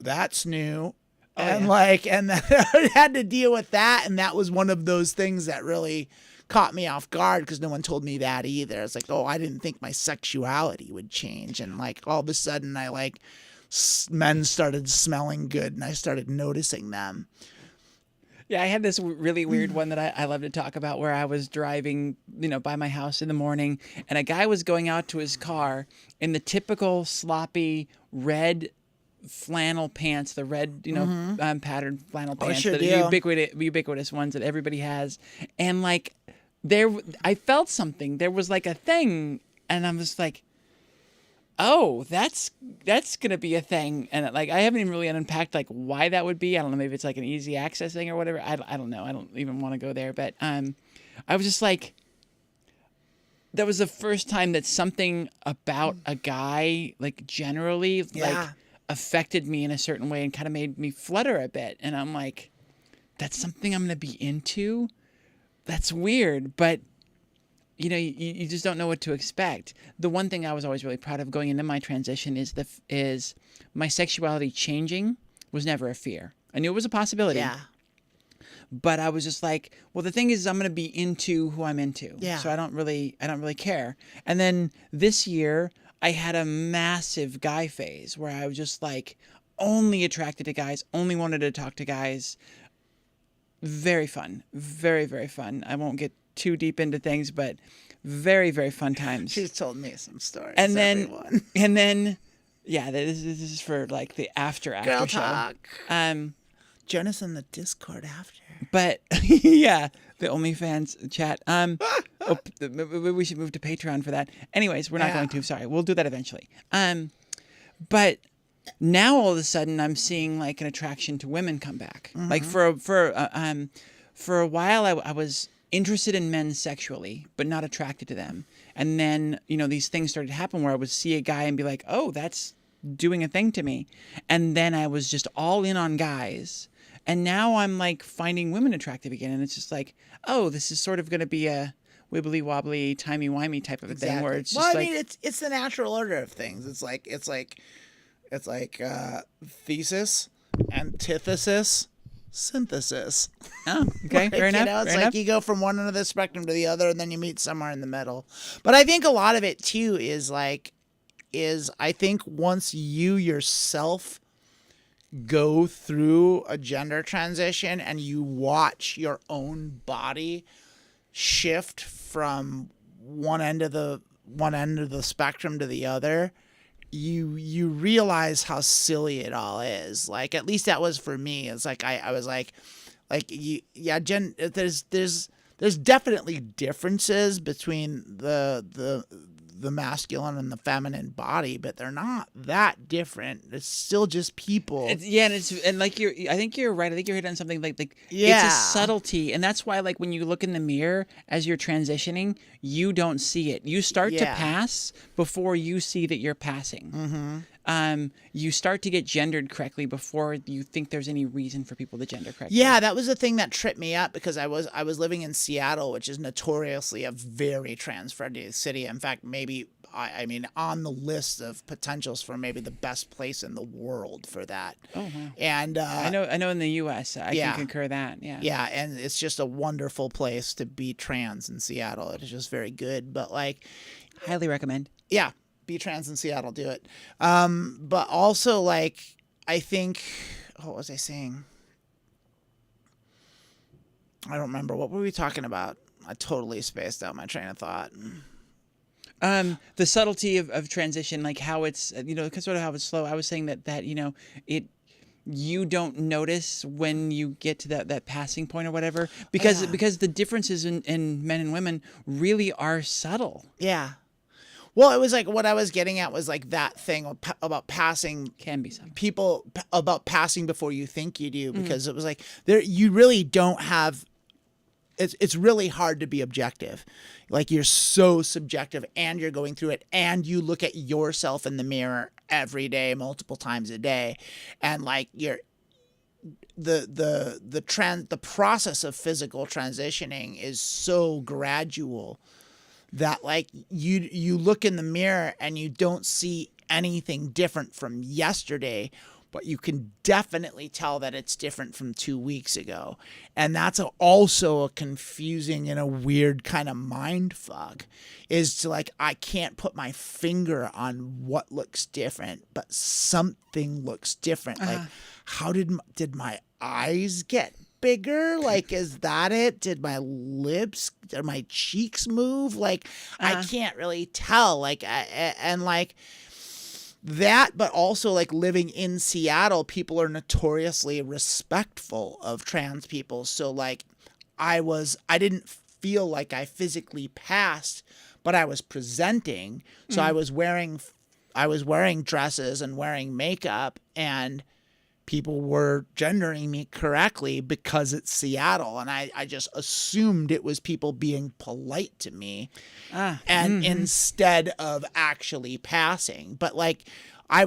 that's new. And then I had to deal with that, and that was one of those things that really caught me off guard, because no one told me that either. It's like, oh, I didn't think my sexuality would change, and like all of a sudden I like men started smelling good, and I started noticing them. Yeah, I had this really weird one that I love to talk about, where I was driving, by my house in the morning, and a guy was going out to his car in the typical sloppy red flannel pants, the red, patterned flannel pants, sure the ubiquitous ones that everybody has. And like I felt something. There was like a thing, and I was like, oh, that's gonna be a thing. And like I haven't even really unpacked like why that would be. I don't know, maybe it's like an easy access thing or whatever. I don't know. I don't even want to go there. But I was just like, that was the first time that something about a guy, like generally, like affected me in a certain way and kind of made me flutter a bit. And I'm like, that's something I'm going to be into? That's weird. But, you just don't know what to expect. The one thing I was always really proud of going into my transition is my sexuality changing was never a fear. I knew it was a possibility. Yeah. But I was just like, well, the thing is, I'm going to be into who I'm into. Yeah. So I don't really care. And then this year, I had a massive guy phase where I was just like only attracted to guys, only wanted to talk to guys. Very fun. Very, very fun. I won't get too deep into things, but very, very fun times. She's told me some stories. And then, everyone. yeah, this is for like the after Girl show. talk. Join us in the Discord after. But yeah, the OnlyFans chat. We should move to Patreon for that. Anyways, we're not going to. Sorry, we'll do that eventually. But now all of a sudden, I'm seeing like an attraction to women come back. Like for a while, I was interested in men sexually, but not attracted to them. And then these things started to happen where I would see a guy and be like, oh, that's doing a thing to me. And then I was just all in on guys. And now I'm like finding women attractive again. And it's just like, oh, this is sort of going to be a wibbly wobbly, timey wimey type of a thing where it's just I mean, it's the natural order of things. It's like thesis, antithesis, synthesis. Oh, okay. Fair enough. It's like you go from one end of the spectrum to the other, and then you meet somewhere in the middle. But I think a lot of it too is I think once you yourself go through a gender transition and you watch your own body shift from one end of the spectrum to the other, you realize how silly it all is. Like, at least that was for me. It's like I was like there's definitely differences between the masculine and the feminine body, but they're not that different. It's still just people. I think you're right. I think you're hitting on something like it's Yeah. a subtlety, and that's why like when you look in the mirror as you're transitioning, you don't see it. You start to Yeah. pass before you see that you're passing. You start to get gendered correctly before you think there's any reason for people to gender correctly. Yeah, that was the thing that tripped me up, because I was living in Seattle, which is notoriously a very trans-friendly city. In fact, maybe I mean, on the list of potentials for maybe the best place in the world for that. Oh, wow. And I know in the U.S. I yeah. can concur that. Yeah. Yeah, and it's just a wonderful place to be trans in Seattle. It is just very good. But like, highly recommend. Yeah, be trans in Seattle. Do it. But also like, I think, what was I saying? I don't remember. What were we talking about? I totally spaced out my train of thought. The subtlety of transition, like how it's, because sort of how it's slow. I was saying that you don't notice when you get to that passing point or whatever, because the differences in men and women really are subtle. Yeah. Well, it was like what I was getting at was like that thing about passing can be subtle. People about passing before you think you do, because it was like you really don't have. It's really hard to be objective. Like you're so subjective and you're going through it and you look at yourself in the mirror every day, multiple times a day. And like the process of physical transitioning is so gradual that like you look in the mirror and you don't see anything different from yesterday, but you can definitely tell that it's different from 2 weeks ago. And that's also a confusing and a weird kind of mind fuck, is to like, I can't put my finger on what looks different, but something looks different. Like, how did my eyes get bigger? Like, is that it? Did my cheeks move? Like, I can't really tell. Like, and like, that, but also like living in Seattle, people are notoriously respectful of trans people. So like I didn't feel like I physically passed, but I was presenting. So I was wearing dresses and wearing makeup, and people were gendering me correctly because it's Seattle. And I just assumed it was people being polite to me instead of actually passing. But like, I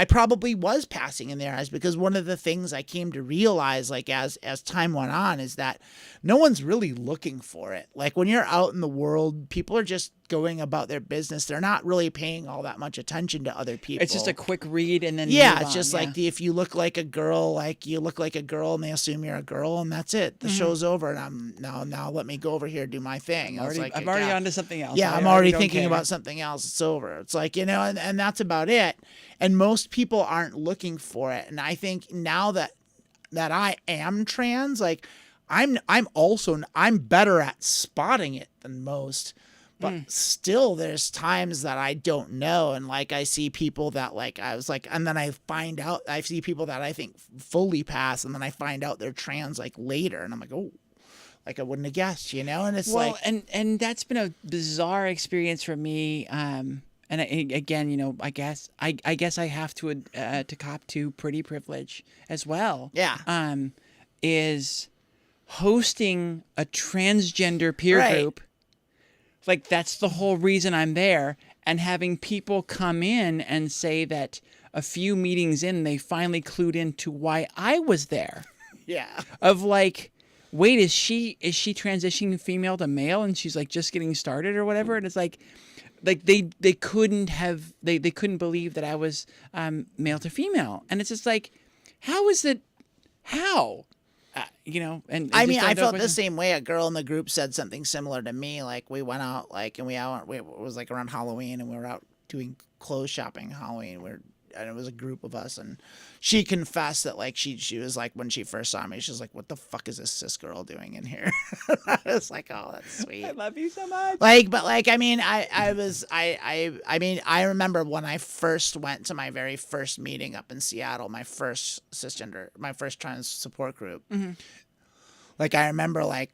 probably was passing in their eyes, because one of the things I came to realize, like as time went on, is that no one's really looking for it. Like when you're out in the world, people are just going about their business. They're not really paying all that much attention to other people. It's just a quick read and then yeah, move it's just on. like if you look like a girl, like you look like a girl, and they assume you're a girl, and that's it. The show's over, and I'm now let me go over here and do my thing. I'm already on to something else. Yeah, I'm already thinking about something else. It's over. It's like, and that's about it. And most people aren't looking for it. And I think now that I am trans, like I'm better at spotting it than most. But still, there's times that I don't know. And like, I see people that like, I was like, and then I see people that I think fully pass. And then I find out they're trans like later. And I'm like, oh, like I wouldn't have guessed, And it's and that's been a bizarre experience for me. And again, I guess I have to cop to pretty privilege as well. Yeah. Is hosting a transgender peer group. Like, that's the whole reason I'm there, and having people come in and say that a few meetings in, they finally clued into why I was there. Yeah. Of like, wait, is she transitioning female to male, and she's like just getting started or whatever? And it's like they couldn't believe that I was male to female, and it's just like, how is it? How? And I mean, I felt the same way. A girl in the group said something similar to me. Like we went out, like, and it was like around Halloween, and we were out doing clothes shopping Halloween. And it was a group of us, and she confessed that like she was like, when she first saw me, she was like, "What the fuck is this cis girl doing in here?" I was like, "Oh, that's sweet. I love you so much." Like, but like, I mean, I remember when I first went to my very first meeting up in Seattle, my first trans support group. Mm-hmm. Like, I remember like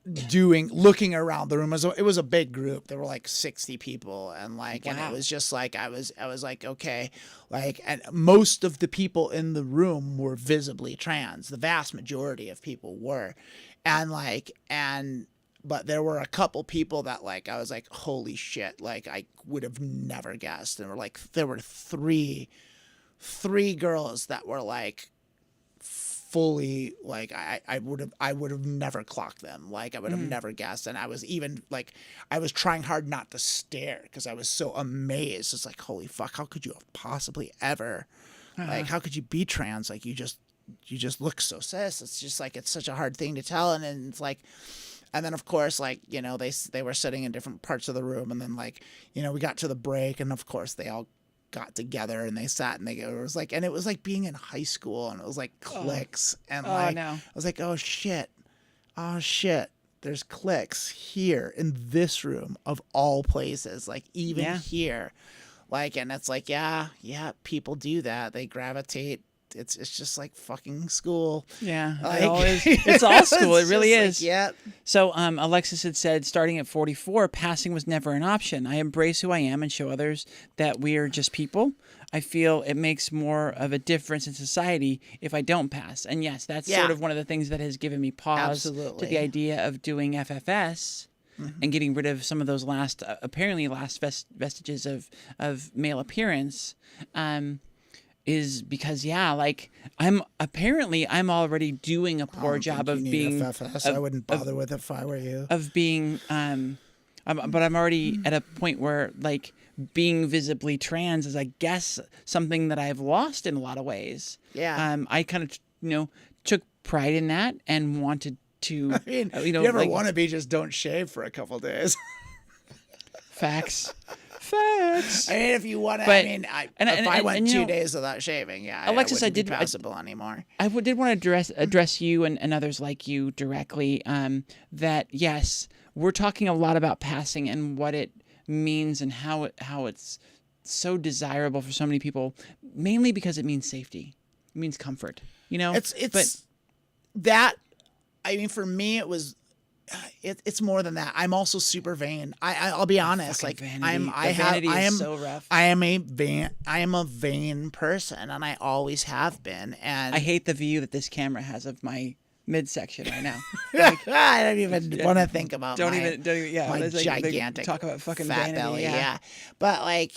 looking around the room. It was a big group. There were like 60 people, and like, and it was just like, I was like, okay, like, and most of the people in the room were visibly trans. The vast majority of people were, but there were a couple people that like, I was like, holy shit, like I would have never guessed. And there were three girls that were like fully like I would have never clocked them. Like I would have never guessed. And I was even like I was trying hard not to stare because I was so amazed. It's like, holy fuck, how could you have possibly ever like how could you be trans? Like you just look so cis. It's just like it's such a hard thing to tell. And then it's like and then of course like, you know, they were sitting in different parts of the room, and then like, you know, we got to the break, and of course they all got together and they sat and it was like being in high school, and it was like cliques and like no. I was like, oh shit, there's cliques here in this room of all places, like even here, like, and it's like yeah, people do that, they gravitate. It's just like fucking school. Yeah, like, it's all school. It really is. Like, yeah. So Alexis had said, starting at 44, passing was never an option. I embrace who I am and show others that we are just people. I feel it makes more of a difference in society if I don't pass. And yes, that's sort of one of the things that has given me pause to the idea of doing FFS and getting rid of some of those apparently last vestiges of male appearance. Is because like I'm already doing a poor job of being FFS. I wouldn't bother with it if I were you. Of being but I'm already at a point where like being visibly trans is, I guess, something that I've lost in a lot of ways. Yeah. I kind of took pride in that and wanted to. I mean, if you ever want to be, just don't shave for a couple days. Facts. I mean, if you want to, if I went 2 days without shaving, Alexis, I wouldn't be passable anymore. I did want to address you and others like you directly. That yes, we're talking a lot about passing and what it means and how it's so desirable for so many people, mainly because it means safety, it means comfort. You know, I mean, for me, it was. It's more than that. I'm also super vain. I'll be honest. Like vanity is so rough. I am a vain person, and I always have been. And I hate the view that this camera has of my midsection right now. Like, I don't even want to think about. Don't even. Yeah, my like, gigantic talk about fucking fat vanity. belly. Yeah. Yeah, but like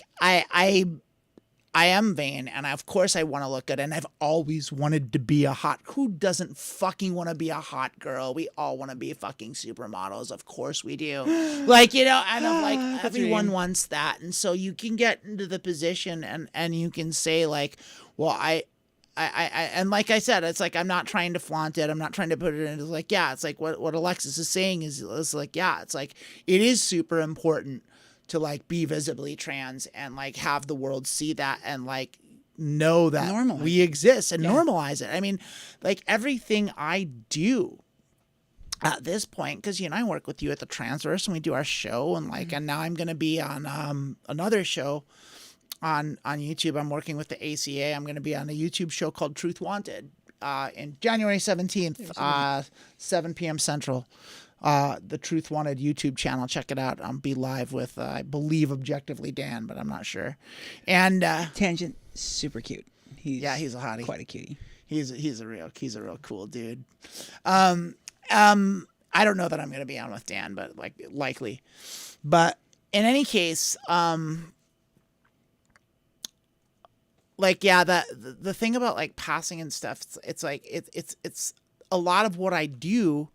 I am vain, and of course I want to look good, and I've always wanted to be a hot. Who doesn't fucking want to be a hot girl? We all want to be fucking supermodels. Of course we do. Like, you know, and I'm like, everyone wants that. And so you can get into the position and you can say like, well, I and like I said, it's like, I'm not trying to flaunt it. I'm not trying to put it in. It's like, yeah, it's like what Alexis is saying is like, yeah, it's like, it is super important to like be visibly trans and like have the world see that and like know that we exist and normalize it. I mean, like everything I do at this point, because you know I work with you at the Transverse and we do our show, and like and now I'm gonna be on another show on YouTube. I'm working with the ACA. I'm gonna be on a YouTube show called Truth Wanted in January 17th, 7 p.m. Central. The Truth Wanted YouTube channel. Check it out. I'll be live with, I believe, Objectively Dan, but I'm not sure. And Tangent, super cute. He's a hottie. Quite a cutie. He's a real cool dude. I don't know that I'm gonna be on with Dan, but like likely. But in any case, like yeah, the thing about like passing and stuff, it's like it's a lot of what I do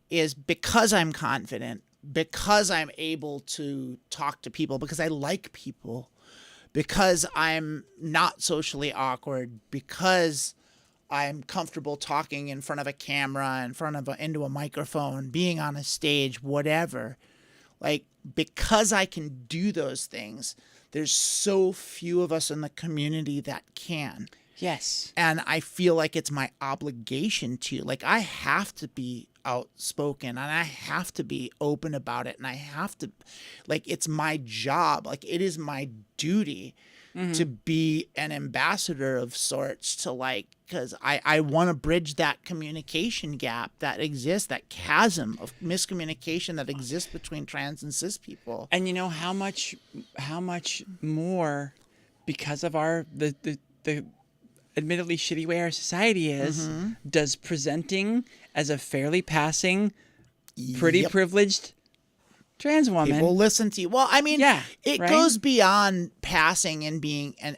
is because I'm confident, because I'm able to talk to people, because I like people, because I'm not socially awkward, because I'm comfortable talking in front of a camera, into a microphone, being on a stage, whatever. Like, because I can do those things, there's so few of us in the community that can. Yes. And I feel like it's my obligation to, like, I have to be outspoken and I have to be open about it, and I have to, like, it's my job, like it is my duty to be an ambassador of sorts, to like, because I want to bridge that communication gap that exists, that chasm of miscommunication that exists between trans and cis people. And you know how much more, because of the admittedly shitty way our society is, does presenting as a fairly passing, pretty privileged trans woman. People listen to you. Well, I mean, Yeah, it right? goes beyond passing and being, and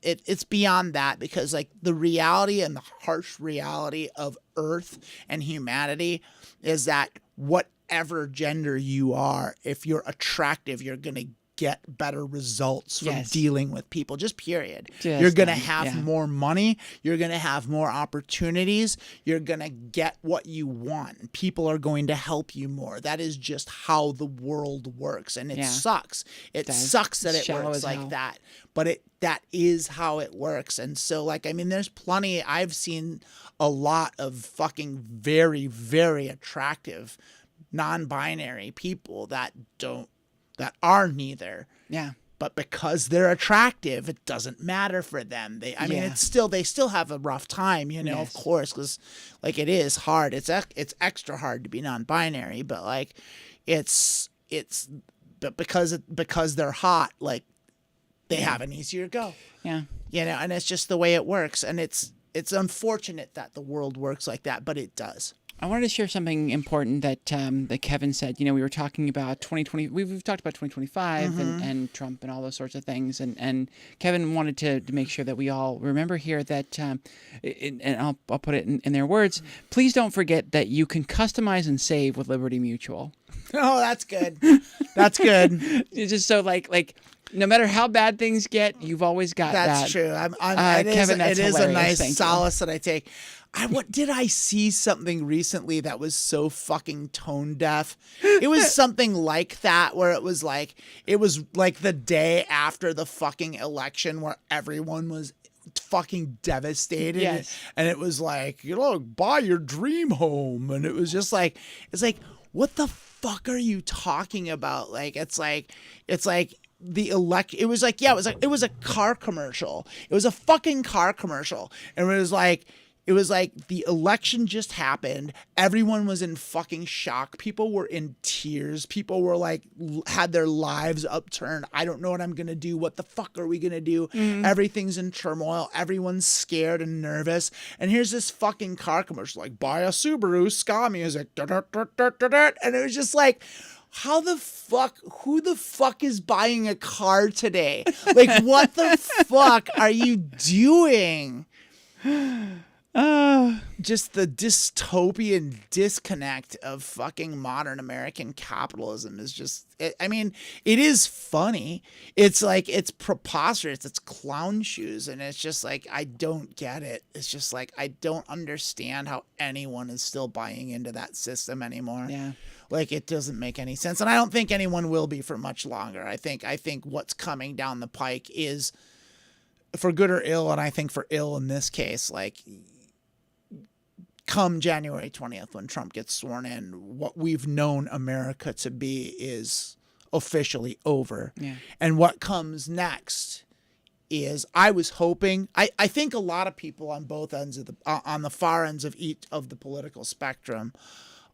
it's beyond that, because like the reality and the harsh reality of Earth and humanity is that whatever gender you are, if you're attractive, you're going to get better results from Yes. dealing with people, just period. Just, You're going to have yeah. more money. You're going to have more opportunities. You're going to get what you want. People are going to help you more. That is just how the world works. And it Yeah. sucks. It does. sucks that It's it shallow works as like hell. that. But that is how it works. And so, like, I mean, there's plenty. I've seen a lot of fucking very, very attractive non-binary people that are neither. Yeah. But because they're attractive, it doesn't matter for them. They Yeah. they still have a rough time, you know, Yes. of course, because like it is hard. It's extra hard to be non-binary, but like but because they're hot, like they have an easier go. Yeah. You know, and it's just the way it works, and it's unfortunate that the world works like that, but it does. I wanted to share something important that that Kevin said. You know, we were talking about 2020. We've talked about 2025 and Trump and all those sorts of things. And Kevin wanted to make sure that we all remember here that, and I'll put it in their words. Please don't forget that you can customize and save with Liberty Mutual. Oh, that's good. That's good. It's just so like. No matter how bad things get, you've always got that. That's true. Kevin, that's it is a hilarious. nice Thank you. solace that I take. What did I see something recently that was so fucking tone deaf? It was something like that, where it was like the day after the fucking election where everyone was fucking devastated. Yes. And it was like, you know, buy your dream home. And it was just like, it's like, what the fuck are you talking about? Like, it's like the it was like, yeah, it was a car commercial. It was a fucking car commercial. And it was like the election just happened. Everyone was in fucking shock. People were in tears. People were like, had their lives upturned. I don't know what I'm going to do. What the fuck are we going to do? Everything's in turmoil. Everyone's scared and nervous. And here's this fucking car commercial, like, buy a Subaru, ska music. And it was just like, who the fuck is buying a car today? Like, what the fuck are you doing? Just the dystopian disconnect of fucking modern American capitalism is just, it is funny. It's like, it's preposterous. It's clown shoes. And it's just like, I don't get it. It's just like, I don't understand how anyone is still buying into that system anymore. Yeah. Like, it doesn't make any sense. And I don't think anyone will be for much longer. I think what's coming down the pike is for good or ill. And I think for ill in this case, like, come January 20th, when Trump gets sworn in, what we've known America to be is officially over. Yeah. And what comes next is, I was hoping, I think a lot of people on both ends of on the far ends of each of the political spectrum,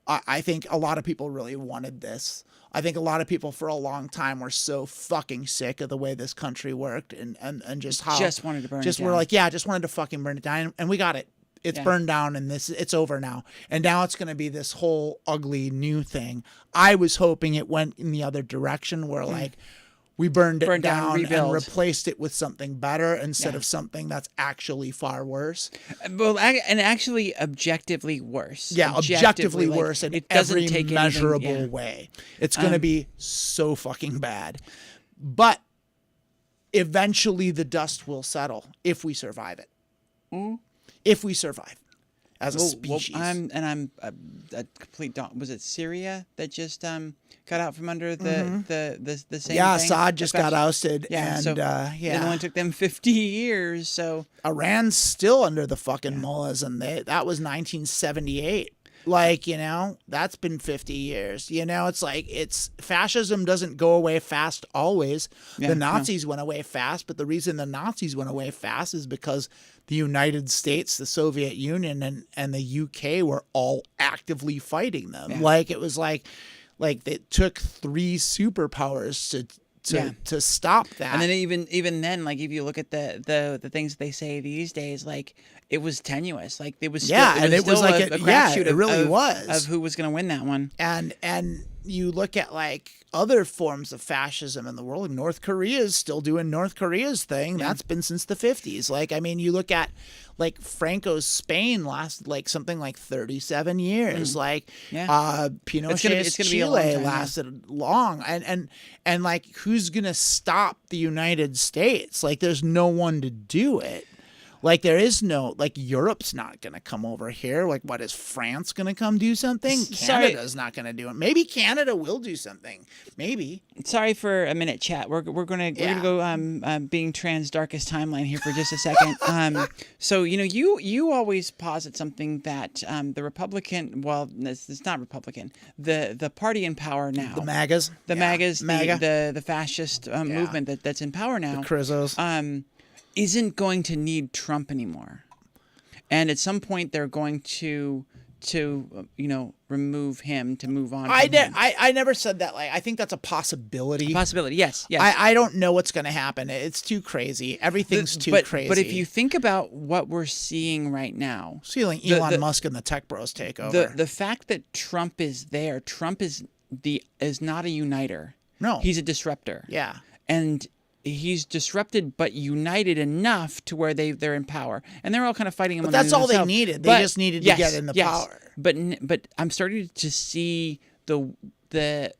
I think a lot of people really wanted this. I think a lot of people for a long time were so fucking sick of the way this country worked and just how Just wanted to burn it just down. were like, yeah, just wanted to fucking burn it down, and we got it. It's burned down, and it's over now. And now it's going to be this whole ugly new thing. I was hoping it went in the other direction, where like we burned it down and rebuild. replaced it with something better instead of something that's actually far worse. Well, and actually objectively worse. Yeah, objectively like, worse in it doesn't every take measurable anything, way. It's going to be so fucking bad. But eventually the dust will settle if we survive it. If we survive as a species. I'm a complete was it Syria that just got out from under the same Yeah, thing? Assad just got ousted. Yeah, And so yeah. it only took them 50 years. So Iran's still under the fucking mullahs, and that was 1978. Like, you know, that's been 50 years. You know, it's like, fascism doesn't go away fast always. Yeah, The Nazis went away fast, but the reason the Nazis went away fast is because the United States, the Soviet Union, and the UK were all actively fighting them. Yeah. Like, it was like it took 3 superpowers to stop that. And then even then, like if you look at the things they say these days, like it was tenuous. Like it was Yeah, still, and it was still like a yeah, crapshoot it really of was. who was going to win that one. And you look at like other forms of fascism in the world. North Korea is still doing North Korea's thing. That's been since the 50s. Like, I mean, you look at like Franco's Spain lasted like something like 37 years. Like Pinochet's it's gonna be a long Chile time, lasted long. And like, who's gonna stop the United States? Like, there's no one to do it. Like, there is no, like, Europe's not going to come over here. Like, what, is France going to come do something? Canada's not going to do it. Maybe Canada will do something. Maybe. Sorry for a minute, chat. We're gonna go being trans darkest timeline here for just a second. So you always posit something that the Republican, well, it's not Republican, the party in power now, The MAGAs. the fascist movement that's in power now, The Crizzos. Isn't going to need Trump anymore, and at some point they're going to remove him to move on. I never said that. Like, I think that's a possibility. Yes. I don't know what's going to happen. It's too crazy. Everything's too crazy. But if you think about what we're seeing right now, seeing Elon Musk and the tech bros take over, the fact that Trump is there, Trump is not a uniter. No, he's a disruptor. Yeah, and he's disrupted but united enough to where they're in power, and they're all kind of fighting him. But that's all they needed. They just needed to get in the power. But I'm starting to see the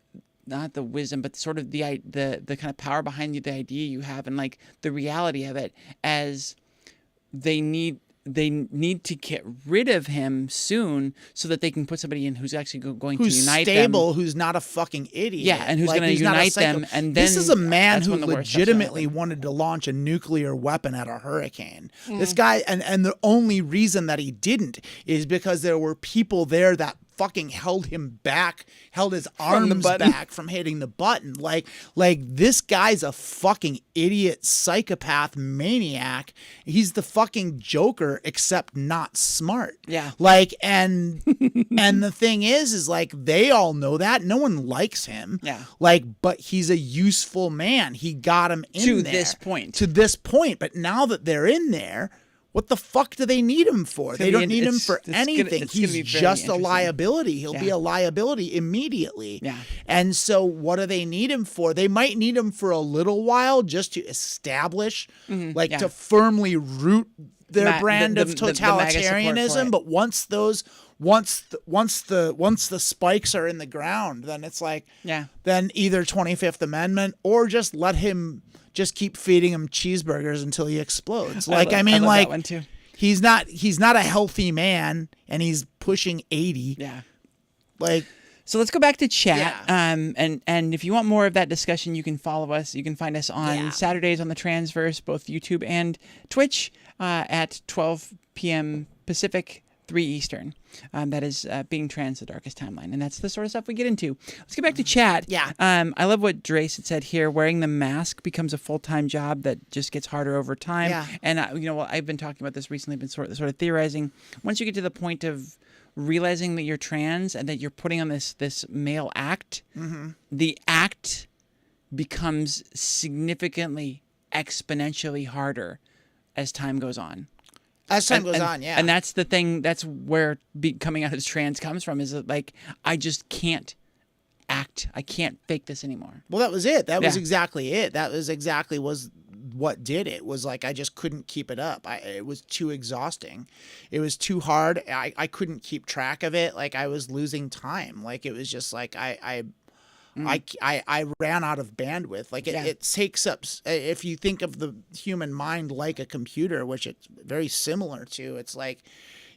not the wisdom, but sort of the kind of power behind the idea you have, and like the reality of it, as they need to get rid of him soon so that they can put somebody in who's actually going to unite them. Who's stable, who's not a fucking idiot. Yeah, and who's going to unite them. And then this is a man who legitimately wanted to launch a nuclear weapon at a hurricane. This guy, and the only reason that he didn't is because there were people there that fucking held him back, held his arms back from hitting the button. Like this guy's a fucking idiot, psychopath, maniac. He's the fucking Joker, except not smart. Yeah. Like, and the thing is like, they all know that. No one likes him. Yeah. Like, but he's a useful man. He got him in there. To this point. But now that they're in there, what the fuck do they need him for? They don't need him for anything. He's just a liability. He'll be a liability immediately. Yeah. And so what do they need him for? They might need him for a little while just to establish, to firmly root their brand of totalitarianism. But once the spikes are in the ground, then it's like, then either 25th Amendment or just let him just keep feeding him cheeseburgers until he explodes. Like, I mean, like, he's not a healthy man, and he's pushing 80. Yeah. Like, so let's go back to chat. And if you want more of that discussion, you can follow us. You can find us on Saturdays on the Transverse, both YouTube and Twitch, at 12 p.m. Pacific, 3 Eastern. That is Being Trans, the Darkest Timeline. And that's the sort of stuff we get into. Let's get back to chat. Yeah. I love what Drace had said here. Wearing the mask becomes a full-time job that just gets harder over time. Yeah. And, I've been talking about this recently, been sort of theorizing. Once you get to the point of realizing that you're trans and that you're putting on this male act, the act becomes significantly, exponentially harder as time goes on. As time goes on, yeah. And that's the thing, that's where coming out as trans comes from, is that, like, I just can't act. I can't fake this anymore. Well, that was it. That was exactly it. That was exactly what did it. Was like, I just couldn't keep it up. It was too exhausting. It was too hard. I couldn't keep track of it. Like, I was losing time. Like, it was just like, I ran out of bandwidth. Like, it takes up, if you think of the human mind like a computer, which it's very similar to, it's like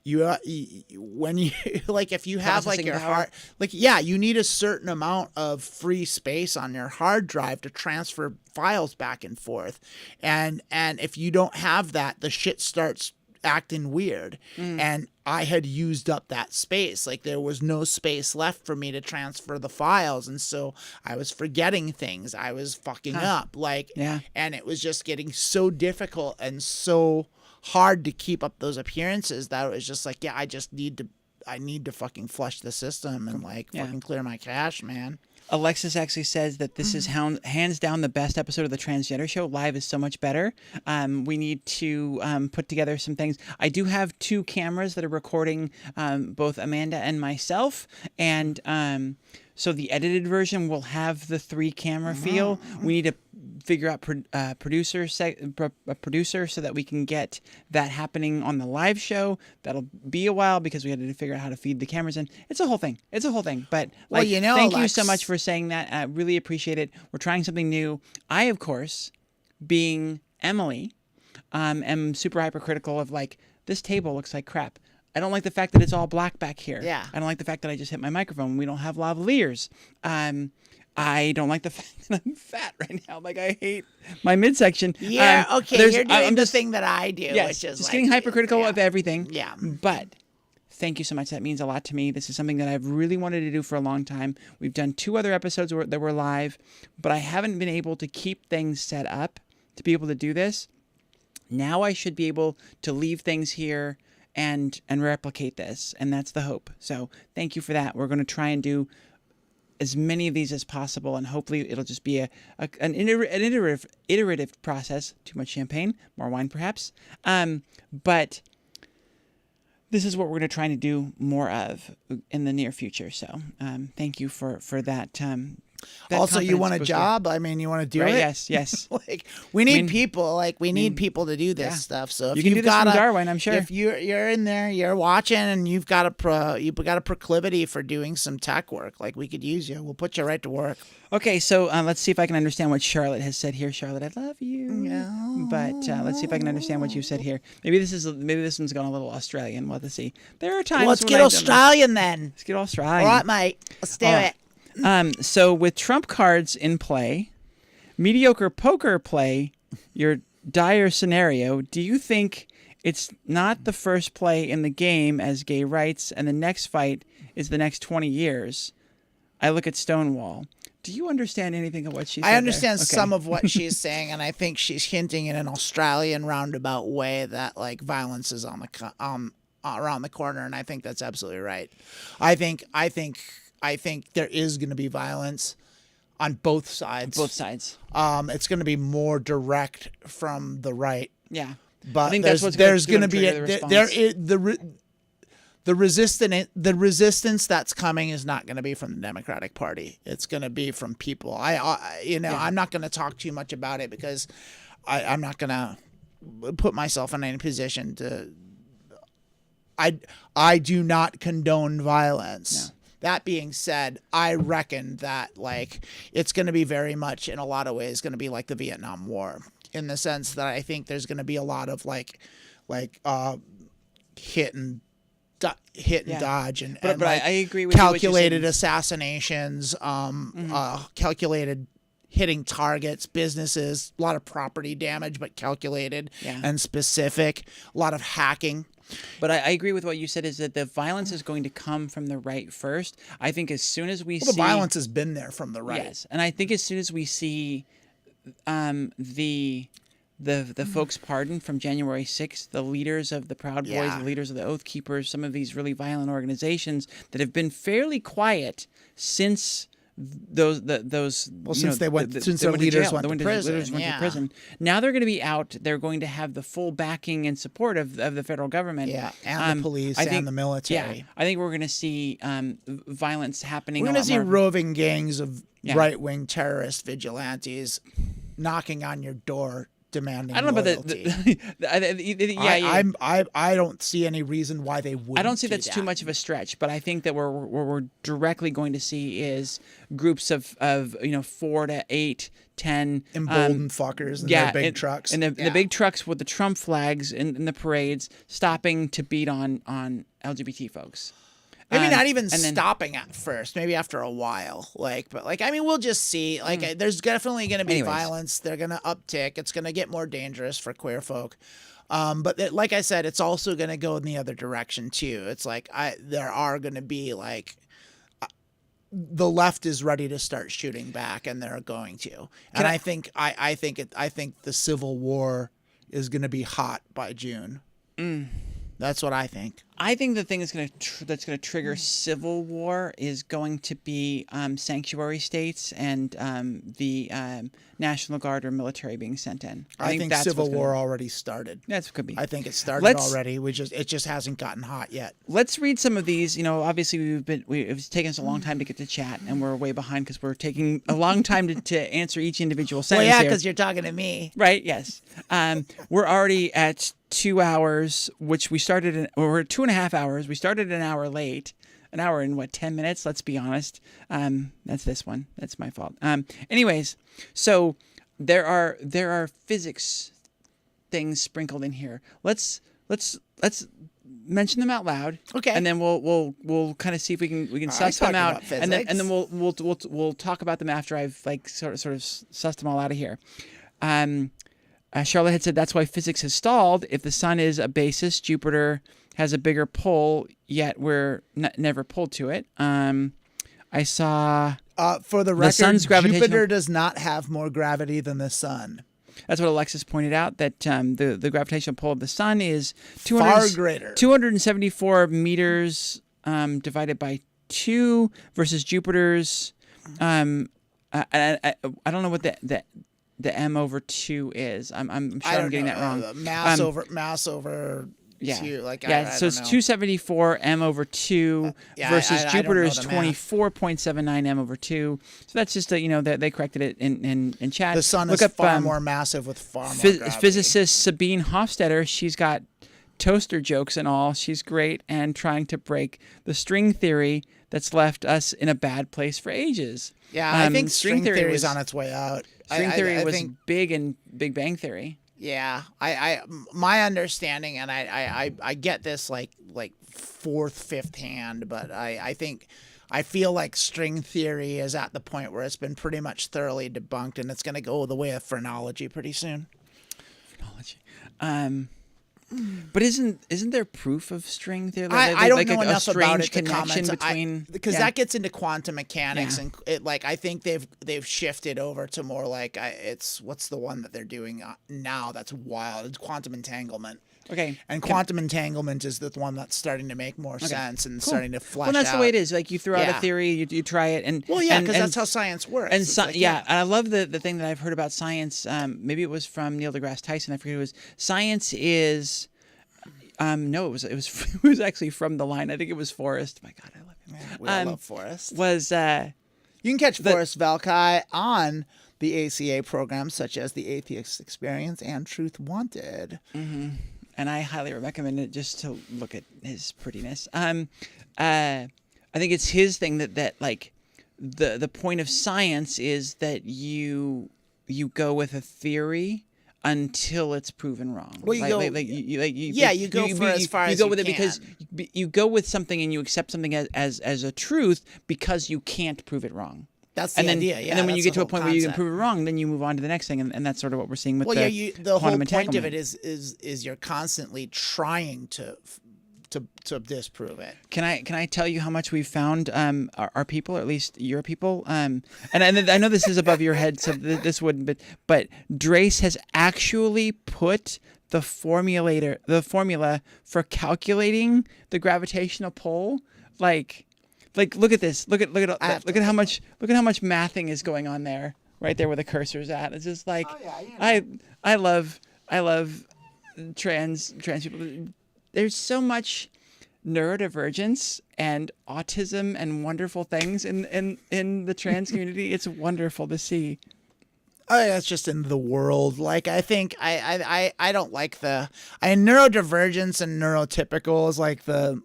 when you like, if you have like your heart, like, you need a certain amount of free space on your hard drive to transfer files back and forth. And if you don't have that, the shit starts acting weird. And I had used up that space. Like, there was no space left for me to transfer the files, and so I was forgetting things. I was fucking up. Like, and it was just getting so difficult and so hard to keep up those appearances that it was just like, I just need to need to fucking flush the system and like fucking clear my cache, man. Alexis actually says that this is hands down the best episode of the Transgender Show. Live is so much better. We need to put together some things. I do have 2 cameras that are recording both Amanda and myself, and so the edited version will have the 3-camera feel. We need to figure out a producer so that we can get that happening on the live show. That'll be a while because we had to figure out how to feed the cameras in. It's a whole thing. But Well, like, you know, thank you Alex- so much for saying that. I really appreciate it. We're trying something new. I, of course, being Emily, am super hypercritical of like, this table looks like crap. I don't like the fact that it's all black back here. Yeah. I don't like the fact that I just hit my microphone. We don't have lavaliers. I don't like the fact that I'm fat right now. Like, I hate my midsection. Yeah, okay, there's- you're doing I'm the just- thing that I do, Yes, which is just like, getting hypercritical yeah. of everything. Yeah. But thank you so much. That means a lot to me. This is something that I've really wanted to do for a long time. We've done 2 other episodes that were live, but I haven't been able to keep things set up to be able to do this. Now I should be able to leave things here and replicate this, and that's the hope. So thank you for that. We're going to try and do as many of these as possible, and hopefully it'll just be an iterative process. Too much champagne, more wine perhaps. But this is what we're going to try to do more of in the near future. So thank you for that. That Also, you confidence want a booster. job? I mean, you want to do Right, it? yes. Like, we need mean- people. Like, we need people to do this yeah. stuff. So if You can do you've this from got Darwin, I'm sure. If you're in there, you're watching, and you've got a proclivity for doing some tech work, like, we could use you. We'll put you right to work. Okay, so let's see if I can understand what Charlotte has said here. Charlotte, I love you. Yeah. But let's see if I can understand what you said here. Maybe this one's gone a little Australian. We'll have to see. There are times. Let's when get I don't know. Australian then. Let's get Australian. All right, mate. Let's do All it. right. So with trump cards in play, mediocre poker play, your dire scenario, do you think it's not the first play in the game as gay rights and the next fight is the next 20 years? I look at Stonewall. Do you understand anything of what she said? I understand there? Okay. some of what she's saying, and I think she's hinting in an Australian roundabout way that like violence is on the around the corner, and I think that's absolutely right. I think there is going to be violence on both sides. Both sides. It's going to be more direct from the right. Yeah. But I think there's that's going to be be the resistance that's coming is not going to be from the Democratic Party. It's going to be from people. I'm not going to talk too much about it because I'm not going to put myself in any position to. I do not condone violence. No. That being said, I reckon that like it's going to be very much in a lot of ways going to be like the Vietnam War in the sense that I think there's going to be a lot of like hit and dodge and But like I agree with you what you're calculated saying. assassinations, calculated hitting targets, businesses, a lot of property damage, but calculated and specific, a lot of hacking. But I agree with what you said is that the violence is going to come from the right first. I think as soon as we Well, see... the violence has been there from the right. Yes, and I think as soon as we see the folks pardoned from January 6th, the leaders of the Proud Boys, Yeah. the leaders of the Oath Keepers, some of these really violent organizations that have been fairly quiet since those since their leaders went to prison. Now they're going to be out. They're going to have the full backing and support of the federal government. Yeah, and the police and the military. Yeah, I think we're going to see violence happening. We're going to see roving gangs of Yeah. right-wing terrorist vigilantes knocking on your door demanding I don't know loyalty. about I don't see any reason why they wouldn't. I don't see do that's too that. much of a stretch, but I think that what we're directly going to see is groups of 4 to 8, 10 emboldened fuckers in their big trucks. And the big trucks with the Trump flags in the parades stopping to beat on LGBT folks. Maybe not even and then- stopping at first. Maybe after a while. We'll just see. There's definitely going to be Anyways. violence. They're going to uptick. It's going to get more dangerous for queer folk. But like I said, it's also going to go in the other direction too. It's like there are going to be the left is ready to start shooting back, and they're going to. And I think the Civil War is going to be hot by June. That's what I think. I think the thing that's going to trigger civil war is going to be sanctuary states and the National Guard or military being sent in. I think that's civil what's war gonna, already started. That's what could be. I think it started Let's- already. It just hasn't gotten hot yet. Let's read some of these. You know, obviously it's taken us a long time to get to chat, and we're way behind because we're taking a long time to answer each individual Well, sentence. yeah, here. because you're talking to me. Right. Yes. We're already at 2 hours, which we started. We're at 2.5 hours. We started an hour late. An hour and 10 minutes. Let's be honest. That's this one. That's my fault. Anyways, so there are physics things sprinkled in here. Let's mention them out loud. Okay. And then we'll kind of see if we can suss them out, and then we'll talk about them after I've like sort of sussed them all out of here. Charlotte had said that's why physics has stalled. If the sun is a basis, Jupiter has a bigger pull, yet we're never pulled to it. I saw for the record, sun's gravitational- Jupiter does not have more gravity than the sun. That's what Alexis pointed out, that the gravitational pull of the sun is Far greater. 274 meters divided by 2 versus Jupiter's. I don't know what the m over 2 is. I'm sure I'm getting that wrong. Mass over. Yeah. Two, I so it's don't know. 274 m over 2 yeah, versus I don't know Jupiter's the math. 24.79 m over 2. So that's just they corrected it in chat. The sun Look is up, far more massive with far more gravity. Physicist Sabine Hofstetter, she's got toaster jokes and all. She's great and trying to break the string theory that's left us in a bad place for ages. Yeah, I think string theory is was on its way out. String theory I was think, big in Big Bang Theory. yeah, my understanding, and I get this like fourth, fifth hand, but I feel like string theory is at the point where it's been pretty much thoroughly debunked, and it's going to go the way of phrenology pretty soon. Phrenology. But isn't there proof of string theory? I don't know a enough about it to connection comment between because that gets into quantum mechanics, Yeah. and it I think they've shifted over to more like it's what's the one that they're doing now that's wild. It's quantum entanglement. Okay. And quantum entanglement is the one that's starting to make more sense and starting to flesh out. Well, that's the way it is. Like you throw out a Yeah. theory, you try it, and because that's how science works. And It's and I love the thing that I've heard about science. Maybe it was from Neil deGrasse Tyson. I forget who it was. Science is. No, it was actually from the line. I think it was Forrest. My God, I love him. Yeah, we all love Forrest. Was you can catch Forrest Valkai on the ACA programs such as the Atheist Experience and Truth Wanted. Mm-hmm. And I highly recommend it just to look at his prettiness. I think it's his thing that like the point of science is that you go with a theory until it's proven wrong. Well, you go, you go for as far as you go you with it can. because you go with something and you accept something as a truth because you can't prove it wrong. That's the idea. Yeah, and then when you that's get to the a point whole where you can concept. prove it wrong, then you move on to the next thing, and that's sort of what we're seeing with the whole quantum point of entanglement. it is you're constantly trying to disprove it. Can I tell you how much we've found our people, or at least your people? And I know this is above your head, so this wouldn't. But Drace has actually put the formula for calculating the gravitational pull. Like look at this. Look at how much mathing is going on there. Right there where the cursor's at. It's just like I love trans people. There's so much neurodivergence and autism and wonderful things in the trans community. It's wonderful to see. Oh, yeah, it's just in the world. Like, I think I don't like neurodivergence and neurotypical is like the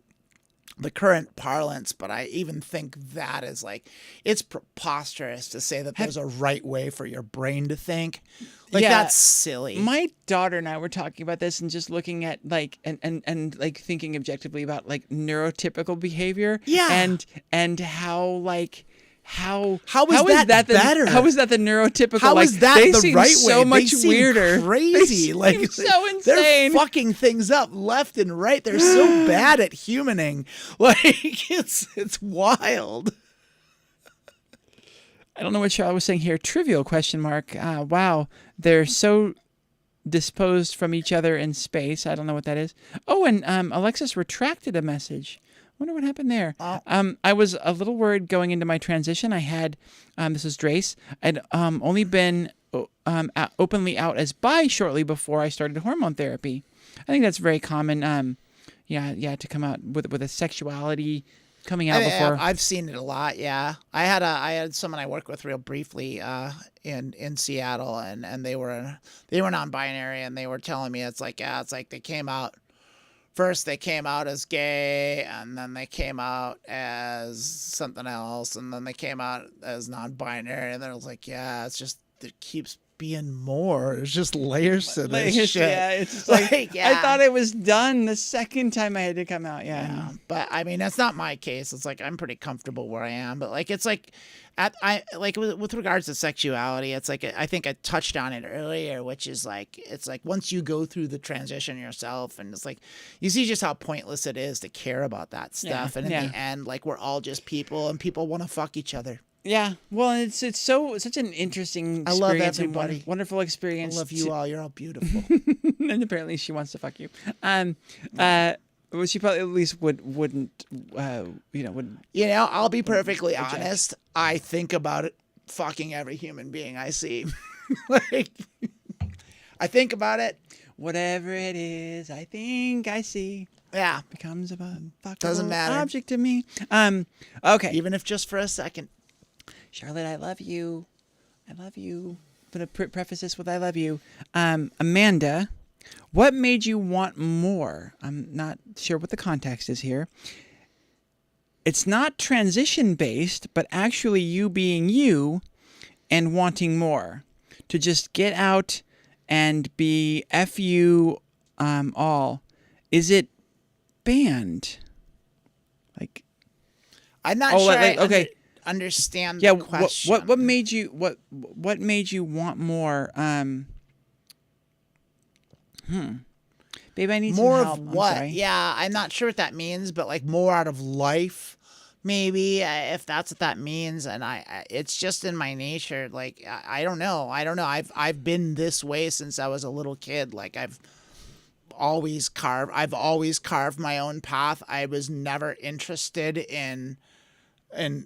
current parlance, but I even think that is like, it's preposterous to say that there's a right way for your brain to think. Like, that's silly. My daughter and I were talking about this and just looking at like and like thinking objectively about like neurotypical behavior. Yeah. And how like how is that better? How is that the neurotypical? How is that they the seem right so way? much They seem weirder. Crazy. They like seem so insane. They're fucking things up left and right. They're so bad at humaning. Like it's wild. I don't know what Charlotte was saying here. Trivial question mark. Wow, they're so disposed from each other in space. I don't know what that is. Oh, and Alexis retracted a message. Wonder what happened there. Oh. I was a little worried going into my transition. I had, this is Drace, I'd only been openly out as bi shortly before I started hormone therapy. I think that's very common. To come out with a sexuality coming out before. I've seen it a lot. Yeah, I had someone I worked with real briefly in Seattle, and they were non-binary, and they were telling me it's like they came out. First, they came out as gay, and then they came out as something else, and then they came out as non-binary, and then it was like, yeah, it's just, it keeps being more. There's just layers to this shit. Yeah, it's just I thought it was done the second time I had to come out. Yeah. But I mean, that's not my case. It's like I'm pretty comfortable where I am. But like, it's like, with regards to sexuality, it's like I think I touched on it earlier, which is like, it's like once you go through the transition yourself, and it's like you see just how pointless it is to care about that stuff. And in the end, like, we're all just people, and people want to fuck each other. Yeah, well, it's such an interesing experience. I love everybody. Wonderful experience. I love you all. You're all beautiful. And apparently she wants to fuck you. Well, she probably at least wouldn't. I'll be perfectly honest. I think about it fucking every human being I see. Like, I think about it. Whatever it is, I think I see. Yeah, becomes a fuckable doesn't matter object to me. Okay, even if just for a second. Charlotte, I love you. I love you. I'm going to preface this with I love you. Amanda, what made you want more? I'm not sure what the context is here. It's not transition-based, but actually you being you and wanting more. To just get out and be F you all. Is it banned? Like, I'm not sure. Okay. Understand the question. What made you want more? Babe, I need more some help. Of what? Yeah, I'm not sure what that means, but like more out of life, maybe, if that's what that means. And it's just in my nature. Like, I don't know. I've been this way since I was a little kid. Like, I've always carved my own path. I was never interested in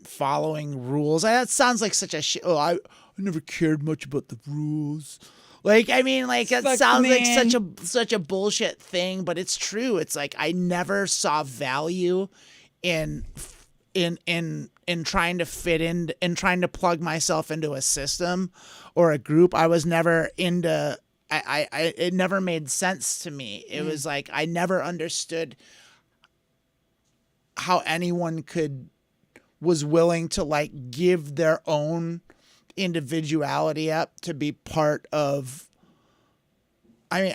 following rules. That sounds like such a shit. Oh, I never cared much about the rules. Like, I mean, like, that sounds like such a bullshit thing, but it's true. It's like I never saw value in trying to fit in trying to plug myself into a system or a group. I was never into. It never made sense to me. It was like I never understood how anyone was willing to like give their own individuality up to be part of. I mean,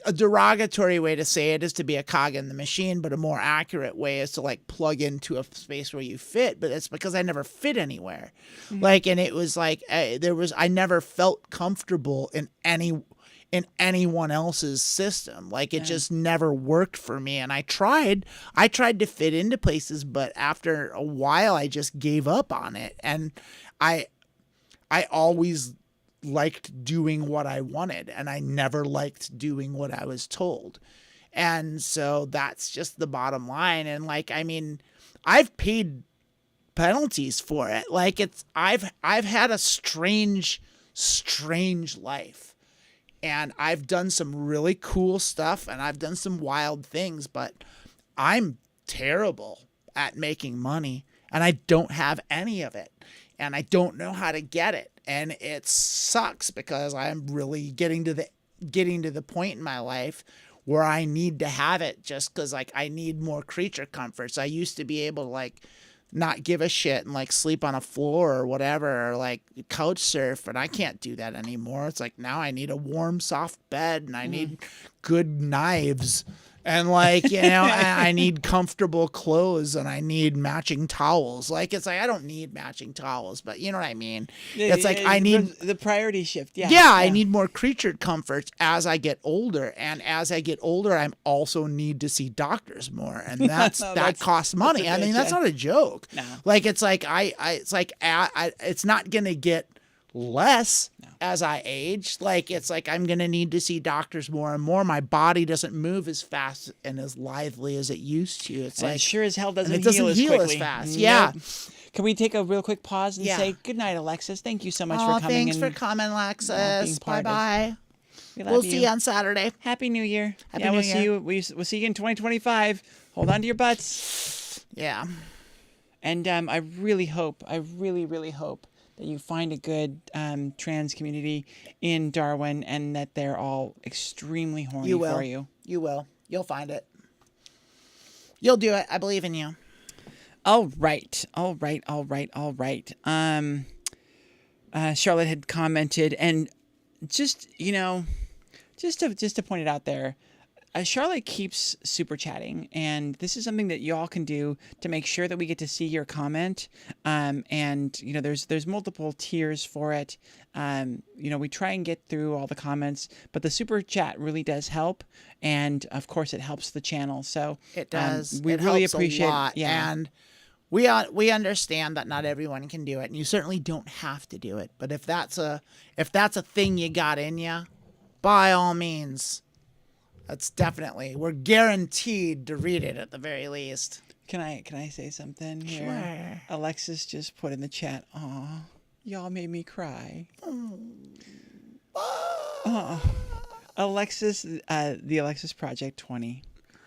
a derogatory way to say it is to be a cog in the machine, but a more accurate way is to like plug into a space where you fit. But it's because I never fit anywhere. Like, and it was like I never felt comfortable in anyone else's system. Like, it just never worked for me. And I tried to fit into places, but after a while I just gave up on it. And I always liked doing what I wanted, and I never liked doing what I was told. And so that's just the bottom line. And like, I mean, I've paid penalties for it. Like, I've had a strange life. And I've done some really cool stuff, and I've done some wild things, but I'm terrible at making money, and I don't have any of it, and I don't know how to get it. And it sucks because I'm really getting to the point in my life where I need to have it, just because like I need more creature comforts. I used to be able to like not give a shit and like sleep on a floor or whatever, or like couch surf, and I can't do that anymore. It's like now I need a warm, soft bed, and I need good knives, and like, you know, I need comfortable clothes, and I need matching towels. Like, it's like I don't need matching towels, but you know what I mean. It's like I need the priority shift. Yeah, I need more creature comforts as I get older, and as I get older, I also need to see doctors more, and that costs money. I mean, that's not a joke. No. Like, it's like it's not gonna get less. No. as I age. Like, it's like I'm going to need to see doctors more and more. My body doesn't move as fast and as lively as it used to. It's And like it sure as hell doesn't, it doesn't heal as quickly. fast. Nope. Yeah. Can we take a real quick pause and Yeah. say good night, Alexis? Thank you so much for coming. Thanks for and coming, being Alexis. part of- Bye-bye. We love We'll see you on Saturday. Happy New Year. Happy yeah, New we'll Year. see you. We'll see you in 2025. Hold on to your butts. Yeah. And I really hope, I really hope that you find a good trans community in Darwin, and that they're all extremely horny for you. You will. You'll find it. You'll do it. I believe in you. All right. Charlotte had commented, and just just to point it out there, Charlotte keeps super chatting, and this is something that y'all can do to make sure that we get to see your comment. And there's multiple tiers for it. We try and get through all the comments, but the super chat really does help, and of course it helps the channel. So It does. We It really helps appreciate a lot. Yeah. And we understand that not everyone can do it, and you certainly don't have to do it. But if that's a thing you got in you, by all means, that's definitely, we're guaranteed to read it at the very least. Can I say something here? Sure. Alexis just put in the chat, "Aw, y'all made me cry." Alexis, the Alexis Project 20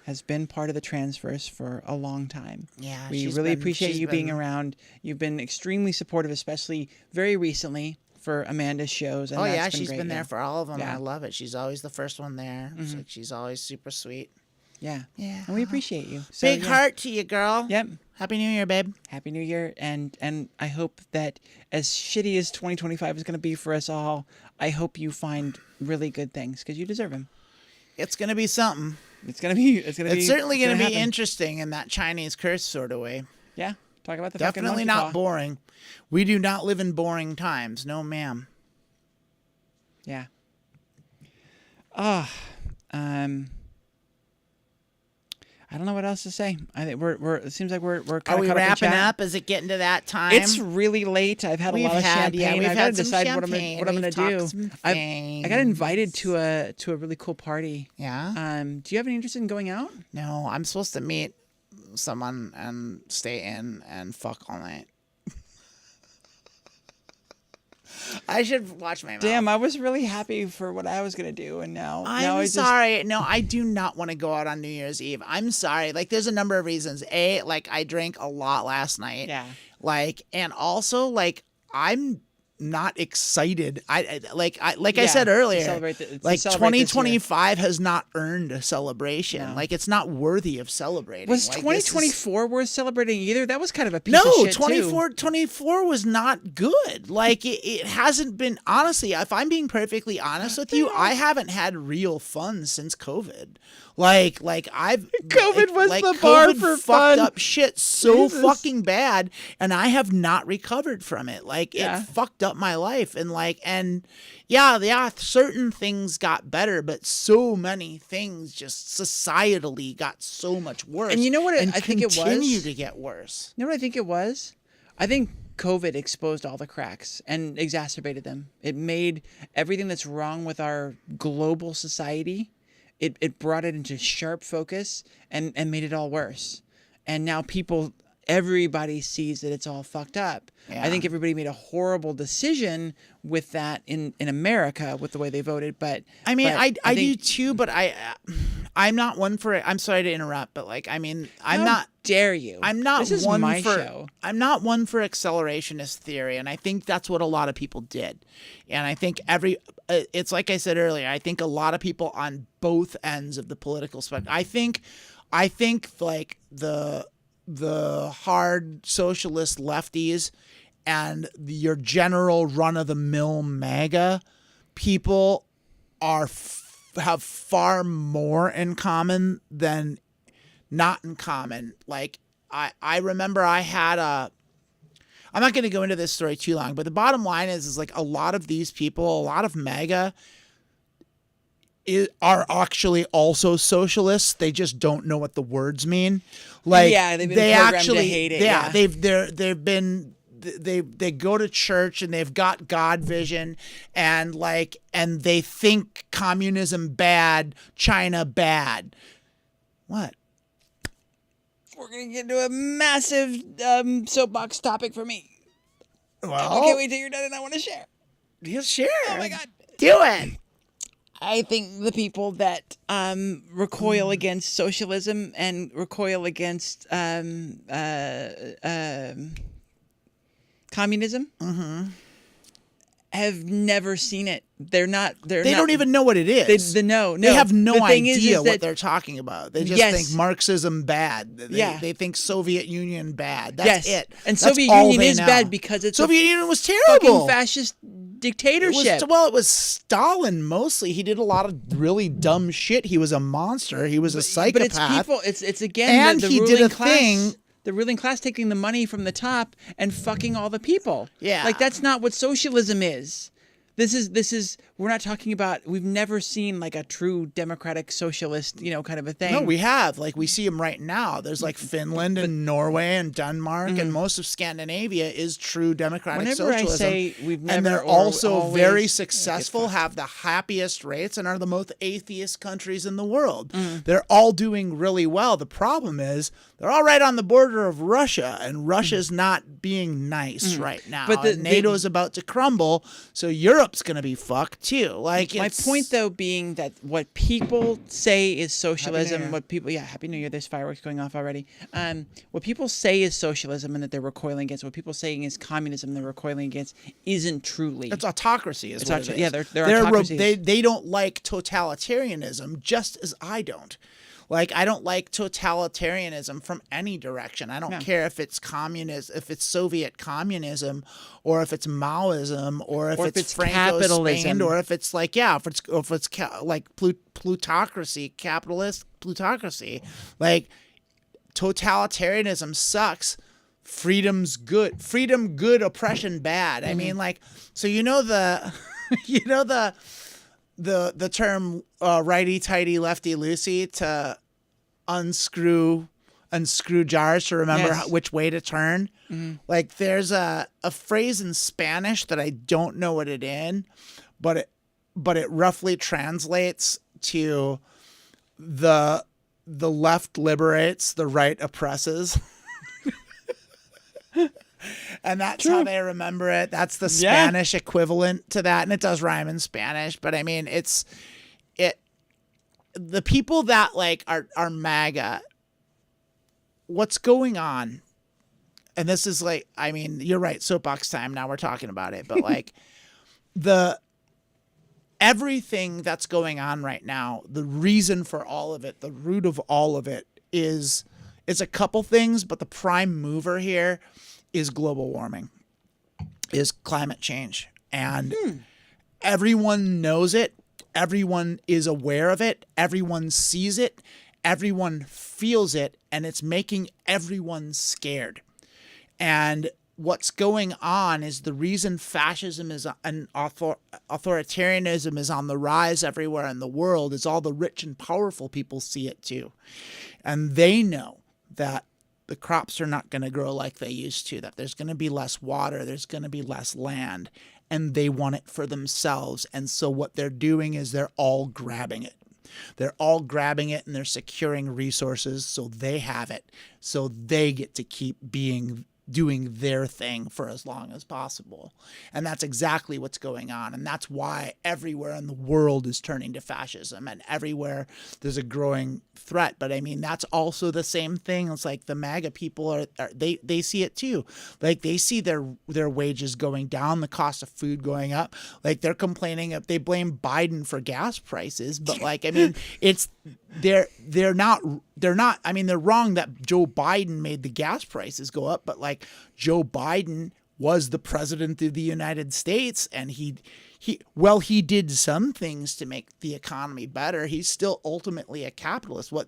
has been part of the Transverse for a long time. Yeah, we really appreciate you being around. You've been extremely supportive, especially very recently for Amanda's shows. And Oh that's yeah, been she's great, been there for all of them. Yeah. I love it. She's always the first one there. So she's always super sweet. Yeah. Yeah. And we appreciate you. So, Big yeah. heart to you, girl. Yep. Happy New Year, babe. Happy New Year, and I hope that as shitty as 2025 is going to be for us all, I hope you find really good things, because you deserve them. It's gonna be something. It's certainly gonna be happen. interesting in that Chinese curse sort of way. Yeah, talk about the Definitely fucking not monkey paw. boring. We do not live in boring times. No, ma'am. Yeah. I don't know what else to say. I think we're. It seems like we're kind Are of we caught up in wrapping chat. up? Is it getting to that time? It's really late. I've had a lot of champagne. we've I've got had to some decide what I'm champagne. gonna We've do. talked some I got invited to a really cool party. Yeah. Do you have any interest in going out? No, I'm supposed to meet someone and stay in and fuck all night. I should watch my mouth. Damn, I was really happy for what I was gonna do, and now I'm sorry. No, I do not want to go out on New Year's Eve. I'm sorry. Like, there's a number of reasons. A, like, I drank a lot last night. Yeah. Like, and also, like, I'm not excited. I Yeah, said to earlier, celebrate to like celebrate this year. 2025 has not earned a celebration. No. Like, it's not worthy of celebrating. Was Like, this is- 2024 worth celebrating either? That was kind of a piece No, of shit 24 was not good. Like, it hasn't been, honestly, if I'm being perfectly honest with you, I haven't had real fun since COVID. Like I've COVID was like, the bar COVID for fucked fun. up shit so Jesus. fucking bad, and I have not recovered from it. Like, Yeah. it fucked up my life, and yeah, certain things got better, but so many things just societally got so much worse. And you know what and I think it was? continue to get worse. You know what I think it was? I think COVID exposed all the cracks and exacerbated them. It made everything that's wrong with our global society, it brought it into sharp focus and made it all worse. And now everybody sees that it's all fucked up. Yeah. I think everybody made a horrible decision with that in America with the way they voted. But I mean, but I do think- too, but I'm not one for it. I'm sorry to interrupt, but like, I mean, I'm How not. dare you? I'm not This is one my for. show. I'm not one for accelerationist theory, and I think that's what a lot of people did. And I think it's like I said earlier. I think a lot of people on both ends of the political spectrum. I think like the hard socialist lefties and your general run-of-the-mill MAGA people have far more in common than not in common. Like, I remember I had I'm not going to go into this story too long, but the bottom line is like a lot of these people, a lot of MAGA are actually also socialists. They just don't know what the words mean. Like, Yeah, they've been programmed to hate it, yeah. they've been they go to church and they've got God vision and they think communism bad, China bad. What? We're going to get into a massive soapbox topic for me. Well, I can't wait till you're done and I want to share. Yeah, share. Oh my God. Do it. I think the people that recoil against socialism and recoil against communism have never seen it. They don't even know what it is. They have no the thing idea is what that, they're talking about. They just think Marxism bad. They think Soviet Union bad. That's it. And That's Soviet all Union they is know. bad because it's Soviet a Union was fucking terrible. fascist dictatorship. It was Stalin mostly. He did a lot of really dumb shit. He was a monster. He was a psychopath. But it's people. It's again And the he ruling did a class. thing. The ruling class taking the money from the top and fucking all the people. Yeah. Like that's not what socialism is. This is we're not talking about, we've never seen like a true democratic socialist, kind of a thing. No, we have. Like we see them right now. There's like Finland and Norway and Denmark and most of Scandinavia is true democratic Whenever socialism. I say we've never, and they're or also always, very it gets successful, fucked. have the happiest rates, and are the most atheist countries in the world. They're all doing really well. The problem is they're all right on the border of Russia, and Russia's not being nice right now. But and NATO's about to crumble, so Europe's going to be fucked too. Like my point though being that what people say is socialism, Happy New Year, there's fireworks going off already. What people say is socialism and that they're recoiling against, what people saying is communism they're recoiling against, isn't truly. It's autocracy is what it is. Yeah, they're autocracies. They don't like totalitarianism, just as I don't. Like, I don't like totalitarianism from any direction. I don't care if it's communism, if it's Soviet communism, or if it's Maoism, or if it's Franco-Spain, or if it's like, like plutocracy, capitalist plutocracy. Like, totalitarianism sucks. Freedom's good. Freedom good, oppression bad. I mean, like, so the the term righty tighty lefty loosey to unscrew jars to remember which way to turn. Like there's a phrase in Spanish that I don't know what it in, but it roughly translates to the left liberates, the right oppresses. And that's how they remember it. That's the Spanish equivalent to that. And it does rhyme in Spanish, but I mean, the people that like are MAGA, what's going on? And this is like, I mean, you're right. Soapbox time. Now we're talking about it, but like everything that's going on right now, the reason for all of it, the root of all of it is a couple things, but the prime mover here is global warming, is climate change. And everyone knows it. Everyone is aware of it. Everyone sees it. Everyone feels it. And it's making everyone scared. And what's going on is the reason fascism is and authoritarianism is on the rise everywhere in the world is all the rich and powerful people see it too. And they know that the crops are not going to grow like they used to, that there's going to be less water, there's going to be less land, and they want it for themselves. And so what they're doing is they're all grabbing it. They're all grabbing it and they're securing resources so they have it, so they get to keep doing their thing for as long as possible. And that's exactly what's going on. And that's why everywhere in the world is turning to fascism, and everywhere there's a growing threat. But I mean, that's also the same thing. It's like the MAGA people they see it too. Like they see their wages going down, the cost of food going up. Like they're complaining, they blame Biden for gas prices, but like, I mean, they're not, I mean, they're wrong that Joe Biden made the gas prices go up, but like Joe Biden was the president of the United States, and he did some things to make the economy better. He's still ultimately a capitalist. What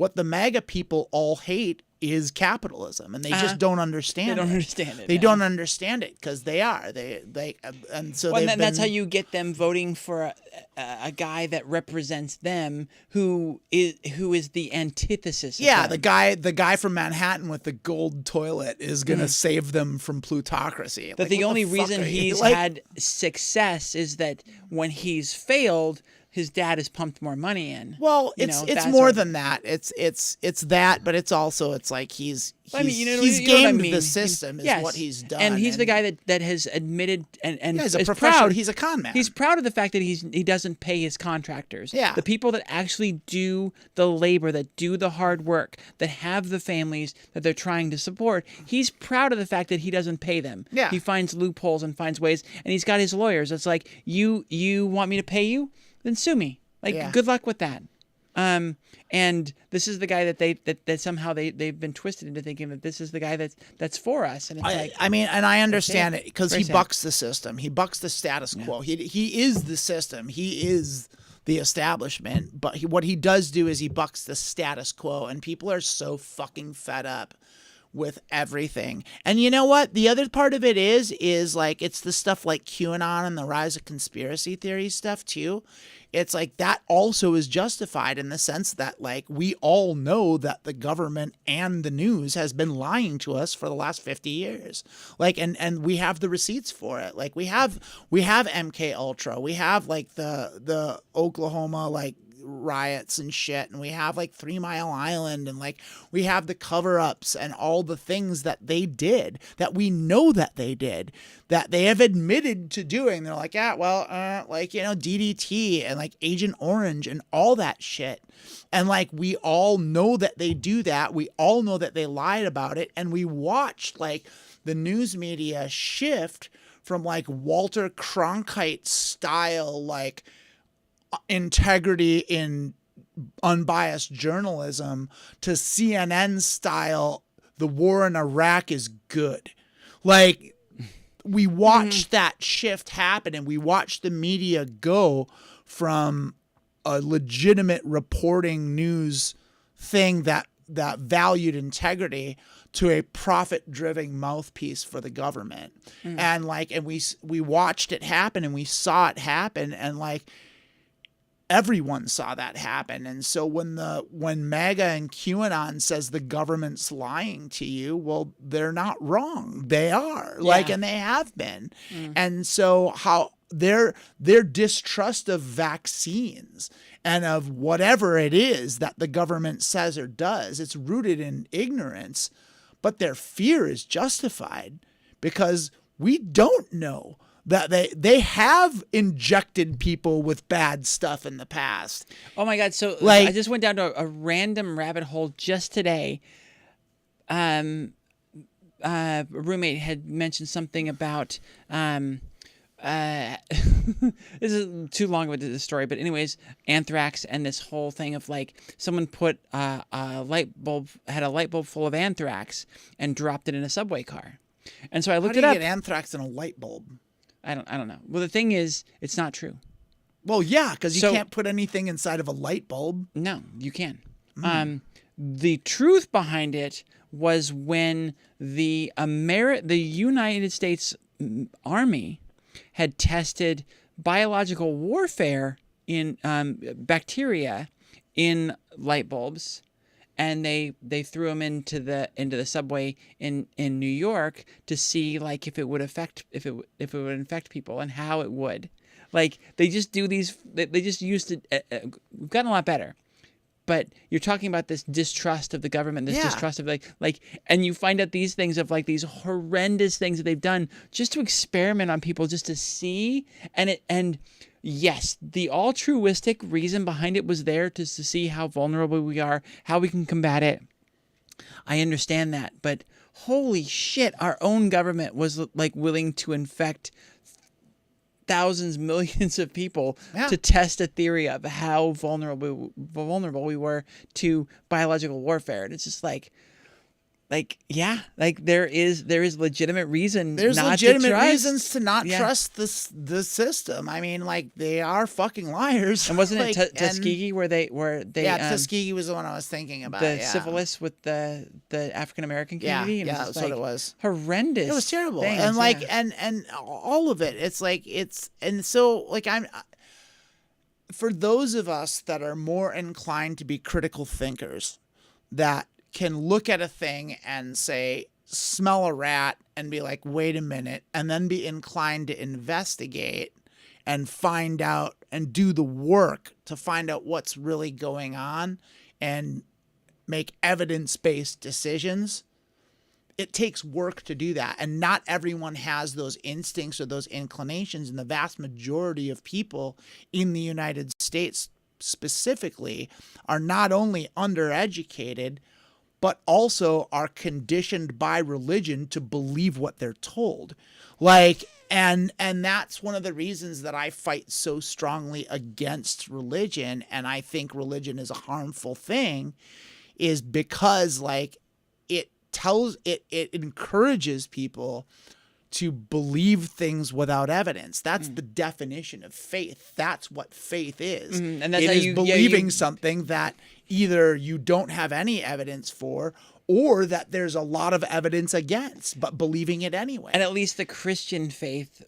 what the MAGA people all hate is capitalism, and they just don't understand. They don't it. understand it. They no. don't understand it because they are and so Well, they've and that's how been- you get them voting for a guy that represents them, who is the antithesis. Of Yeah, them. the guy from Manhattan with the gold toilet is gonna save them from plutocracy. That the what only fuck reason are you- he's like, had success is that when he's failed, his dad has pumped more money in. Well, You it's know, it's that's more what- than that. It's that, but it's also it's like he's I mean, you know he's what I gamed mean. the system is Yes. what he's done, and he's the guy that has admitted and yeah, he's a is professional. proud. He's a con man. He's proud of the fact that he doesn't pay his contractors. Yeah. The people that actually do the labor, that do the hard work, that have the families that they're trying to support. He's proud of the fact that he doesn't pay them. Yeah. He finds loopholes and finds ways, and he's got his lawyers. It's like, you want me to pay you? Then sue me. Like, Yeah. good luck with that. And this is the guy that somehow they've been twisted into thinking that this is the guy that's for us. And it's like, I mean, and I understand it because Very he sad. bucks the system. He bucks the status quo. He is the system. He is the establishment. But what he does do is he bucks the status quo, and people are so fucking fed up with everything. And you know what? The other part of it is like it's the stuff like QAnon and the rise of conspiracy theory stuff too. It's like that also is justified in the sense that like we all know that the government and the news has been lying to us for the last 50 years. Like and we have the receipts for it. Like we have MK Ultra. We have like the Oklahoma like riots and shit, and we have like 3 Mile Island, and like we have the cover-ups and all the things that they did that we know that they did, that they have admitted to doing. They're like, yeah, well, like, you know, DDT and like Agent Orange and all that shit. And like we all know that they do that. We all know that they lied about it, and we watched like the news media shift from like Walter Cronkite style like integrity in unbiased journalism to CNN style, the war in Iraq is good. Like we watched that shift happen, and we watched the media go from a legitimate reporting news thing that valued integrity to a profit-driven mouthpiece for the government. And like, and we watched it happen, and we saw it happen, and like everyone saw that happen. And so when MAGA and QAnon says the government's lying to you, well, they're not wrong. They are. Like, and they have been. And so how their distrust of vaccines and of whatever it is that the government says or does, it's rooted in ignorance, but their fear is justified because we don't know that they have injected people with bad stuff in the past. oh my God. So Like- I just went down to a random rabbit hole just today. A roommate had mentioned something about, this is too long of a story, but anyways, anthrax and this whole thing of like someone put had a light bulb full of anthrax and dropped it in a subway car. And so I How looked do it you up. get anthrax in a light bulb? I don't know. Well, the thing is, it's not true. Well, yeah, because you So- can't put anything inside of a light bulb. No, you can. The truth behind it was when the United States Army had tested biological warfare in bacteria in light bulbs, and they threw them into the subway in New York to see like if it would infect people and how it would. Like they just do these. They just used it. We've gotten a lot better. But you're talking about this distrust of the government, this Yeah. distrust of like, and you find out these things of like these horrendous things that they've done just to experiment on people, just to see. And yes, the altruistic reason behind it was there to see how vulnerable we are, how we can combat it. I understand that, but holy shit, our own government was like willing to infect thousands, millions of people to test a theory of how vulnerable we were to biological warfare. And it's just like, there is legitimate reason. There's not legitimate to trust. reasons to not Yeah. trust the system. I mean, like, they are fucking liars. And wasn't it Like, Tuskegee where they yeah, Tuskegee was the one I was thinking about. the yeah. syphilis with the African American Yeah, community? yeah, And that's what it was. Horrendous. It was terrible, things, and like, yeah. and all of it. It's like and so like for those of us that are more inclined to be critical thinkers, that can look at a thing and say, smell a rat and be like, wait a minute, and then be inclined to investigate and find out and do the work to find out what's really going on and make evidence-based decisions. It takes work to do that. And not everyone has those instincts or those inclinations. And the vast majority of people in the United States specifically are not only undereducated, but also are conditioned by religion to believe what they're told. Like, and that's one of the reasons that I fight so strongly against religion, and I think religion is a harmful thing, is because like it encourages people to believe things without evidence. That's the definition of faith. That's what faith is. And that's it how is you believing something that either you don't have any evidence for, or that there's a lot of evidence against, but believing it anyway. And at least the Christian faith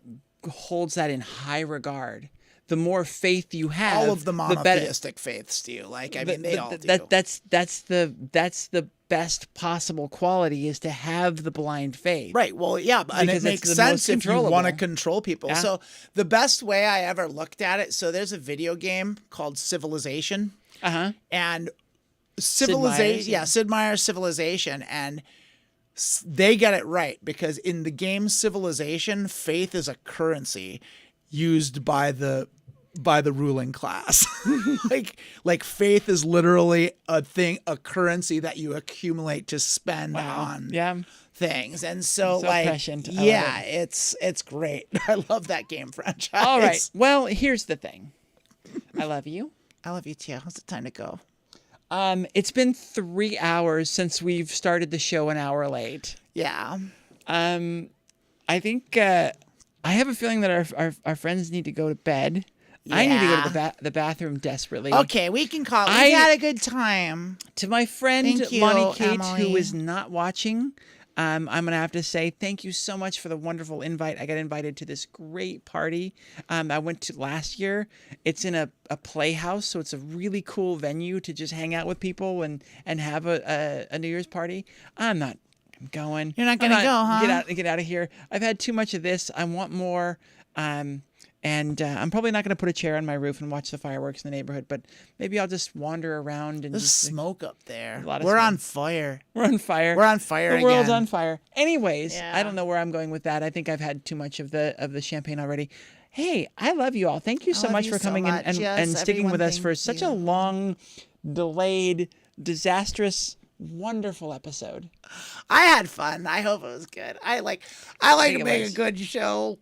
holds that in high regard. The more faith you have, all of the better. monotheistic faiths do. Like, I mean, they all do. That's the best possible quality, is to have the blind faith. Right. Well, yeah, and it Because it's makes the sense most if you want to controllable. control people. Yeah. So the best way I ever looked at it, so there's a video game called Civilization, and Civilization, Meier's, Sid Meier's Civilization, and they get it right, because in the game Civilization, faith is a currency used by the ruling class. like faith is literally a currency that you accumulate to spend on things. And so like, prescient. I love yeah, it's great. I love that game franchise. All right. Well, here's the thing. I love you. I love you too. How's it time to go? It's been 3 hours since we've started the show an hour late. Yeah. I think I have a feeling that our friends need to go to bed. I need to go to the bathroom desperately. Okay, we can call. We had a good time. To my friend Thank you, Lonnie Kate, Emily. who is not watching, I'm going to have to say thank you so much for the wonderful invite. I got invited to this great party I went to last year. It's in a playhouse, so it's a really cool venue to just hang out with people and have a New Year's party. I'm going. You're not going to go, huh? Get out of here. I've had too much of this. I want more. And I'm probably not going to put a chair on my roof and watch the fireworks in the neighborhood, but maybe I'll just wander around and There's just smoke up there. A lot of We're smoke. on fire. We're on fire. We're on fire The world's again. on fire. Anyways, Yeah. I don't know where I'm going with that. I think I've had too much of the champagne already. Hey, I love you all. Thank you so love much you for so coming much. and Yes, sticking with everyone, us for thank such you. a long, delayed, disastrous, wonderful episode. I had fun. I hope it was good. I like think to it make was. a good show.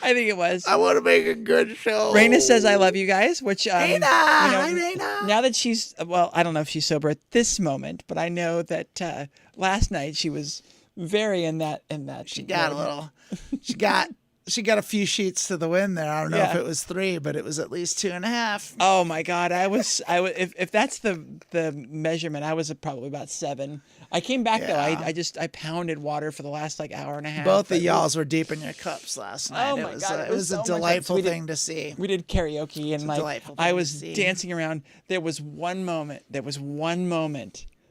I think it was. I want to make a good show. Raina says I love you guys, which Raina! Hi, Raina! Now that she's I don't know if she's sober at this moment, but I know that last night she was very in that. She got a little. She got a few sheets to the wind there. I don't know if Yeah. it was 3, but it was at least 2.5. Oh my God! I was if that's the measurement, I was probably about 7. I came back though. I pounded water for the last like hour and a half. Both of but y'alls were deep in your cups last night. Oh It my was, God, it was so a much fun. delightful We did- thing to see. We did karaoke and a like delightful I thing to was see. dancing around. There was one moment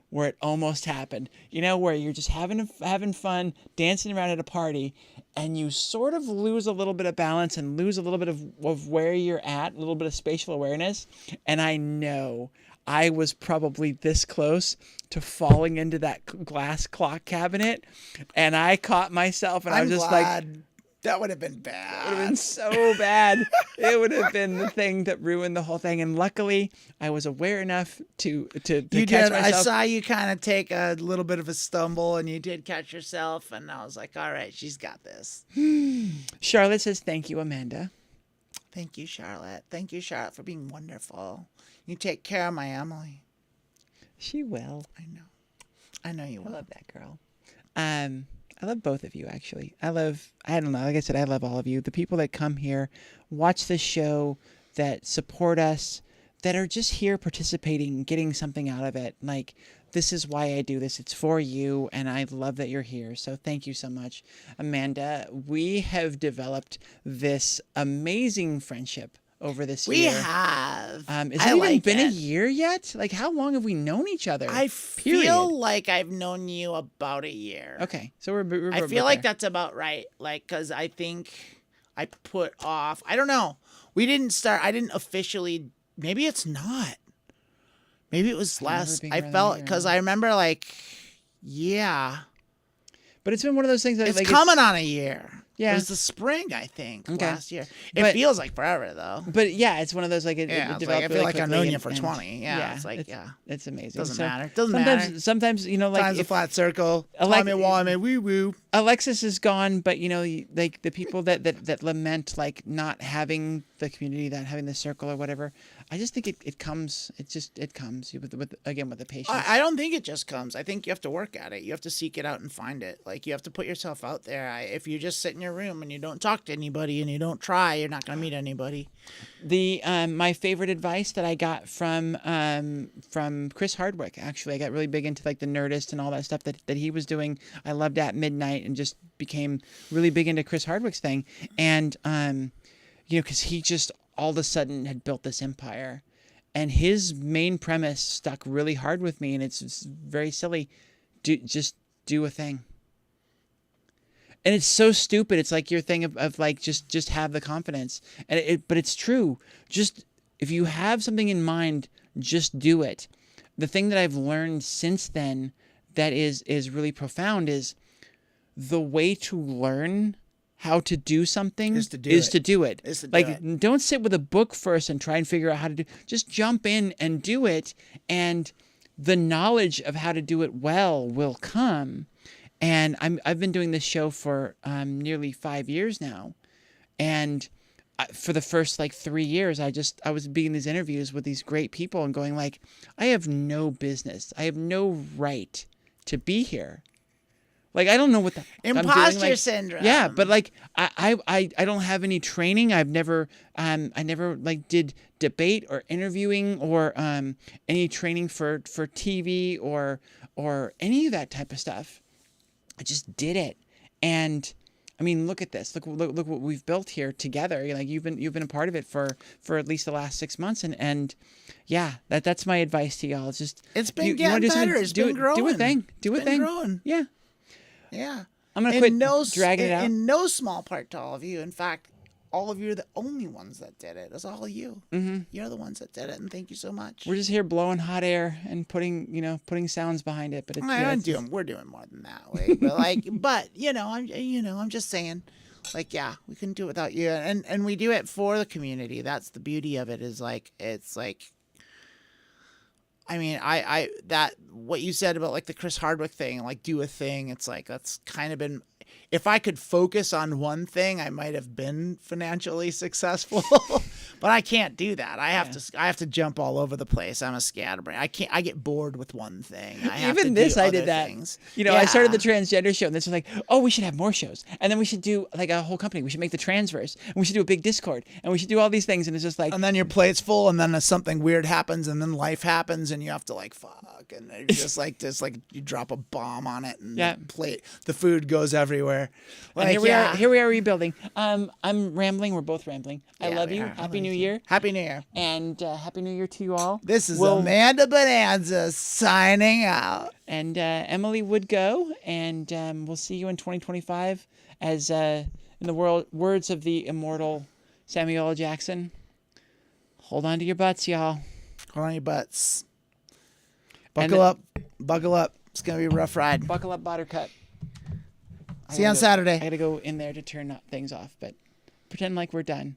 where it almost happened. You know, where you're just having fun, dancing around at a party, and you sort of lose a little bit of balance and lose a little bit of where you're at, a little bit of spatial awareness. And I know I was probably this close to falling into that glass clock cabinet, and I caught myself, and I I'm was just glad. like, That would have been bad. it would have been so bad. It would have been the thing that ruined the whole thing. And luckily, I was aware enough to You catch did. myself. I saw you kind of take a little bit of a stumble, and you did catch yourself. And I was like, all right, she's got this. Charlotte says, thank you, Amanda. Thank you, Charlotte. Thank you, Charlotte, for being wonderful. You take care of my Emily. She will. I know. I know you I will. love that girl. I love both of you, actually. I don't know, like I said, I love all of you. The people that come here, watch this show, that support us, that are just here participating, getting something out of it. Like, this is why I do this. It's for you, and I love that you're here. So thank you so much. Amanda, we have developed this amazing friendship over this We year. have. Has I it even like been it. a year yet? Like, how long have we known each other? I Period. feel like I've known you about a year. Okay, so we're I about feel like there. that's about right. Like, because I think I put off. I don't know. We didn't start. I didn't officially. Maybe it's not. Maybe it was I remember less. being I around felt the year. because I remember like, yeah, But it's been one of those things that it's like coming on a year. Yeah. It was the spring, I think, Okay. last year. It But- feels like forever though. But yeah, it's one of those like it Yeah, it's developed like, I feel really like I've quickly known you and- for and 20. Yeah, it's like, it's amazing. Doesn't So matter. Doesn't sometimes, matter. sometimes you know, like Time's a if flat circle. Alec- Timey-wimey, woo-woo. Alexis is gone, but you know, like the people that lament like not having the community, not having the circle or whatever. I just think it comes. It comes with the patience. I don't think it just comes. I think you have to work at it. You have to seek it out and find it. Like you have to put yourself out there. If you just sit in your room and you don't talk to anybody and you don't try, you're not gonna meet anybody. The my favorite advice that I got from Chris Hardwick, actually, I got really big into like the Nerdist and all that stuff that he was doing. I loved At Midnight and just became really big into Chris Hardwick's thing, and you know, because he just all of a sudden had built this empire, and his main premise stuck really hard with me, and it's very silly. Just do a thing. And it's so stupid. It's like your thing of like just have the confidence. But it's true. Just if you have something in mind, just do it. The thing that I've learned since then that is really profound is the way to learn how to do something Is to do it. Is to do like it. don't sit with a book first and try and figure out how to do. Just jump in and do it, and the knowledge of how to do it well will come. And I've been doing this show for nearly 5 years now, and for the first like 3 years, I was being these interviews with these great people and going like, I have no business, I have no right to be here. Like I don't know what the I'm doing. Imposter Like, syndrome. yeah, but like I don't have any training. I never like did debate or interviewing or any training for TV or any of that type of stuff. I just did it, and I mean, look at this. Look what we've built here together. Like you've been a part of it for at least the last 6 months, and yeah, that's my advice to y'all. It's just It's been you wanna getting do something, better. It's do been it, growing. Do a thing. Do a It's been thing. growing. Yeah. Yeah. I'm gonna In quit no, dragging it out. In no small part to all of you. In fact, all of you are the only ones that did it. It's all you. Mm-hmm. You're the ones that did it, and thank you so much. We're just here blowing hot air and putting sounds behind it, but it's, We're doing more than that, way, but like, but I'm just saying, like, yeah, we couldn't do it without you, and we do it for the community. That's the beauty of it. Is like, it's like, I mean, I that what you said about like the Chris Hardwick thing, like do a thing. It's like that's kind of been. If I could focus on one thing, I might have been financially successful, but I can't do that. I have to jump all over the place. I'm a scatterbrain. I get bored with one thing. I have Even to this, do I other did that. things. I started the transgender show, and this was like, oh, we should have more shows, and then we should do like a whole company. We should make the Transverse, and we should do a big Discord, and we should do all these things. And it's just like, And then your plate's full, and then something weird happens, and then life happens, and you have to like fuck, and it's just like you drop a bomb on it, and the food goes everywhere. and Like, here we are rebuilding. I'm rambling. We're both rambling. I Yeah, love we you. are. Happy New Year, Happy New Year. and Happy New Year to you all. This is We'll- Amanda Bonanza signing out. And Emily would go, and we'll see you in 2025. As in the words of the immortal Samuel L. Jackson, hold on to your butts, y'all. Hold on your butts. And Buckle up. Buckle up. It's gonna be a rough ride. Buckle up, Buttercup. See you on Saturday. I gotta go in there to turn things off, but pretend like we're done.